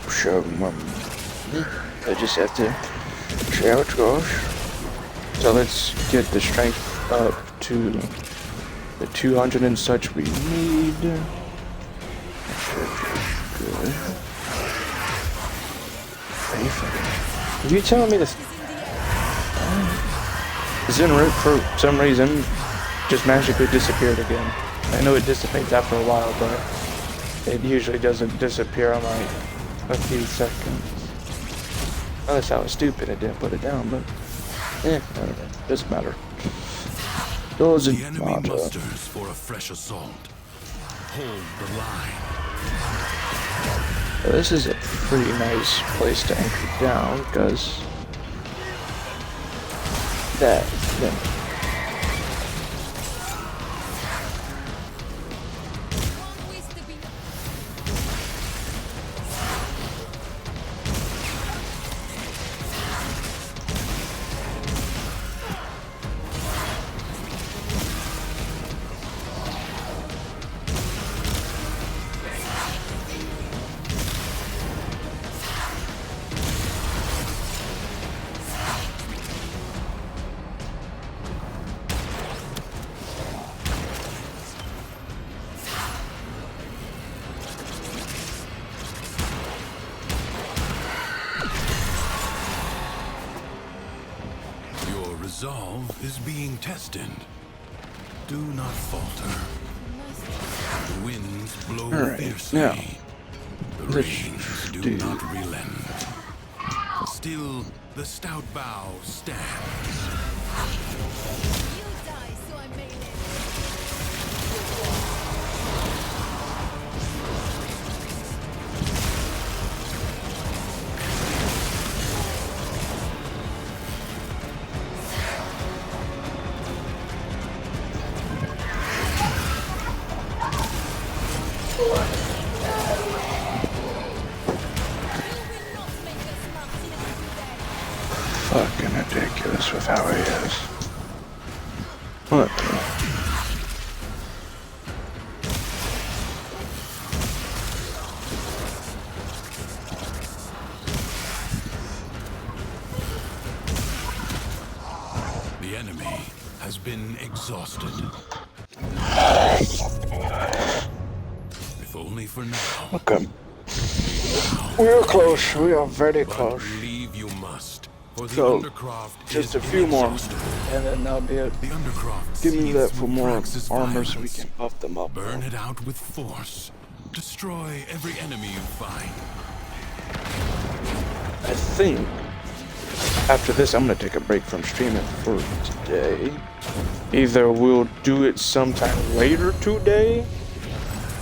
So, I just have to see how it goes. So let's get the strength up to the 200 and such we need. That should be good. Are you telling me this? Zenroot, for some reason, just magically disappeared again. I know it dissipates after a while, but it usually doesn't disappear on like a few seconds. Unless I was stupid and didn't put it down, but I don't know. Doesn't matter. Doesn't The enemy matter. musters for a fresh assault. Hold the line. Well, this is a pretty nice place to anchor down, because that, yeah. One ways to be. Your resolve is being tested. Do not falter. The winds blow Alright, fiercely. now, The let's rains do do- not relent. Still, the stout bow stands. You die, so I may live. You will not make us martyrs today. Fucking ridiculous with how he is. What? The enemy has been exhausted. If only for now. Okay. We are close. We are very But close. leave you must. For the So, Undercroft just is a few more, inexhaustible. and then that'll be it. The Undercroft Give me that seethes for with more Praxis armor so we violence. can buff them up. Burn it out with force. Destroy every enemy you find. I think after this, I'm gonna take a break from streaming for today. Either we'll do it sometime later today,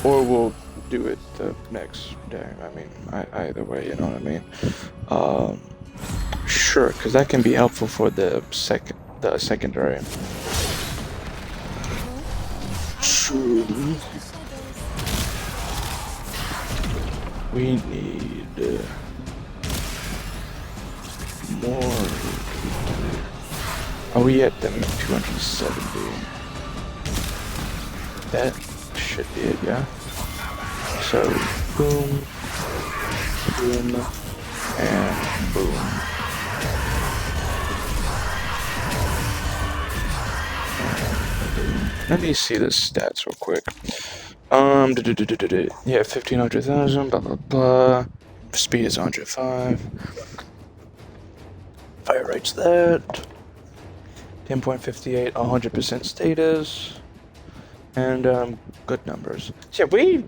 or we'll do it the next day. I mean, either way, you know what I mean. Sure, because that can be helpful for the secondary. Sure. We need more. Are we at the 270? That should be it, yeah. So, boom. Boom. And boom. Let me see the stats real quick. Yeah, 1,500,000, blah, blah, blah. Speed is 105. Fire rate's that. 10.58, 100% status. And, good numbers. So yeah, we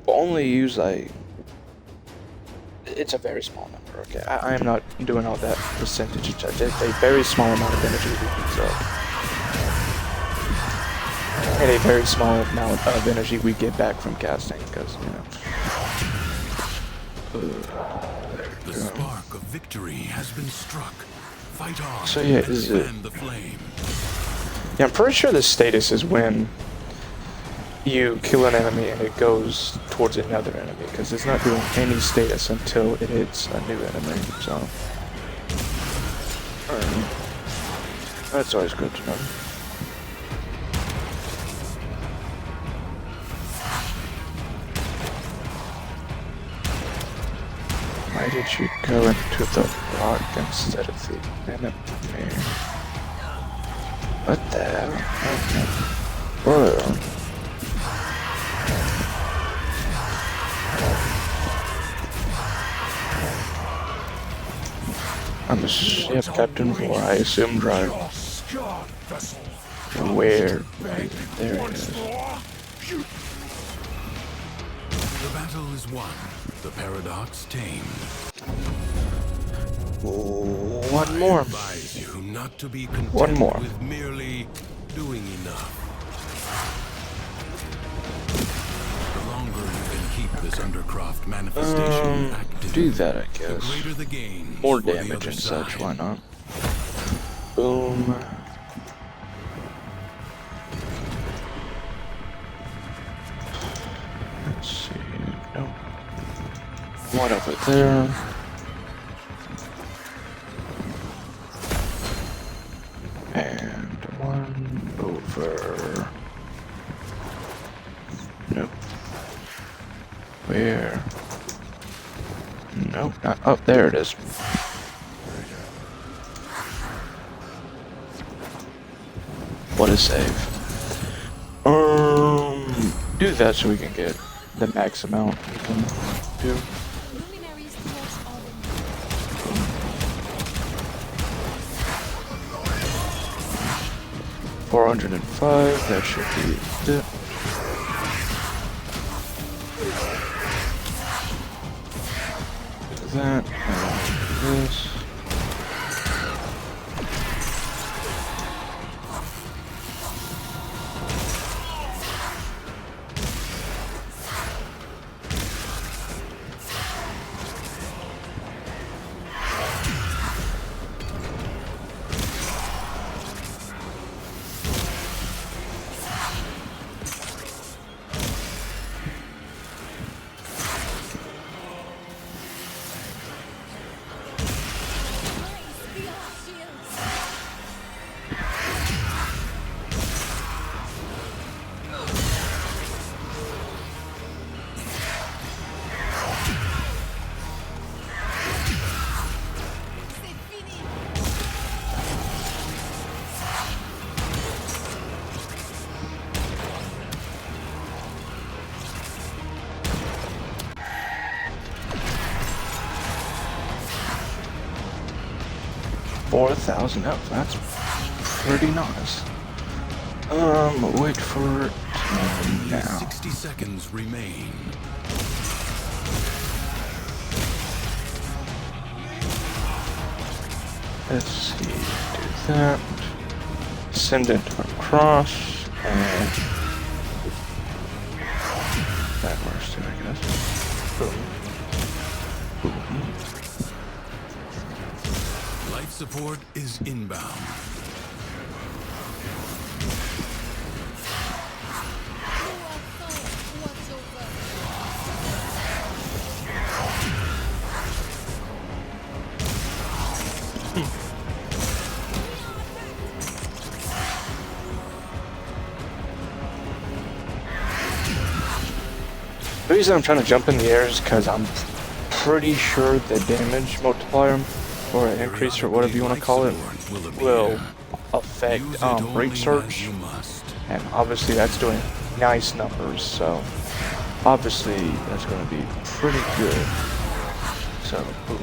only use, like, it's a very small number, okay? I am not doing all that percentage. It's a very small amount of energy we use up. And a very small amount of energy we get back from casting, because, you know. The spark of victory has been struck. Fight on. So yeah, is it? The flame. Yeah, I'm pretty sure the status is when you kill an enemy and it goes towards another enemy, because it's not doing any status until it hits a new enemy. So that's always good to know. Why did you go into the rock instead of the enemy? What the hell? Whoa. I'm a ship captain for I assume drive. Where? There it is. The battle is won. The paradox tamed. One more. I advise you not to be content One more. with merely doing enough. The longer you can keep this undercroft manifestation active, do that, I the guess. greater the gain. More for the damage other and such, side. why not? Boom. Let's see. Nope. One over there. And one over. Nope. Where? Nope, not. Oh, there it is. What a save. Do that so we can get the max amount we can do. Luminaries towards Odin. 405, that should be it. That, and this. Shields. 4,000 up, that's pretty nice. Wait for it now. 60 seconds remain. Let's see, do that. Send it across, and that works too, I guess. Boom. Boom. Life support is inbound. What's over? The reason I'm trying to jump in the air is because I'm pretty sure the damage multiplier, or increase, or whatever you want to call it, will affect rate search, and obviously that's doing nice numbers, so obviously that's going to be pretty good. So, boom.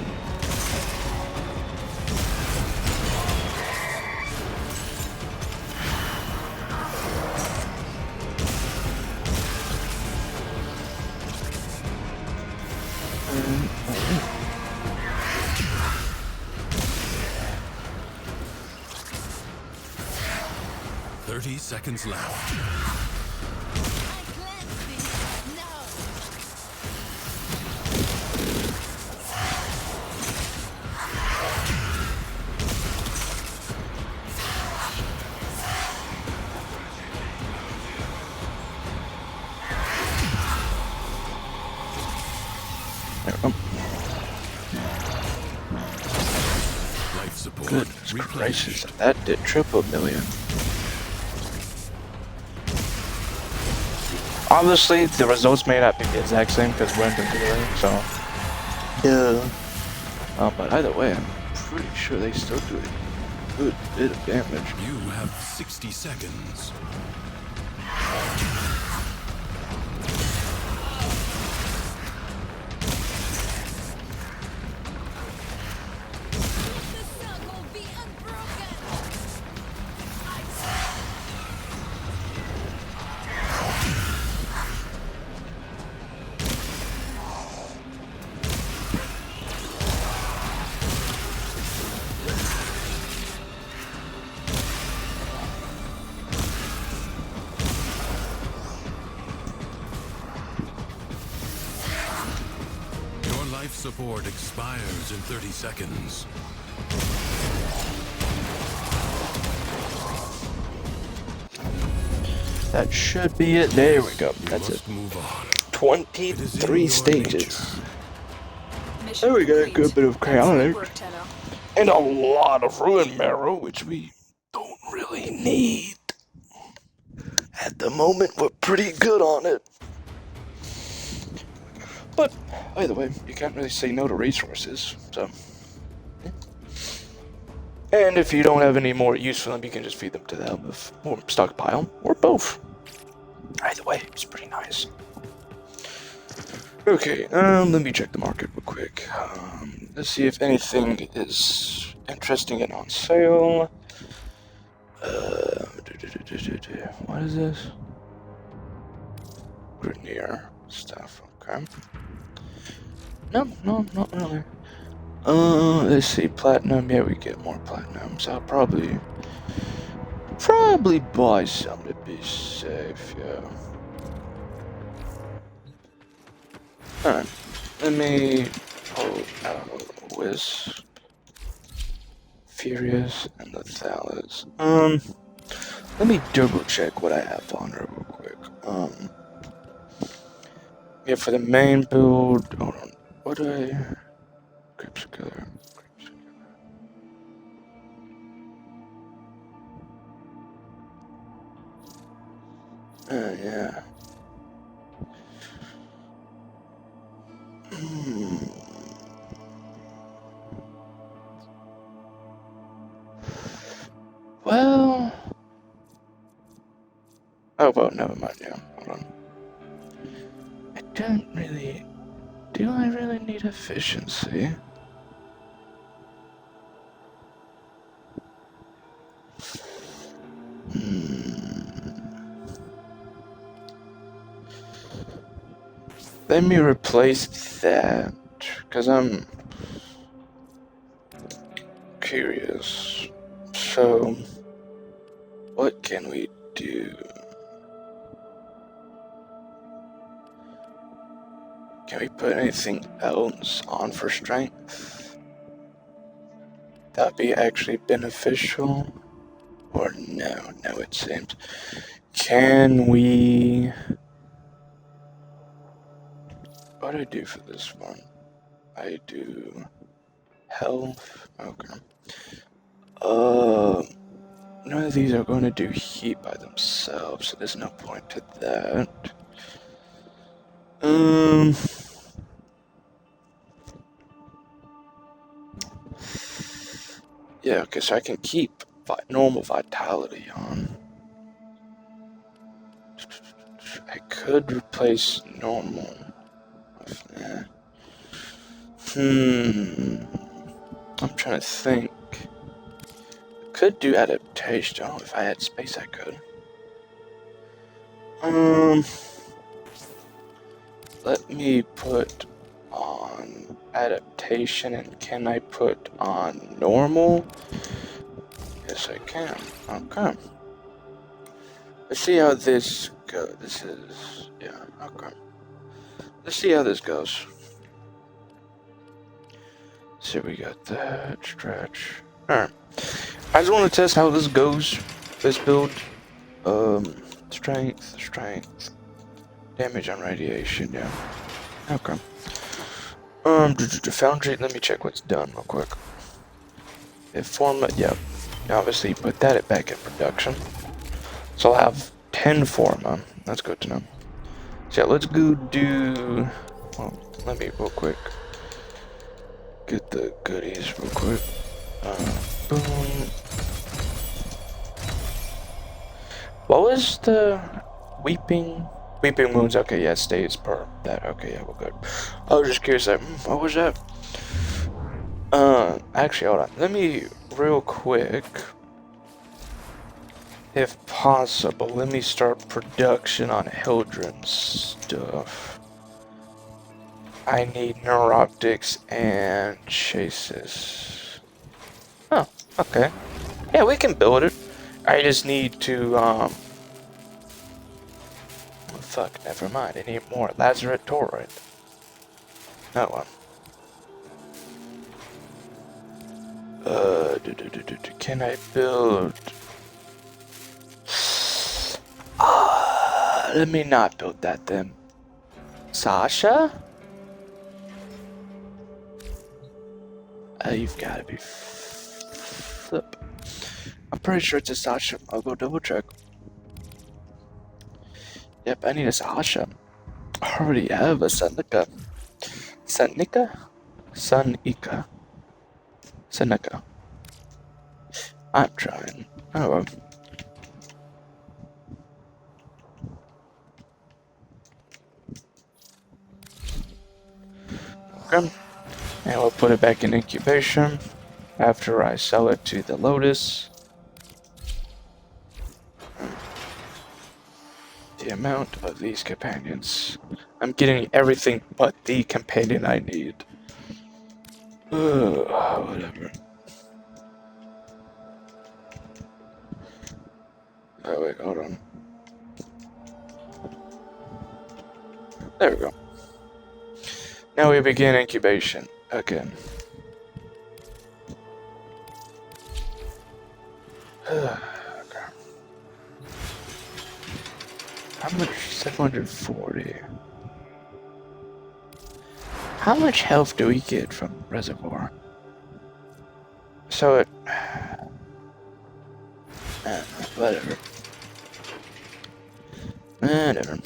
Seconds left. I cleanse thee now. Life support. Goodness gracious, that did triple million. Obviously, the results may not be the exact same because we're in the video, so yeah. But either way, I'm pretty sure they still do a good bit of damage. You have 60 seconds. The circle be unbroken. Life support expires in 30 seconds. That should be it. There we go. That's it. Move on. 23 stages. Mission There we go. A complete. good bit of chaotic. Work, Tenno. And a lot of ruin marrow, which we don't really need. At the moment, we're pretty good on it. But, either way, you can't really say no to resources, so. Yeah. And if you don't have any more use for them, you can just feed them to them, or stockpile, or both. Either way, it's pretty nice. Okay, let me check the market real quick. Let's see if anything is interesting and on sale. What is this? Grenier stuff, okay. No, not really. Let's see, platinum, yeah, we get more platinum, so I'll probably buy some to be safe, yeah. Alright, let me pull out Wisp, Furious, and the Thales. Let me double check what I have on her real quick. Yeah, for the main build, hold on, what do I... Grips Killer. Yeah. Well... Oh, well, never mind, yeah, hold on. I don't really... Do I really need efficiency? Let me replace that, because I'm curious. So, what can we do? Can we put anything else on for strength? That'd be actually beneficial? Or no, it seems. Can we... What do I do for this one? I do health. Okay. None of these are going to do heat by themselves, so there's no point to that. Okay, so I can keep normal vitality on. I could replace normal with that. I'm trying to think. Could do adaptation. Oh, if I had space, I could. Let me put on adaptation, and can I put on normal? Yes, I can. Okay. Let's see how this goes. This is, yeah, okay. Let's see how this goes. So we got that stretch. Alright. I just want to test how this goes. This build. Strength. Damage on radiation, yeah. Okay. Foundry, let me check what's done real quick. If format, yeah. Obviously put that back in production. So I'll have 10 forma. That's good to know. So yeah, let's go do, well, let me real quick get the goodies real quick. Boom. What was the weeping wounds? Okay, yeah, stays per that. Okay, yeah, we're good. I was just curious, like, what was that? Actually, hold on. Let me real quick, if possible, let me start production on Hildren's stuff. I need neuroptics and chases. Oh, okay. Yeah, we can build it. I just need to, fuck, never mind. I need more Lazaret Torrent. Oh, well. Can I build? Let me not build that then. Sasha? You've got to be flip. I'm pretty sure it's a Sasha. I'll go double check. Yep, I need a Sasha. I already have a Seneca. Seneca? I'm trying. Oh well. Okay. And we'll put it back in incubation after I sell it to the Lotus. The amount of these companions. I'm getting everything but the companion I need. Whatever. Oh wait, hold on. There we go. Now we begin incubation again. Okay. How much? 740. How much health do we get from Reservoir? So it... whatever. Whatever.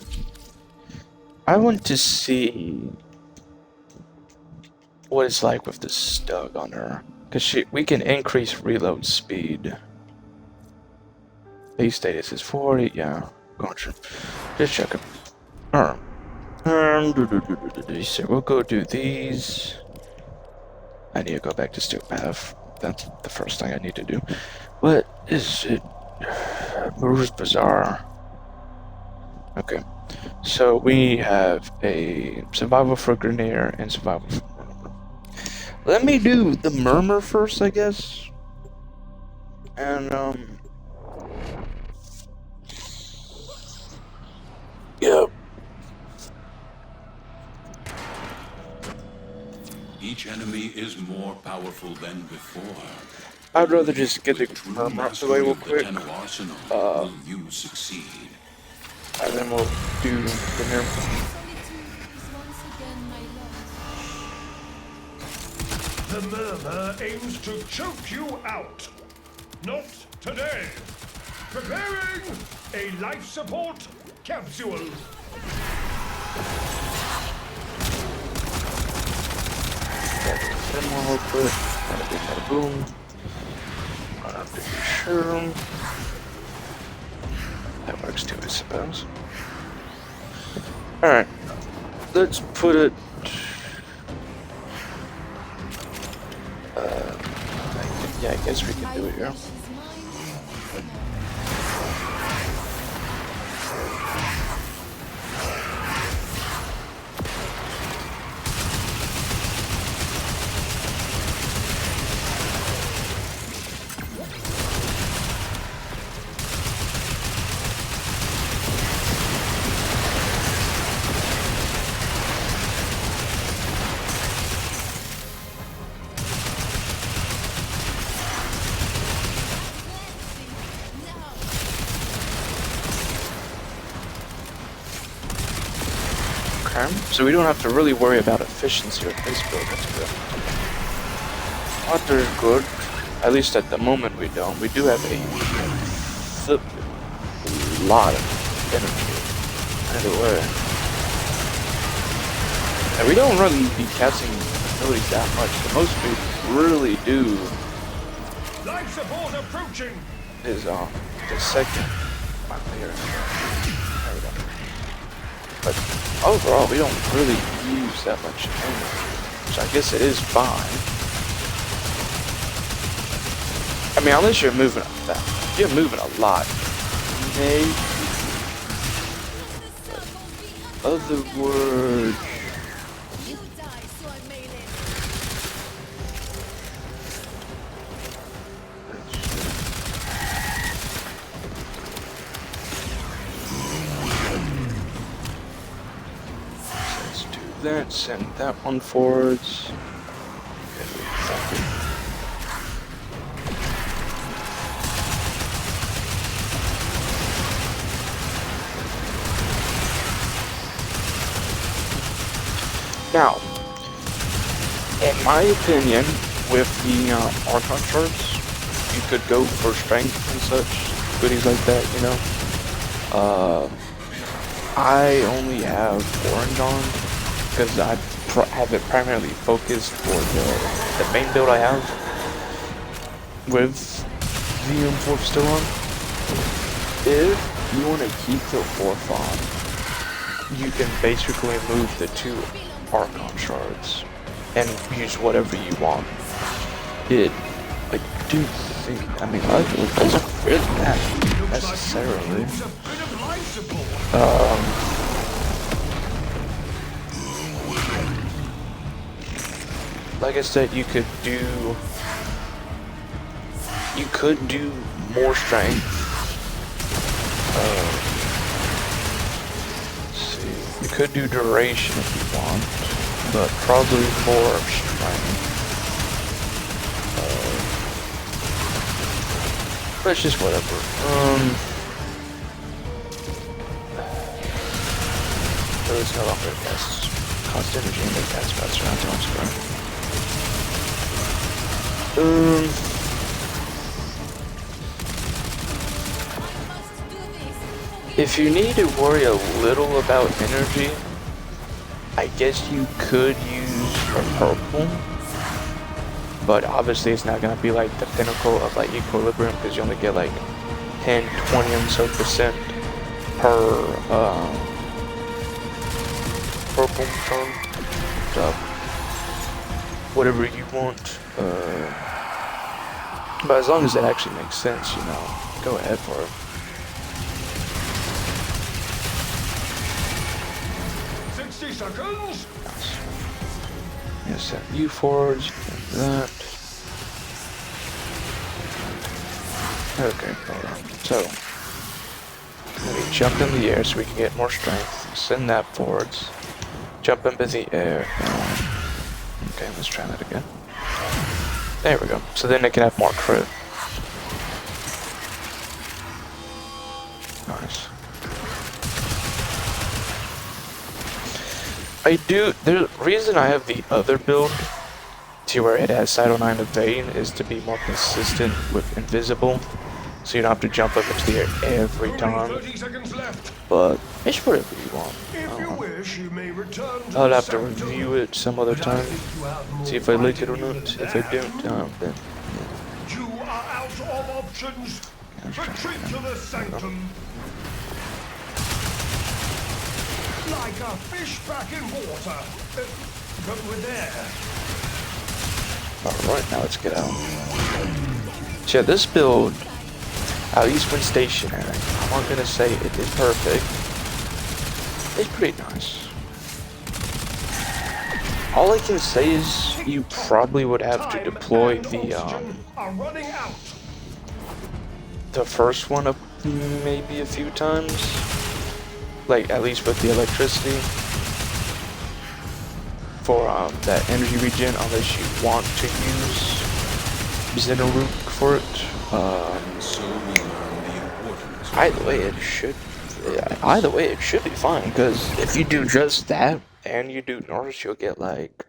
I want to see what it's like with the Stug on her. Because we can increase reload speed. Base status is 40, yeah. Gotcha. Just checking. Alright. So we'll go do these. I need to go back to Steel Path. That's the first thing I need to do. What is it? Rouge Bazaar. Okay. So we have a survival for Grenier and survival for Murmur. Let me do the Murmur first, I guess. And, yep. Each enemy is more powerful than before. I'd rather just get the Murmur out the way real quick. Will you succeed? And then we'll do Grenier. The Murmur aims to choke you out. Not today. Preparing a life support capsule. Then we'll put boom. not too sure. That works too, I suppose. Alright, let's put it... yeah, I guess we can do it here. So we don't have to really worry about efficiency with this build, that's good. Water is good, at least at the moment we don't. We do have a lot of energy. Anyway. And we don't really be casting abilities that much. The most we really do Life support approaching. is the second. Here. There we go. But overall, we don't really use that much energy, so I guess it is fine. I mean, unless you're moving fast. If you're moving a lot, maybe. Other words. You die, so I may live. That, send that one forwards. Now, in my opinion, with the Archon charts, you could go for strength and such, goodies like that, you know. I only have orange on, because I have it primarily focused for the main build I have with the M4 still on. If you want to keep the 4th on, you can basically move the 2 Archon shards and use whatever you want. I do think, I mean, it doesn't really matter necessarily. Like I said, you could do more strength. Let's see, you could do duration if you want, but probably more strength. But it's just whatever. So it's no longer cost energy and make that faster. That's what I'm scared. If you need to worry a little about energy, I guess you could use a purple, but obviously it's not gonna be like the pinnacle of like equilibrium, because you only get like 10, 20 and so percent per purple turn. So whatever you want. But as long as it actually makes sense, you know, go ahead for it. 60 seconds. Yes, set you forwards, that. Okay, hold on. So, let me jump in the air so we can get more strength. Send that forwards. Jump into the air. Okay, let's try that again. There we go. So then they can have more crit. Nice. The reason I have the other build to where it has Cyto 9 Evade is to be more consistent with Invisible, so you don't have to jump up into the air every time. 30 seconds left. But it's whatever you want. If you wish, you may return to I'll the have to sector. review it some other time, see if I like it or not. If I don't, then You are out of instructions. Retreat to the sanctum. Like a fish back in water. But with air. Alright, now let's get out. So yeah, this build, at least when stationary, I'm not gonna say it is perfect. It's pretty nice. All I can say is you probably would have to deploy the first one up maybe a few times, like at least with the electricity for that energy regen, unless you want to use Xenaruk for it. Either way it should be fine, because if you do just that and you do Norse, you'll get like,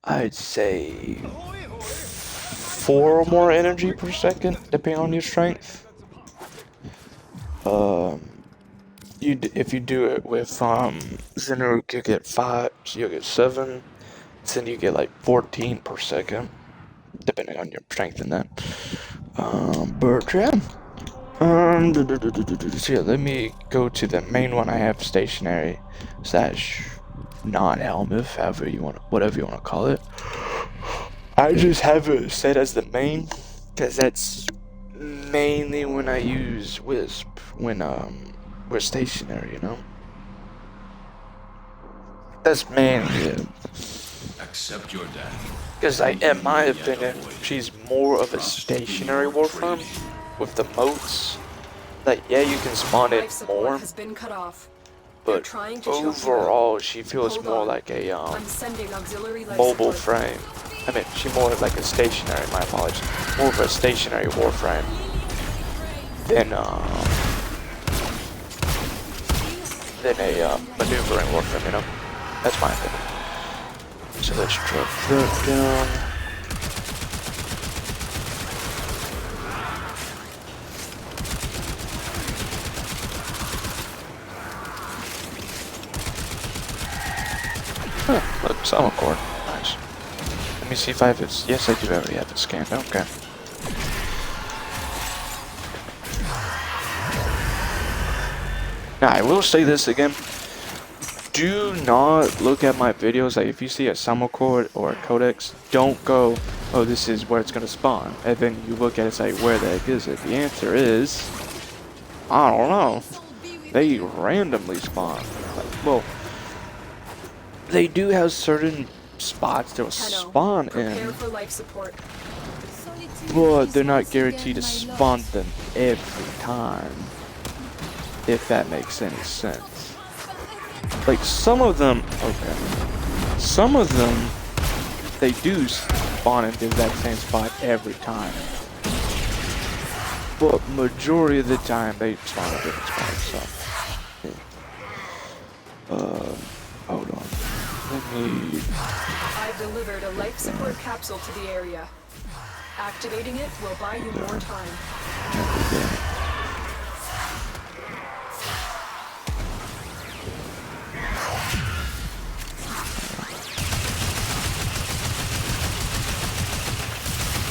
I'd say 4 or more energy per second, depending on your strength. If you do it with Xenaruk, you get 5, so you'll get 7. Then you get like 14 per second, depending on your strength in that. But yeah. So yeah, let me go to the main one I have stationary / non-Helmuth, whatever you want to call it. I just have it set as the main, because that's mainly when I use Wisp when we're stationary, you know. That's mainly it. Accept your death. Because in my opinion, she's more of a stationary Warframe with the moats. Like, yeah, you can spawn it more, but overall, she feels more like a mobile frame. I mean, she's more like a stationary. My apologies. More of a stationary Warframe than a maneuvering Warframe. You know, that's my opinion. So let's drop that down. Look, Salmon cord. Nice. Let me see if I have it. Yes, I do already have it scanned. Okay. Now, I will say this again. Do not look at my videos. Like, if you see a Salmon cord or a codex, don't go, oh, this is where it's going to spawn. And then you look at it and say, where the heck is it? The answer is, I don't know. They randomly spawn. Like, well, they do have certain spots they'll spawn in, but they're not guaranteed to spawn them every time, if that makes any sense. Like, some of them, they do spawn in the exact same spot every time, but majority of the time they spawn in different spots. So, yeah. Hold on. I've delivered a life support capsule to the area. Activating it will buy you more time.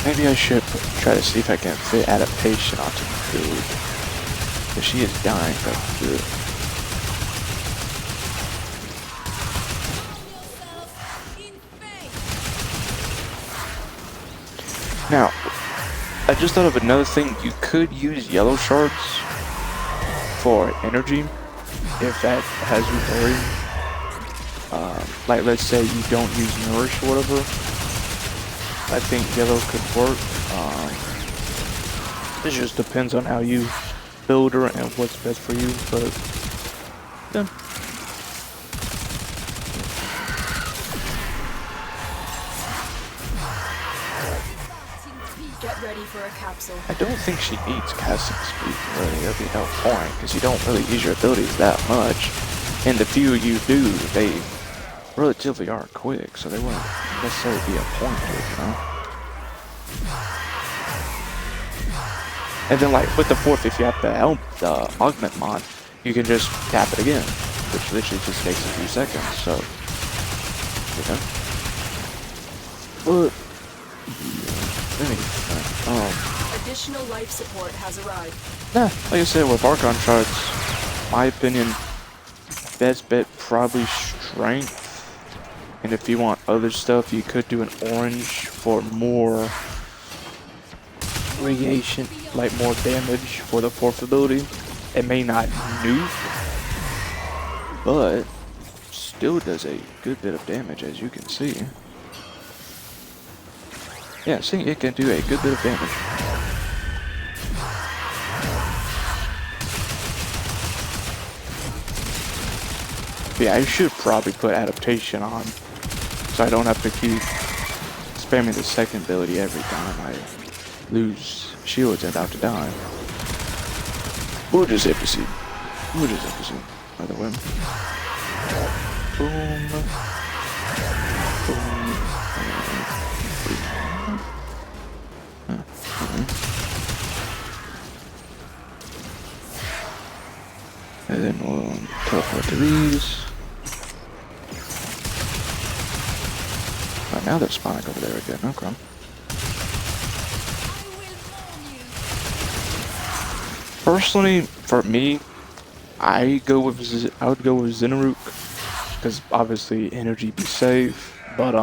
Maybe I should try to see if I can fit adaptation onto the build. Because she is dying right good. Now, I just thought of another thing. You could use yellow shards for energy, if that has you worried. Like, let's say you don't use Nourish or whatever. I think yellow could work. It just depends on how you build her and what's best for you, but yeah. Get ready for a capsule. I don't think she needs casting speed, really. There'll be no point, because you don't really use your abilities that much. And the few you do, they relatively are quick, so they wouldn't necessarily be a point to it, you know? And then, like, with the fourth, if you have the augment mod, you can just tap it again, which literally just takes a few seconds, so, you know? But, anyway, Additional life support has arrived. Nah, like I said, with Archon shards, my opinion, best bet probably strength. And if you want other stuff, you could do an orange for more radiation, like more damage for the fourth ability. It may not nuke, but still does a good bit of damage, as you can see. Yeah, see, it can do a good bit of damage. Yeah, I should probably put adaptation on, so I don't have to keep spamming the second ability every time I lose shields and about to die. Or just empty. Or just empty, by the way. Boom. Boom. And then we'll teleport to these. Oh, now they're spawning over there again. Okay. Personally, for me, I would go with Zenaruk because obviously energy be safe. But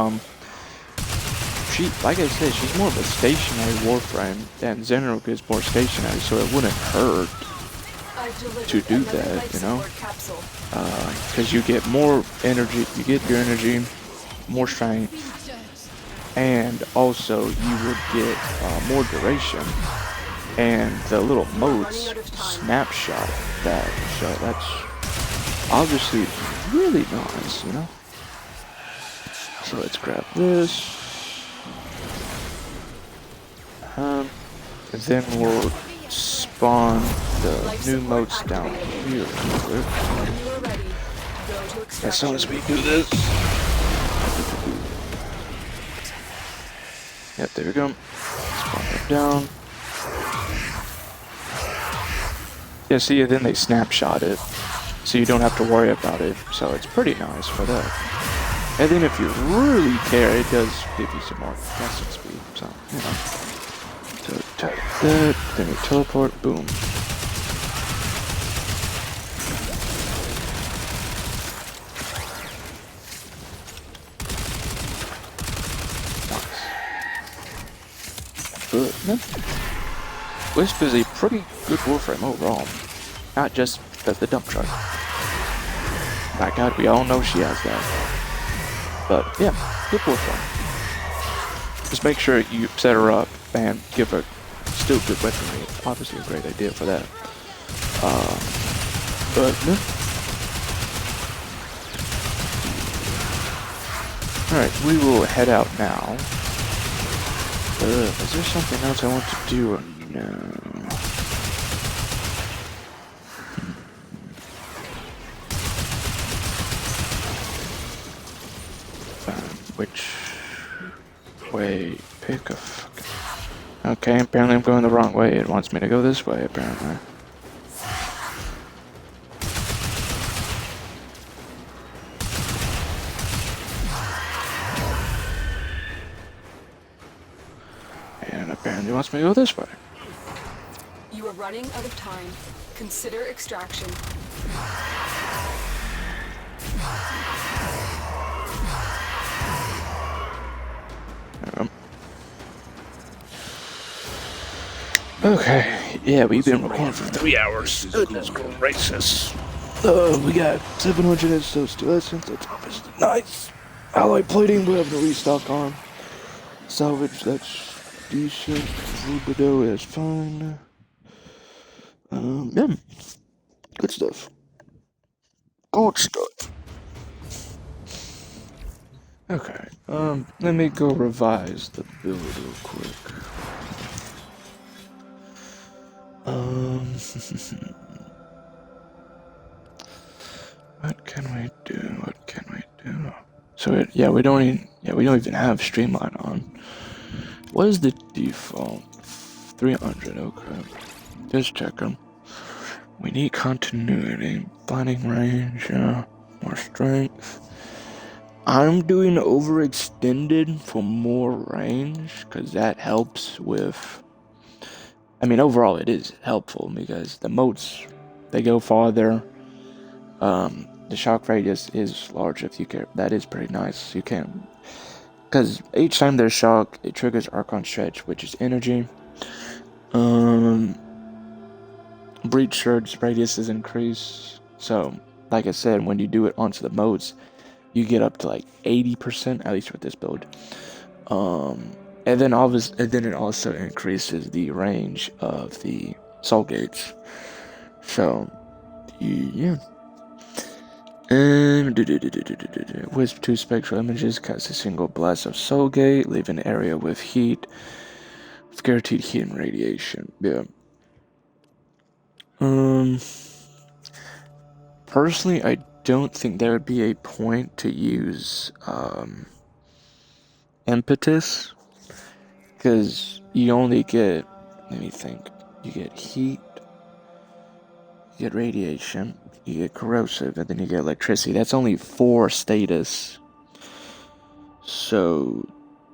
she, like I said, she's more of a stationary Warframe, and Zenaruk is more stationary, so it wouldn't hurt to do that, you know? Because you get more energy, you get your energy, more strength, and also you would get more duration. And the little motes snapshot that, so that's obviously really nice, you know? So let's grab this. And then we'll spawn the new motes down here real quick. As soon as we do this. Yep, there we go. Spawn them down. Yeah, see, then they snapshot it, so you don't have to worry about it, so it's pretty nice for that. And then if you really care, it does give you some more casting speed, so, you know. So, type that, then we teleport, boom. Nice. Good, man. Wisp is a pretty good Warframe overall, not just the dump truck. My god, we all know she has that. But yeah, good Warframe. Just make sure you set her up and give her still good weaponry. Obviously a great idea for that. But yeah. Alright, we will head out now. Is there something else I want to do or no? Which way? Pick a fucking... Okay, apparently I'm going the wrong way. It wants me to go this way, apparently. And apparently wants me to go this way. You are running out of time. Consider extraction. Okay, yeah, we've been recording for 3 hours. Goodness gracious. We got 700 SO2 essence, that's obviously nice. Alloy plating, we have no restock on. Salvage, that's decent. Rubido is fine. Yeah. Good stuff. Good stuff. Okay, let me go revise the build real quick. What can we do? What can we do? So yeah, we don't even have Streamline on. What is the default? 300. Okay, just check them. We need continuity, blinding range, more strength. I'm doing overextended for more range because that helps with I mean, overall it is helpful because the motes, they go farther. The shock radius is large if you care. That is pretty nice. You can, because each time there's shock, it triggers Archon Stretch, which is energy. Breach Surge radius is increased. So, like I said, when you do it onto the motes, you get up to like 80%, at least with this build. And then it also increases the range of the soul gates. So, yeah. Wisp 2 spectral images cast a single blast of soul gate, leaving an area with heat, with guaranteed heat and radiation. Yeah. Personally, I don't think there would be a point to use impetus, because you only get, let me think, you get heat, you get radiation, you get corrosive, and then you get electricity. That's only 4 status, so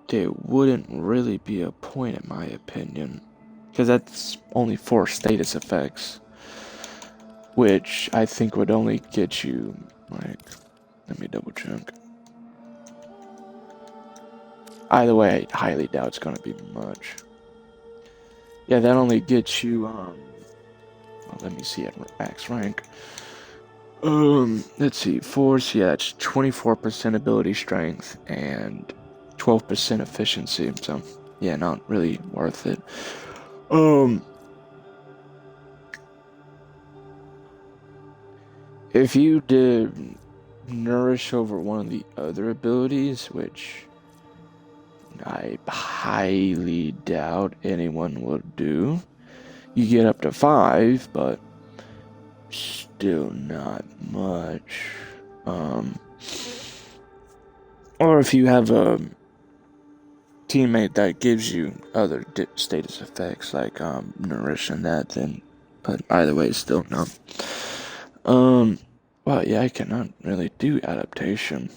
there wouldn't really be a point in my opinion, because that's only 4 status effects, which I think would only get you, like, let me double check. Either way, I highly doubt it's going to be much. Yeah, that only gets you, well, let me see at max rank. Let's see, force, yeah, it's 24% ability strength and 12% efficiency, so, yeah, not really worth it. If you did nourish over one of the other abilities, which I highly doubt anyone will do, you get up to 5, but still not much. Or if you have a teammate that gives you other status effects like nourish and that, then, but either way, still no. Well, yeah, I cannot really do adaptation.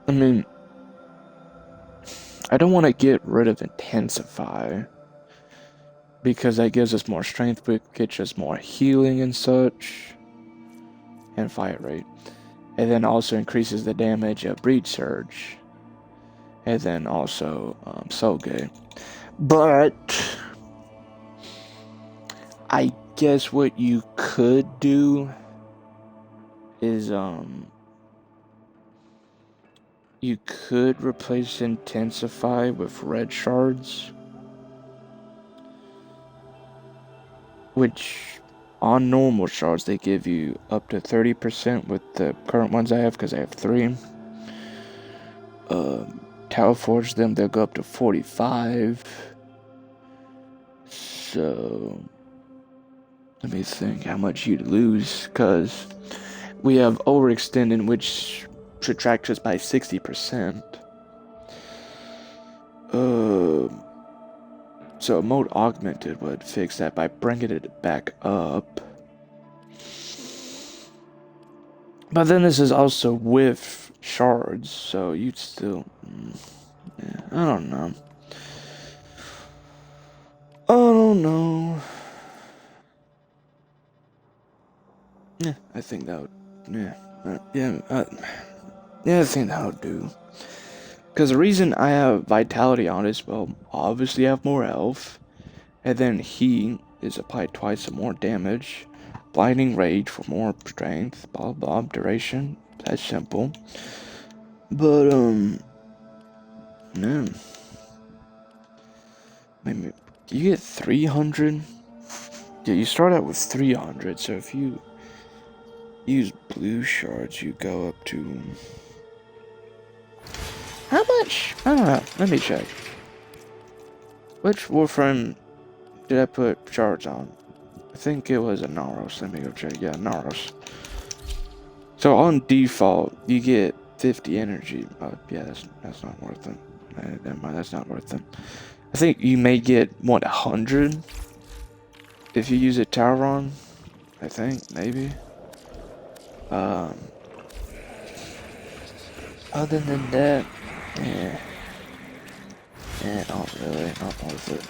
I mean, I don't want to get rid of intensify, because that gives us more strength, but gets us more healing and such, and fire rate. And then also increases the damage of breach surge, and then also soul gate. But I guess what you could do is you could replace intensify with red shards, which on normal shards they give you up to 30% with the current ones I have, because I have 3. Tower Forge them, they'll go up to 45. So let me think how much you'd lose, because we have overextended, which subtracts us by 60%. So mode augmented would fix that by bringing it back up. But then this is also with shards, so you'd still, yeah, I don't know. Yeah, I think that would, I think that would do. Because the reason I have Vitality on is, well, obviously I have more health, and then Heat is applied twice for more damage, Blinding Rage for more strength, blah blah, duration, that's simple. But, no. Maybe, you get 300? Yeah, you start out with 300, so if you use blue shards, you go up to... How much? I don't know. Let me check. Which Warframe did I put shards on? I think it was a Naros. Let me go check. Yeah, Naros. So on default, you get 50 energy. Yeah, that's not worth it. Never mind, that's not worth it. I think you may get, what, 100? If you use a Tauron? I think, maybe. Other than that, yeah. not really, not worth it.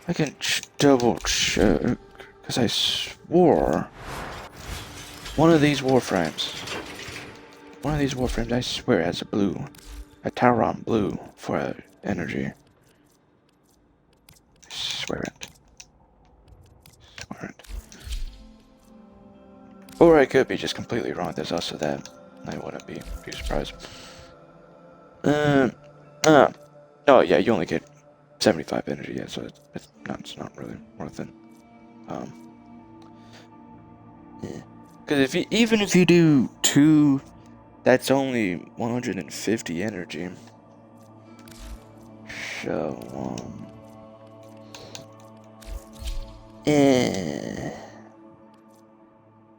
I can double check, because I swore one of these Warframes, I swear has a Tauron blue for energy. I swear it. Or I could be just completely wrong. There's also that. I wouldn't be too surprised. Oh yeah, you only get 75 energy. Yeah, so it's not really worth it. Yeah. Because even if you do 2, that's only 150 energy. So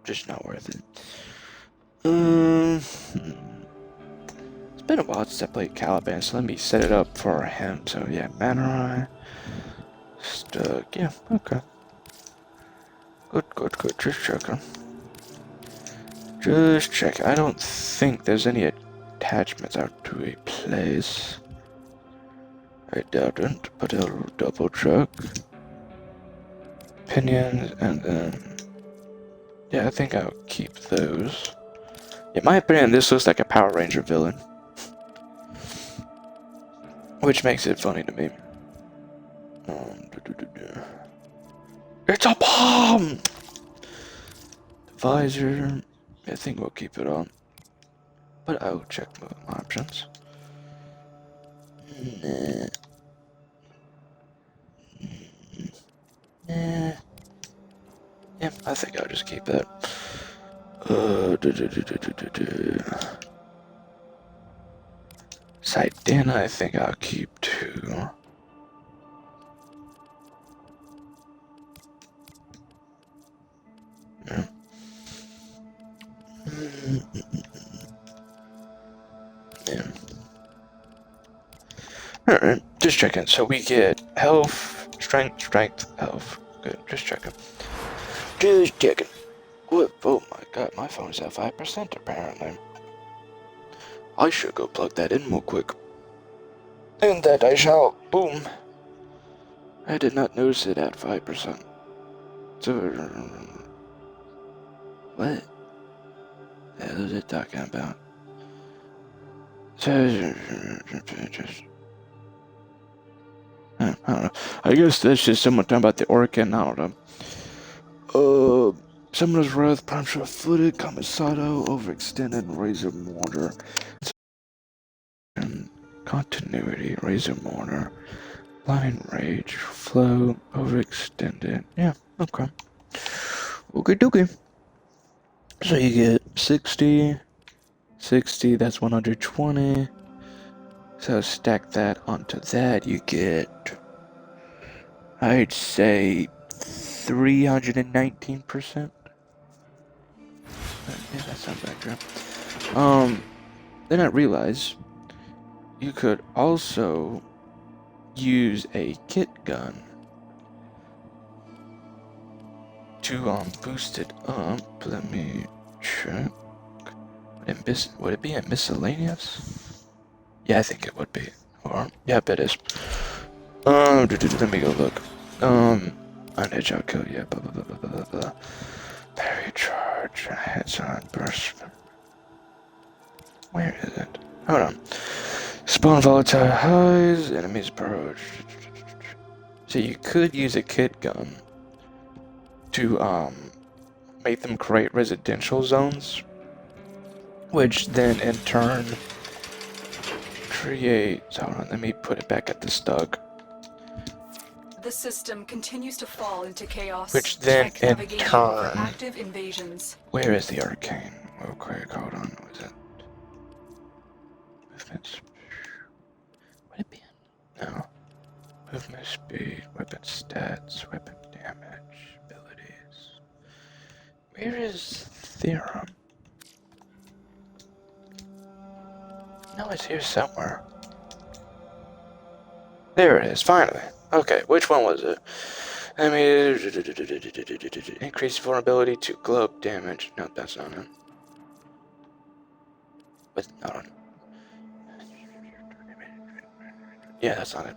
just not worth it. It's been a while since I played Caliban, so let me set it up for him. So yeah, Manor Stuck. Yeah, okay. Good. Just checking. I don't think there's any attachments out to a place. I doubt it, but I'll double check. Opinions, and then yeah, I think I'll keep those. In my opinion, this looks like a Power Ranger villain, which makes it funny to me. It's a bomb! Visor, I think we'll keep it on, but I will check my options. Yeah, I think I'll just keep that. Sidana, I think I'll keep 2. Yeah. Yeah. Alright, just checking. So we get health, strength, health. Good, just checking. Just checking. What? Oh my god, my phone's at 5% apparently. I should go plug that in real quick. And that I shall. Boom. I did not notice it at 5%. So, what the hell is it talking about? So, just, I don't know. I guess that's just someone talking about the Orkin. I don't know. Summoner's Wrath, Prime Footed, Kamisato, Overextended, Razor Mortar. And Continuity, Razor Mortar, Blind Rage, Flow, Overextended. Yeah, okay. Okay. So you get 60, that's 120. So stack that onto that, you get, I'd say, 319%. Yeah, that sounds accurate. Then I realized you could also use a kit gun to boost it up. Let me check. Would it be a miscellaneous? Yeah, I think it would be. Or yep, it is. Let me go look. Unedge kill, yeah, blah. Parry charge, heads on burst. Where is it? Hold on. Spawn volatile highs, enemies approach. So you could use a kit gun to make them create residential zones, which then in turn creates. Hold on, let me put it back at the stug. The system continues to fall into chaos. Which then in turn. Active invasions. Where is the arcane? Okay, hold on. Was it? Movements. Would it be? No. Movement speed, weapon stats, weapon damage, abilities. Where is Theorem? No, it's here somewhere. There it is, finally. Okay, which one was it? I mean, increase vulnerability to globe damage. No, that's not it. But hold on. Yeah, that's not it.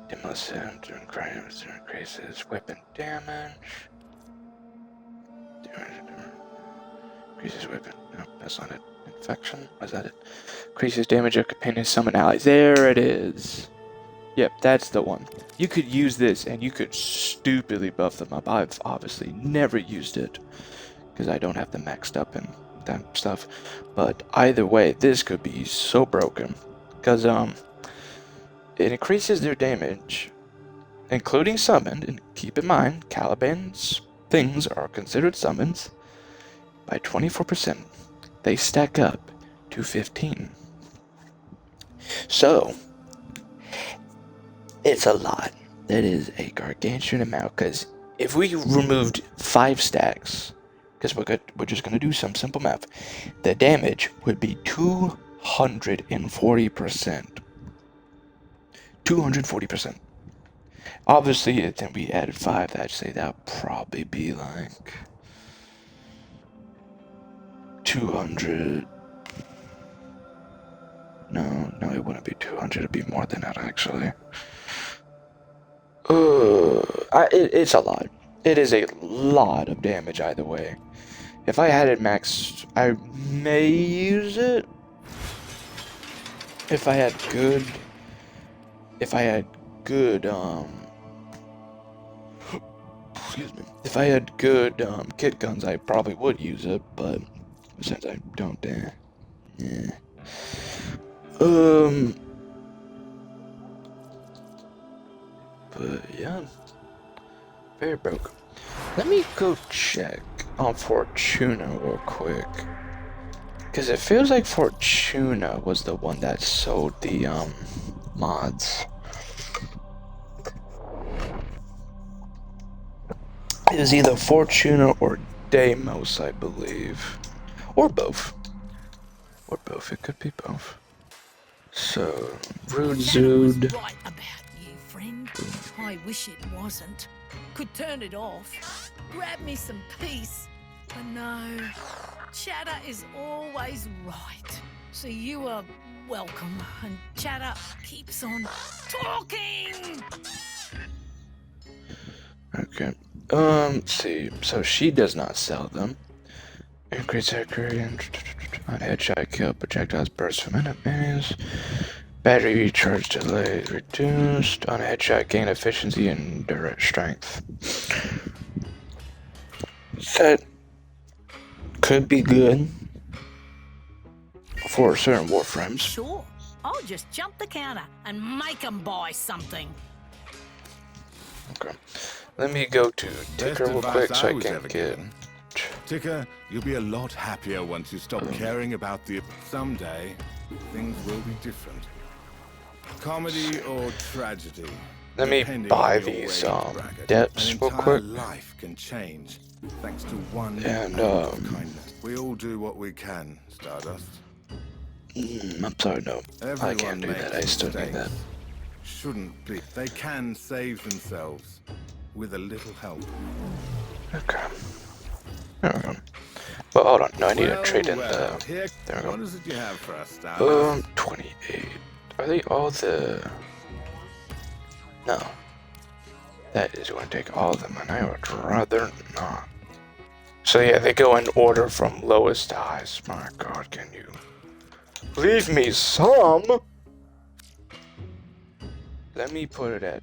Demolition, increases weapon damage. Increases weapon. No, that's not it. Infection. Was that it? Increases damage of companion summon allies. There it is. Yep, that's the one. You could use this and you could stupidly buff them up. I've obviously never used it because I don't have them maxed up and that stuff. But either way, this could be so broken because it increases their damage, including summoned. And keep in mind, Caliban's things are considered summons by 24%. They stack up to 15. So it's a lot. That is a gargantuan amount. Because if we removed 5 stacks, because we're just gonna do some simple math, the damage would be 240%. 240%. Obviously, then we added 5. I'd say that would probably be like 200. No, it wouldn't be 200. It'd be more than that, actually. It's a lot. It is a lot of damage either way. If I had it maxed, I may use it. If I had good, excuse me. If I had good kit guns, I probably would use it. But since I don't, yeah. But yeah, very broke. Let me go check on Fortuna real quick, because it feels like Fortuna was the one that sold the mods. It was either Fortuna or Deimos, I believe, or both. It could be both. So, Rude Zood. Right about you, friend. I wish it wasn't. Could turn it off. Grab me some peace. But no, Chatter is always right. So you are welcome, and Chatter keeps on talking. Okay. Let's see. So she does not sell them. Increase accuracy on headshot kill projectiles burst from enemies. Battery recharge delay reduced. On headshot gain efficiency and direct strength. That could be good for certain Warframes. Sure, I'll just jump the counter and make them buy something. Okay. Let me go to Ticker real quick so I can get... Ticker, you'll be a lot happier once you stop caring about the... Someday, things will be different. Comedy or tragedy. Let me buy these depths real quick. Life can change thanks to one and kindness. We all do what we can, Stardust. I'm sorry, no. I can't do that. I still need that. Shouldn't be. They can save themselves with a little help. Okay. There we go. Well, hold on. No, I need to trade in the... There we go. What is it you have for us, Stardust? 28. Are they all the... No. That is going to take all of them, and I would rather not. So yeah, they go in order from lowest to highest. My god, can you... leave me some? Let me put it at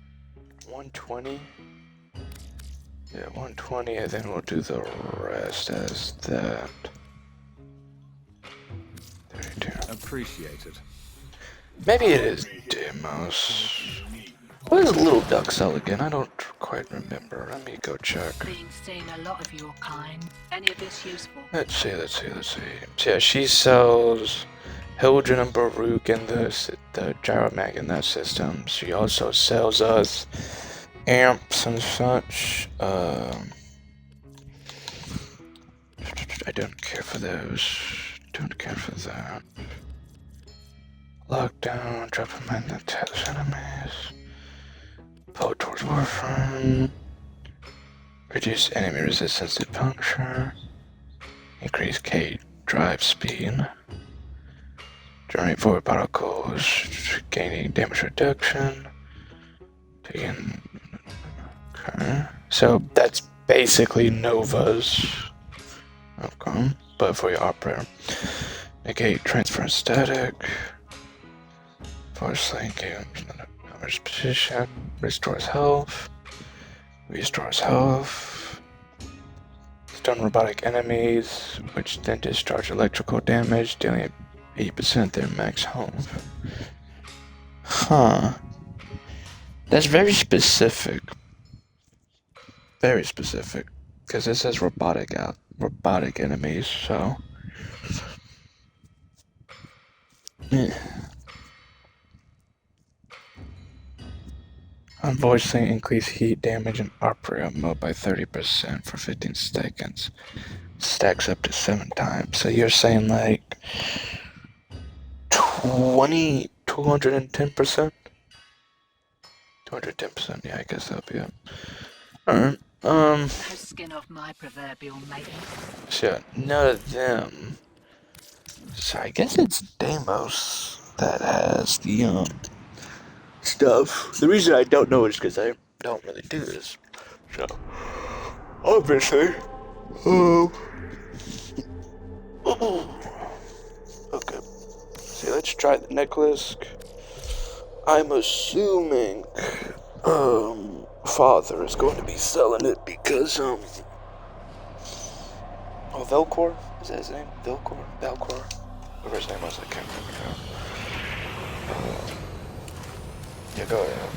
120. Yeah, 120, and then we'll do the rest as that. 32. Appreciated. Maybe it is Deimos. What is Little Duck sell again? I don't quite remember. Let me go check. Been seeing a lot of your kind. Any of this useful? Let's see. So yeah, she sells Hildren and Baruch and the Gyromag in that system. She also sells us amps and such. I don't care for those. Don't care for that. Lockdown, drop a man that tells enemies. Pull towards Warframe. Reduce enemy resistance to puncture. Increase K drive speed. Generate void particles, gaining damage reduction. Taking. Okay. So that's basically Novas. Okay. But for your operator. Negate transfer static. Force link gains position. Restores health. Restores health. Stun robotic enemies, which then discharge electrical damage, dealing 80% their max health. Huh. That's very specific. Very specific. Because it says robotic enemies, so. Yeah. Unfortunately, increase heat damage in operator mode by 30% for 15 seconds. Stacks up to 7 times. So you're saying like 210%? 210%, yeah, I guess that'll be it. Alright, The skin of my proverbial maiden. so yeah, none of them. So I guess it's Deimos that has the, stuff. The reason I don't know is because I don't really do this. So, obviously, okay. See, let's try the necklace. I'm assuming, Father is going to be selling it because, Velcor? Is that his name? Velcor? Whatever his name was, I can't remember now. Yeah, go ahead.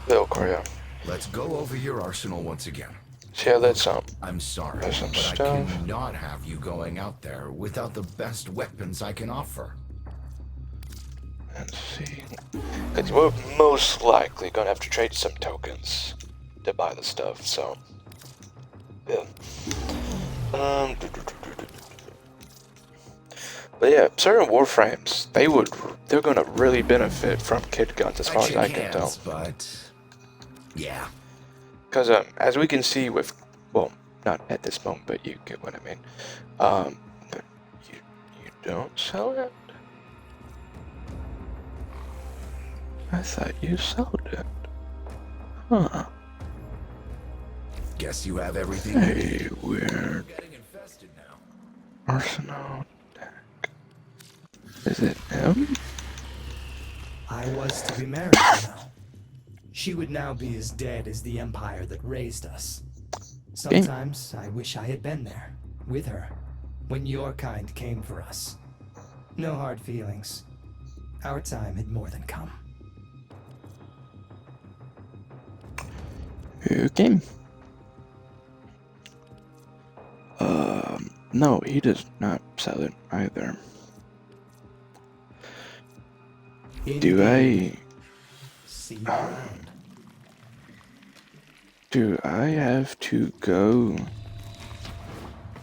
Velcor, yeah. Let's go over your arsenal once again. So yeah, that's, I'm sorry, that's some but stuff. I cannot have you going out there without the best weapons I can offer. Let's see. Because we're most likely gonna have to trade some tokens to buy the stuff, so. Yeah. But yeah, certain Warframes, they're gonna really benefit from kit guns as far as I can tell. But yeah. Because as we can see with, well, not at this moment, but you get what I mean. But you don't sell it? I thought you sold it. Huh. Guess you have everything. Hey, weird. Getting infested now. Arsenal deck. Is it him? I was to be married now. She would now be as dead as the empire that raised us. Sometimes I wish I had been there, with her, when your kind came for us. No hard feelings. Our time had more than come. Okay. No, he does not sell it either. Do I have to go?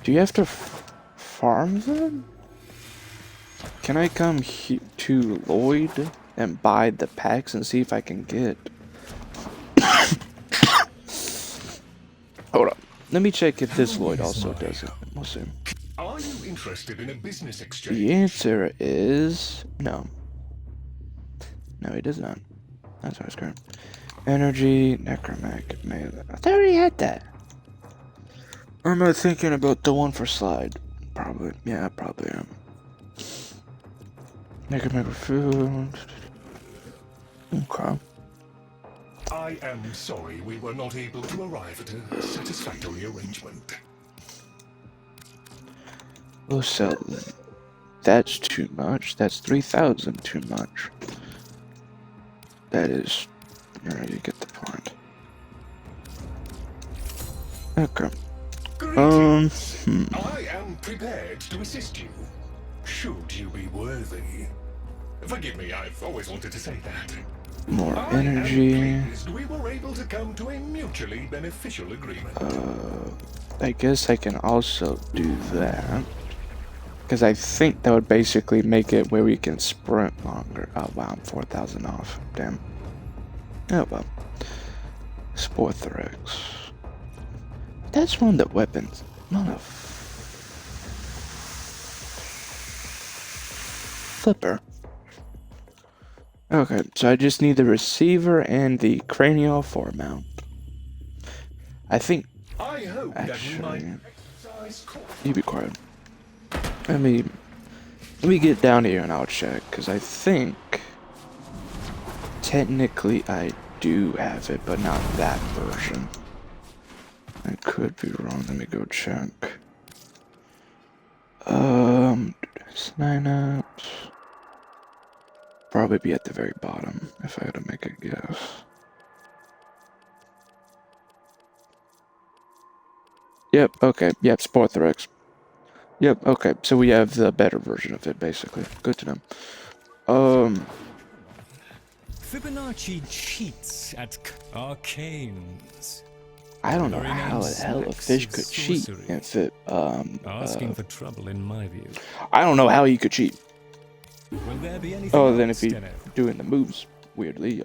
Do you have to farm them? Can I come to Lloyd and buy the packs and see if I can get? Hold up. Let me check if this Lloyd also does it. We'll see. Are you interested in a business exchange? The answer is no. No, he does not. That's what I was correct. Energy, necromantic, melee. I thought I already had that. Or am I thinking about the one for slide? Probably. Yeah, I probably am. Necromantic food. Okay. I am sorry we were not able to arrive at a satisfactory arrangement. We'll sell. That's too much. That's 3,000 too much. That is. You get the point. Okay. I am prepared to assist you, should you be worthy. Forgive me, I've always wanted to say that. More energy. I am pleased we were able to come to a mutually beneficial agreement. I guess I can also do that. Because I think that would basically make it where we can sprint longer. Oh wow, I'm 4,000 off. Damn. Oh well. Spore Thorax. That's one of the weapons. flipper. Okay, so I just need the receiver and the cranial foremount. I think. I hope Actually, you be quiet. Let me get down here and I'll check, because I think technically I do have it, but not that version. I could be wrong. Let me go check. Sign-ups. Probably be at the very bottom if I had to make a guess. Yep, okay, yep, Sport Threx. Yep, okay, so we have the better version of it, basically. Good to know. Fibonacci cheats at arcanes. I don't know how the hell a fish could cheat if it, Asking for trouble in my view. I don't know how he could cheat. Will there be anything Oh, then else, if he's Denno? doing the moves weirdly,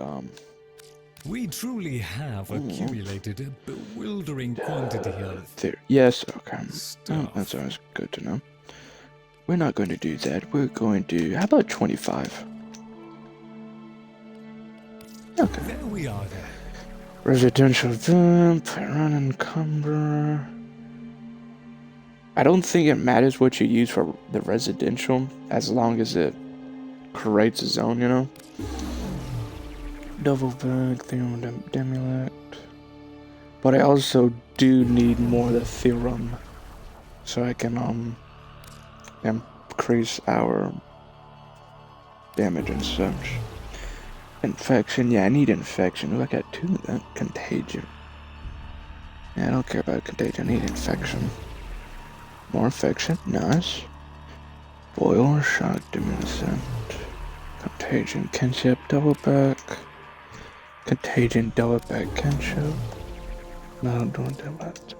We truly have accumulated a bewildering quantity of there. Yes, okay. Oh, that's always good to know. We're not going to do that. We're going to. How about 25? Okay. There we are then. Residential vamp, run encumber. I don't think it matters what you use for the residential, as long as it creates a zone, you know? Double back, theorem, demulect. But I also do need more of the theorem, so I can, increase our damage and such. Infection, yeah, I need infection. Ooh, I got 2 of that. Contagion. Yeah, I don't care about contagion, I need infection. More infection, nice. Boil, shock, diminiscent. Contagion, kinship, double back. Contagion, double back, kinship. No, don't do that.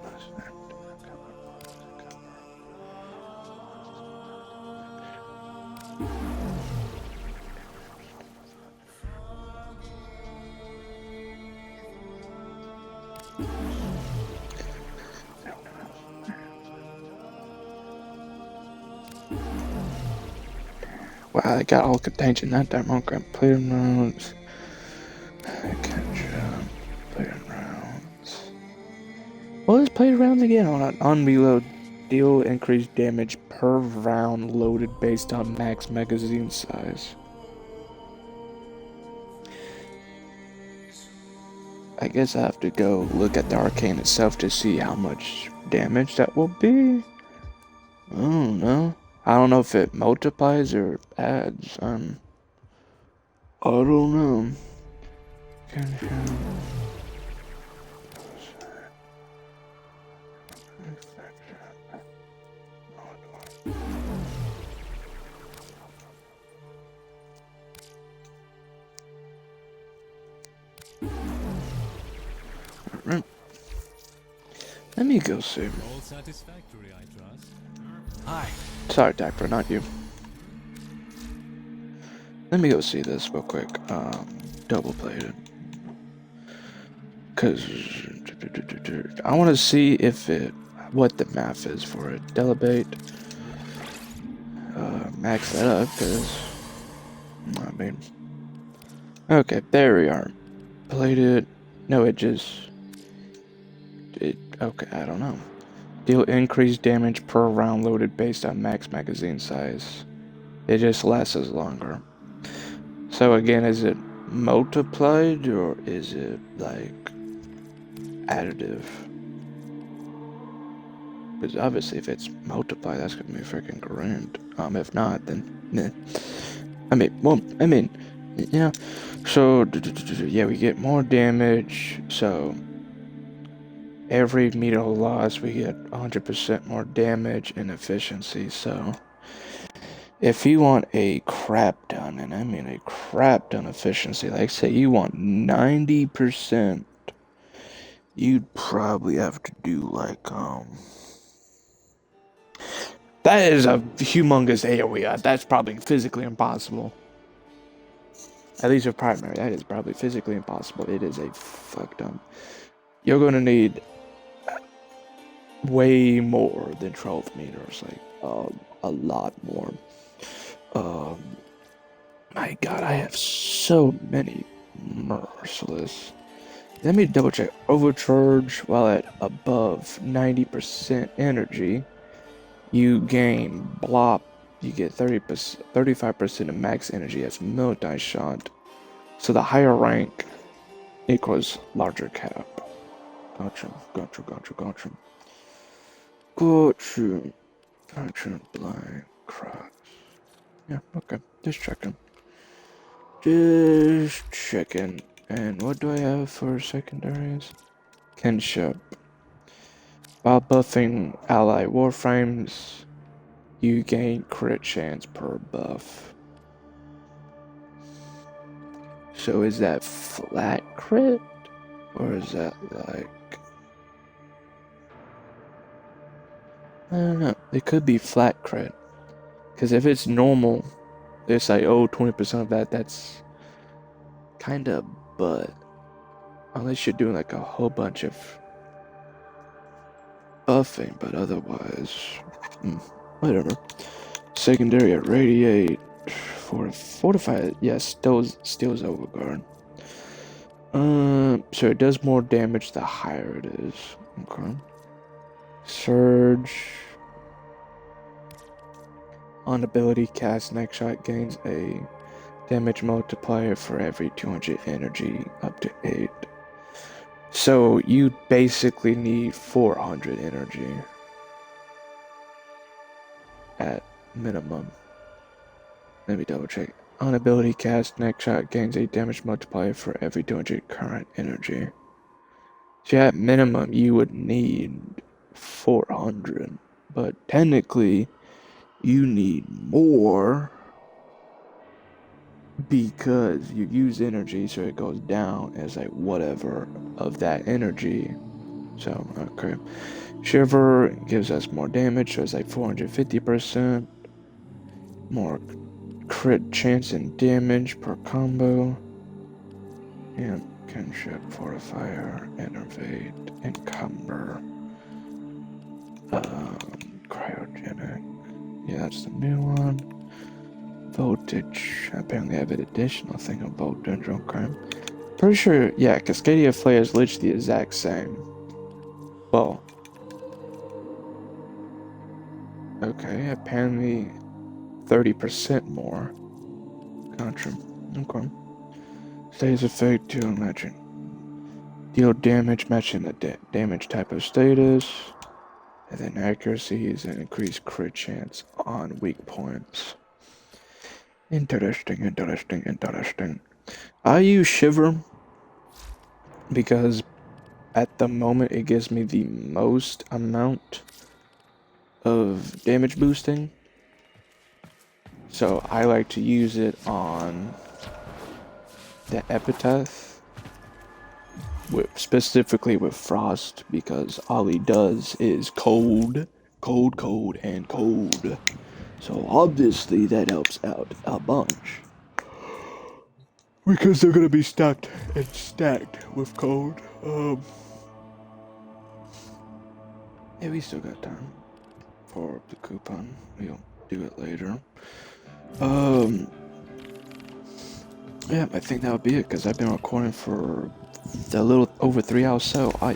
Wow, I got all contagion that time. Okay, plating rounds. Plating rounds. What is plated rounds again? On reload, deal increased damage per round loaded based on max magazine size. I guess I have to go look at the arcane itself to see how much damage that will be. I don't know. I don't know if it multiplies or adds. I don't know. Alright. Let me go see. All satisfactory, I trust. Hi. Sorry, Dapper, not you. Let me go see this real quick. Double plated. Cause I want to see if what the math is for it. Delibate. Max that up, cause I mean. Okay, there we are. Plated. No, okay, I don't know. Deal increased damage per round loaded based on max magazine size. It just lasts longer. So again, is it multiplied or is it like additive? Because obviously if it's multiplied, that's gonna be freaking grand. If not, then yeah. So yeah, we get more damage. So every meter loss, we get 100% more damage and efficiency. So if you want a crap ton, and I mean a crap ton efficiency, like say you want 90%, you'd probably have to do like, that is a humongous AoE. That's probably physically impossible. At least with primary, that is probably physically impossible. It is a fuck ton. You're gonna need way more than 12 meters, like a lot more. My god, I have so many merciless. Let me double check. Overcharge while at above 90% energy. You gain blop. You get 30%, 35% of max energy as multi-shot. So the higher rank equals larger cap. Gotcha. Gotcha. Blind cross. Yeah, okay. Just checking. And what do I have for secondaries? Kinship. While buffing ally warframes, you gain crit chance per buff. So is that flat crit? Or is that like... I don't know. It could be flat crit. Because if it's normal, it's like, oh, 20% of that, that's kinda but. Unless you're doing like a whole bunch of buffing, but otherwise, whatever. Secondary at radiate, fortify. Yes, steals overguard. So it does more damage the higher it is. Okay. Surge. On ability cast, next shot gains a damage multiplier for every 200 energy up to 8. So you basically need 400 energy at minimum. Let me double check. On ability cast, next shot gains a damage multiplier for every 200 current energy. So at minimum you would need 400, but technically you need more because you use energy, so it goes down as like whatever of that energy. So okay, Shiver gives us more damage, so it's like 450%. More crit chance and damage per combo. And Kinship, Fortifier, Innervate, Encumber. Cryogenic. Yeah, that's the new one. Voltage. Apparently I have an additional thing of voltage, okay. Pretty sure, yeah, Cascadia Flare is literally the exact same. Well. Okay, apparently 30% more. Gotcha. Okay. Status effect to matching. Deal damage matching the damage type of status. And then accuracy is an increased crit chance on weak points. Interesting. I use Shiver because at the moment it gives me the most amount of damage boosting. So I like to use it on the Epitaph, specifically with Frost, because all he does is cold. So obviously that helps out a bunch. Because they're gonna be stacked with cold. Yeah, we still got time for the coupon. We'll do it later. Yeah, I think that would be it, because I've been recording for a little over 3 hours, so well,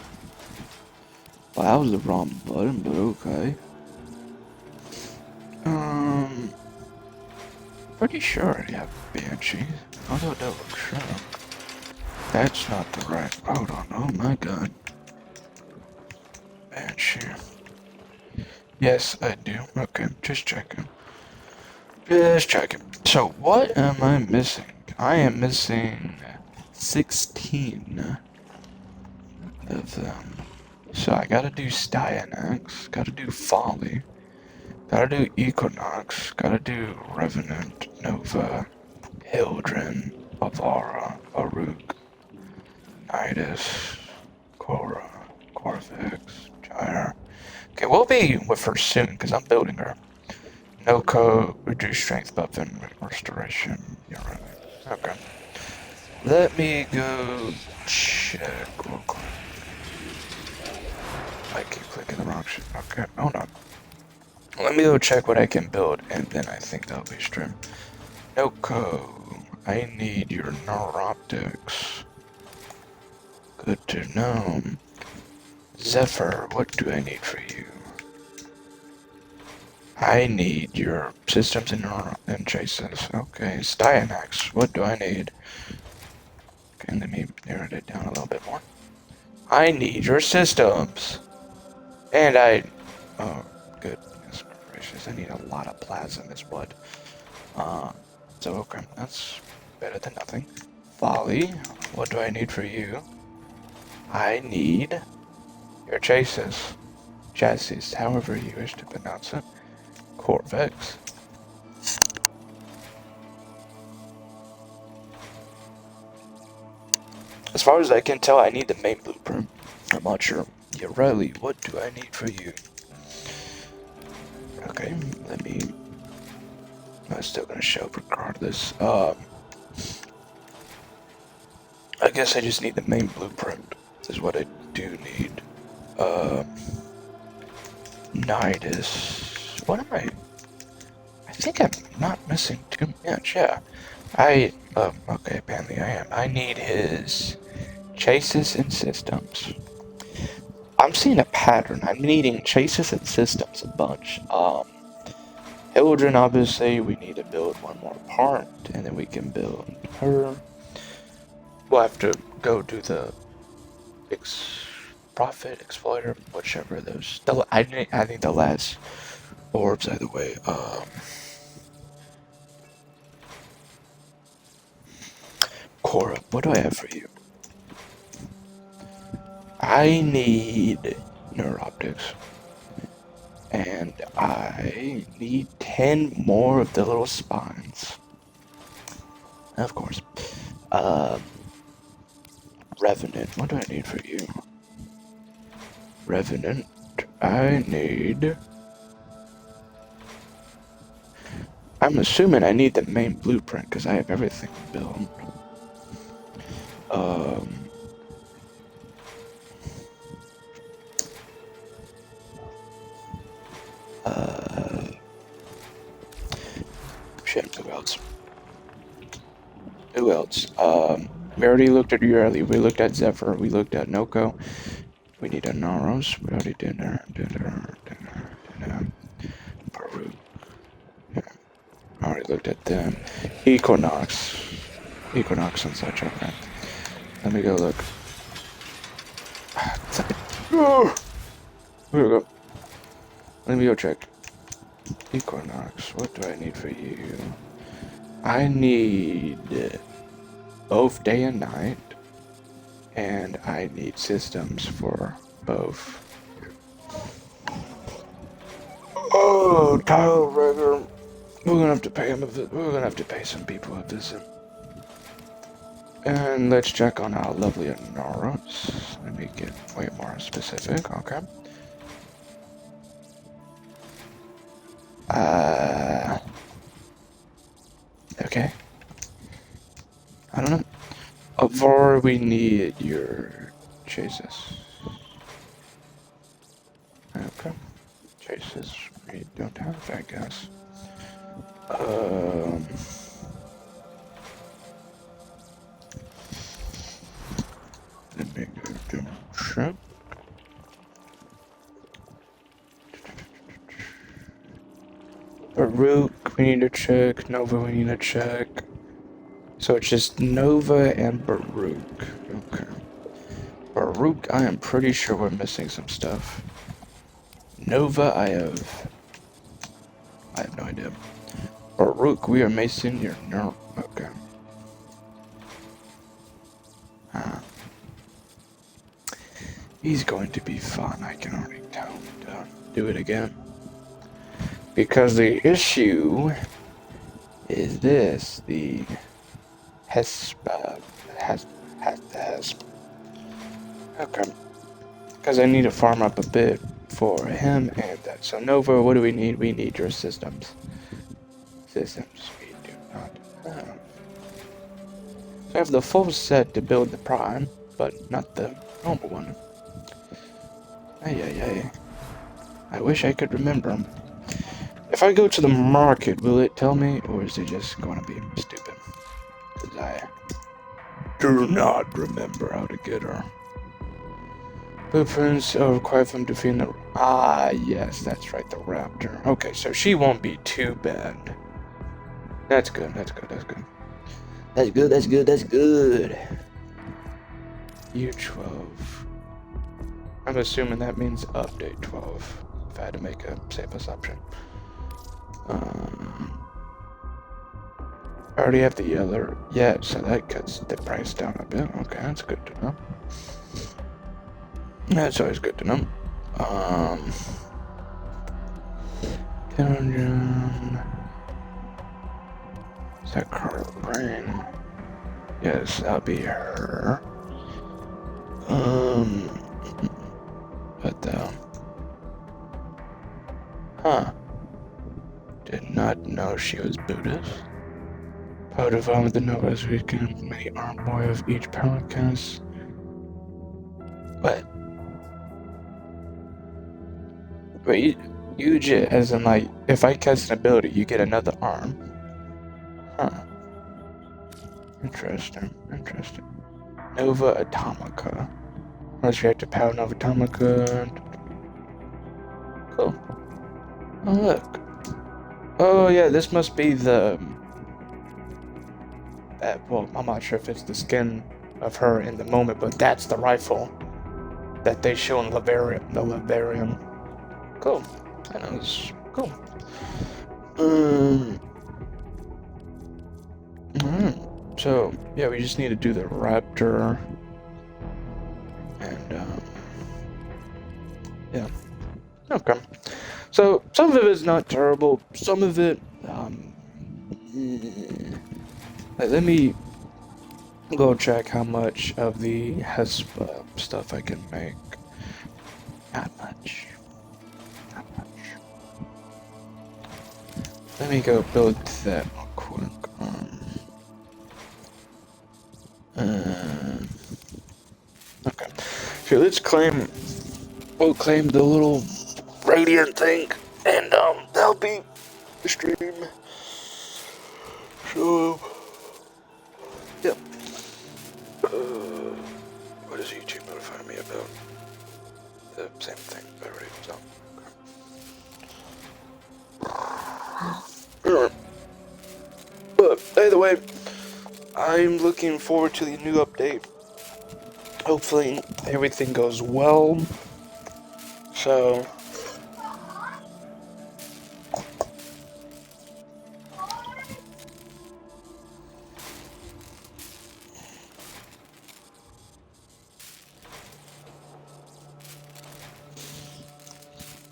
that was the wrong button, but okay. Pretty sure I have Banshee. Although double check. That's not the right. Hold on. Oh my god. Banshee. Yes, I do. Okay, just checking. So, what am I missing? I am missing 16 of them. So I gotta do Styanax, gotta do Folly, gotta do Equinox, gotta do Revenant, Nova, Hildren, Avara, Aruk, Nidus, Korra, Corvex, Gyre. Okay, we'll be with her soon, because I'm building her. No code, reduce strength buff and restoration. You're right. Okay. Let me go check real quick. I keep clicking the wrong shit. Okay, hold on. Let me go check what I can build, and then I think that'll be stream. No code. I need your neuroptics. Good to know. Zephyr, what do I need for you? I need your systems and chases. Okay, Styanax, what do I need? Okay, let me narrow it down a little bit more. I need your systems. And oh, goodness gracious, I need a lot of plasm is what. So okay, that's better than nothing. Folly, what do I need for you? I need your chases. Chassis, however you wish to pronounce it. Corvex. As far as I can tell, I need the main blueprint. I'm not sure. Yeah, Riley, what do I need for you? Okay, let me... I'm still gonna show regardless. I guess I just need the main blueprint. Is what I do need. Nidus. What am I? I think I'm not missing too much, yeah. Okay, apparently I am. I need his chases and systems. I'm seeing a pattern. I'm needing chases and systems a bunch. Hildren, obviously, we need to build one more part, and then we can build her. We'll have to go do the Prophet, Exploiter, whichever of those. I think the last orbs, either way. Cora, what do I have for you? I need neuroptics. And I need 10 more of the little spines. Of course. Revenant, what do I need for you? Revenant, I need... I'm assuming I need the main blueprint because I have everything built. Shit, who else? Who else? We already looked at Yurli, we looked at Zephyr, we looked at Noko. We need a Naros, we already did her. Peru. Yeah. I already looked at them. Equinox and such, okay. Let me go look. Oh, here we go. Let me go check. Equinox, what do I need for you? I need both day and night, and I need systems for both. Oh, Tyler Rigger. We're gonna have to pay him a visit. We're gonna have to pay some people a visit. And let's check on our lovely Noros. Let me get way more specific, okay. Okay. I don't know. Avor, we need your chases. Okay. Chases we don't have, I guess. Let me go to check. Baruch, we need to check. Nova, we need to check. So it's just Nova and Baruch. Okay. Baruch, I am pretty sure we're missing some stuff. Nova, I have no idea. Baruch, we are missing your nerve. Okay. He's going to be fun, I can already tell him to do it again. Because the issue is this, the Hesp. Okay. Because I need to farm up a bit for him and that. So Nova, what do we need? We need your systems. Systems we do not have. So I have the full set to build the Prime, but not the normal one. Ay. I wish I could remember them. If I go to the market, will it tell me, or is it just going to be stupid? 'Cause I do not remember how to get her. Blueprints are required from defeating the... Ah, yes, that's right, the raptor. Okay, so she won't be too bad. That's good, that's good, that's good. That's good, that's good, that's good. U12. I'm assuming that means update 12, if I had to make a safe assumption. I already have the yellow. Yeah, so that cuts the price down a bit. Okay, that's good to know. That's always good to know. 1000. Is that Carl Brain? Yes, that'll be her. What the? Huh. Did not know she was Buddhist. Power divine with the Novas, we can many arm boy of each power cast. What? Wait, you just, as in like, if I cast an ability, you get another arm. Huh. Interesting, interesting. Nova Atomica. Unless you have to power Nova Atomica. Cool. Oh, look. Oh, yeah, this must be the... well, I'm not sure if it's the skin of her in the moment, but that's the rifle that they show in the Lavarium. Cool. I know it's cool. So, yeah, we just need to do the raptor. And, yeah. Okay. So, some of it is not terrible. Some of it, let me go check how much of the HESPA stuff I can make. Not much. Not much. Let me go build that real quick. Okay. So let's claim. We'll claim the little radiant thing, and that'll be the stream. So, yep. What does YouTube notify me about? The same thing already. So. But either way, I'm looking forward to the new update. Hopefully everything goes well. So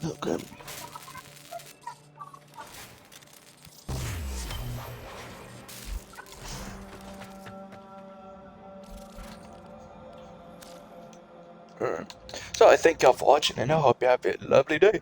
okay. Alright. So I thank y'all for watching, and I hope you have a lovely day.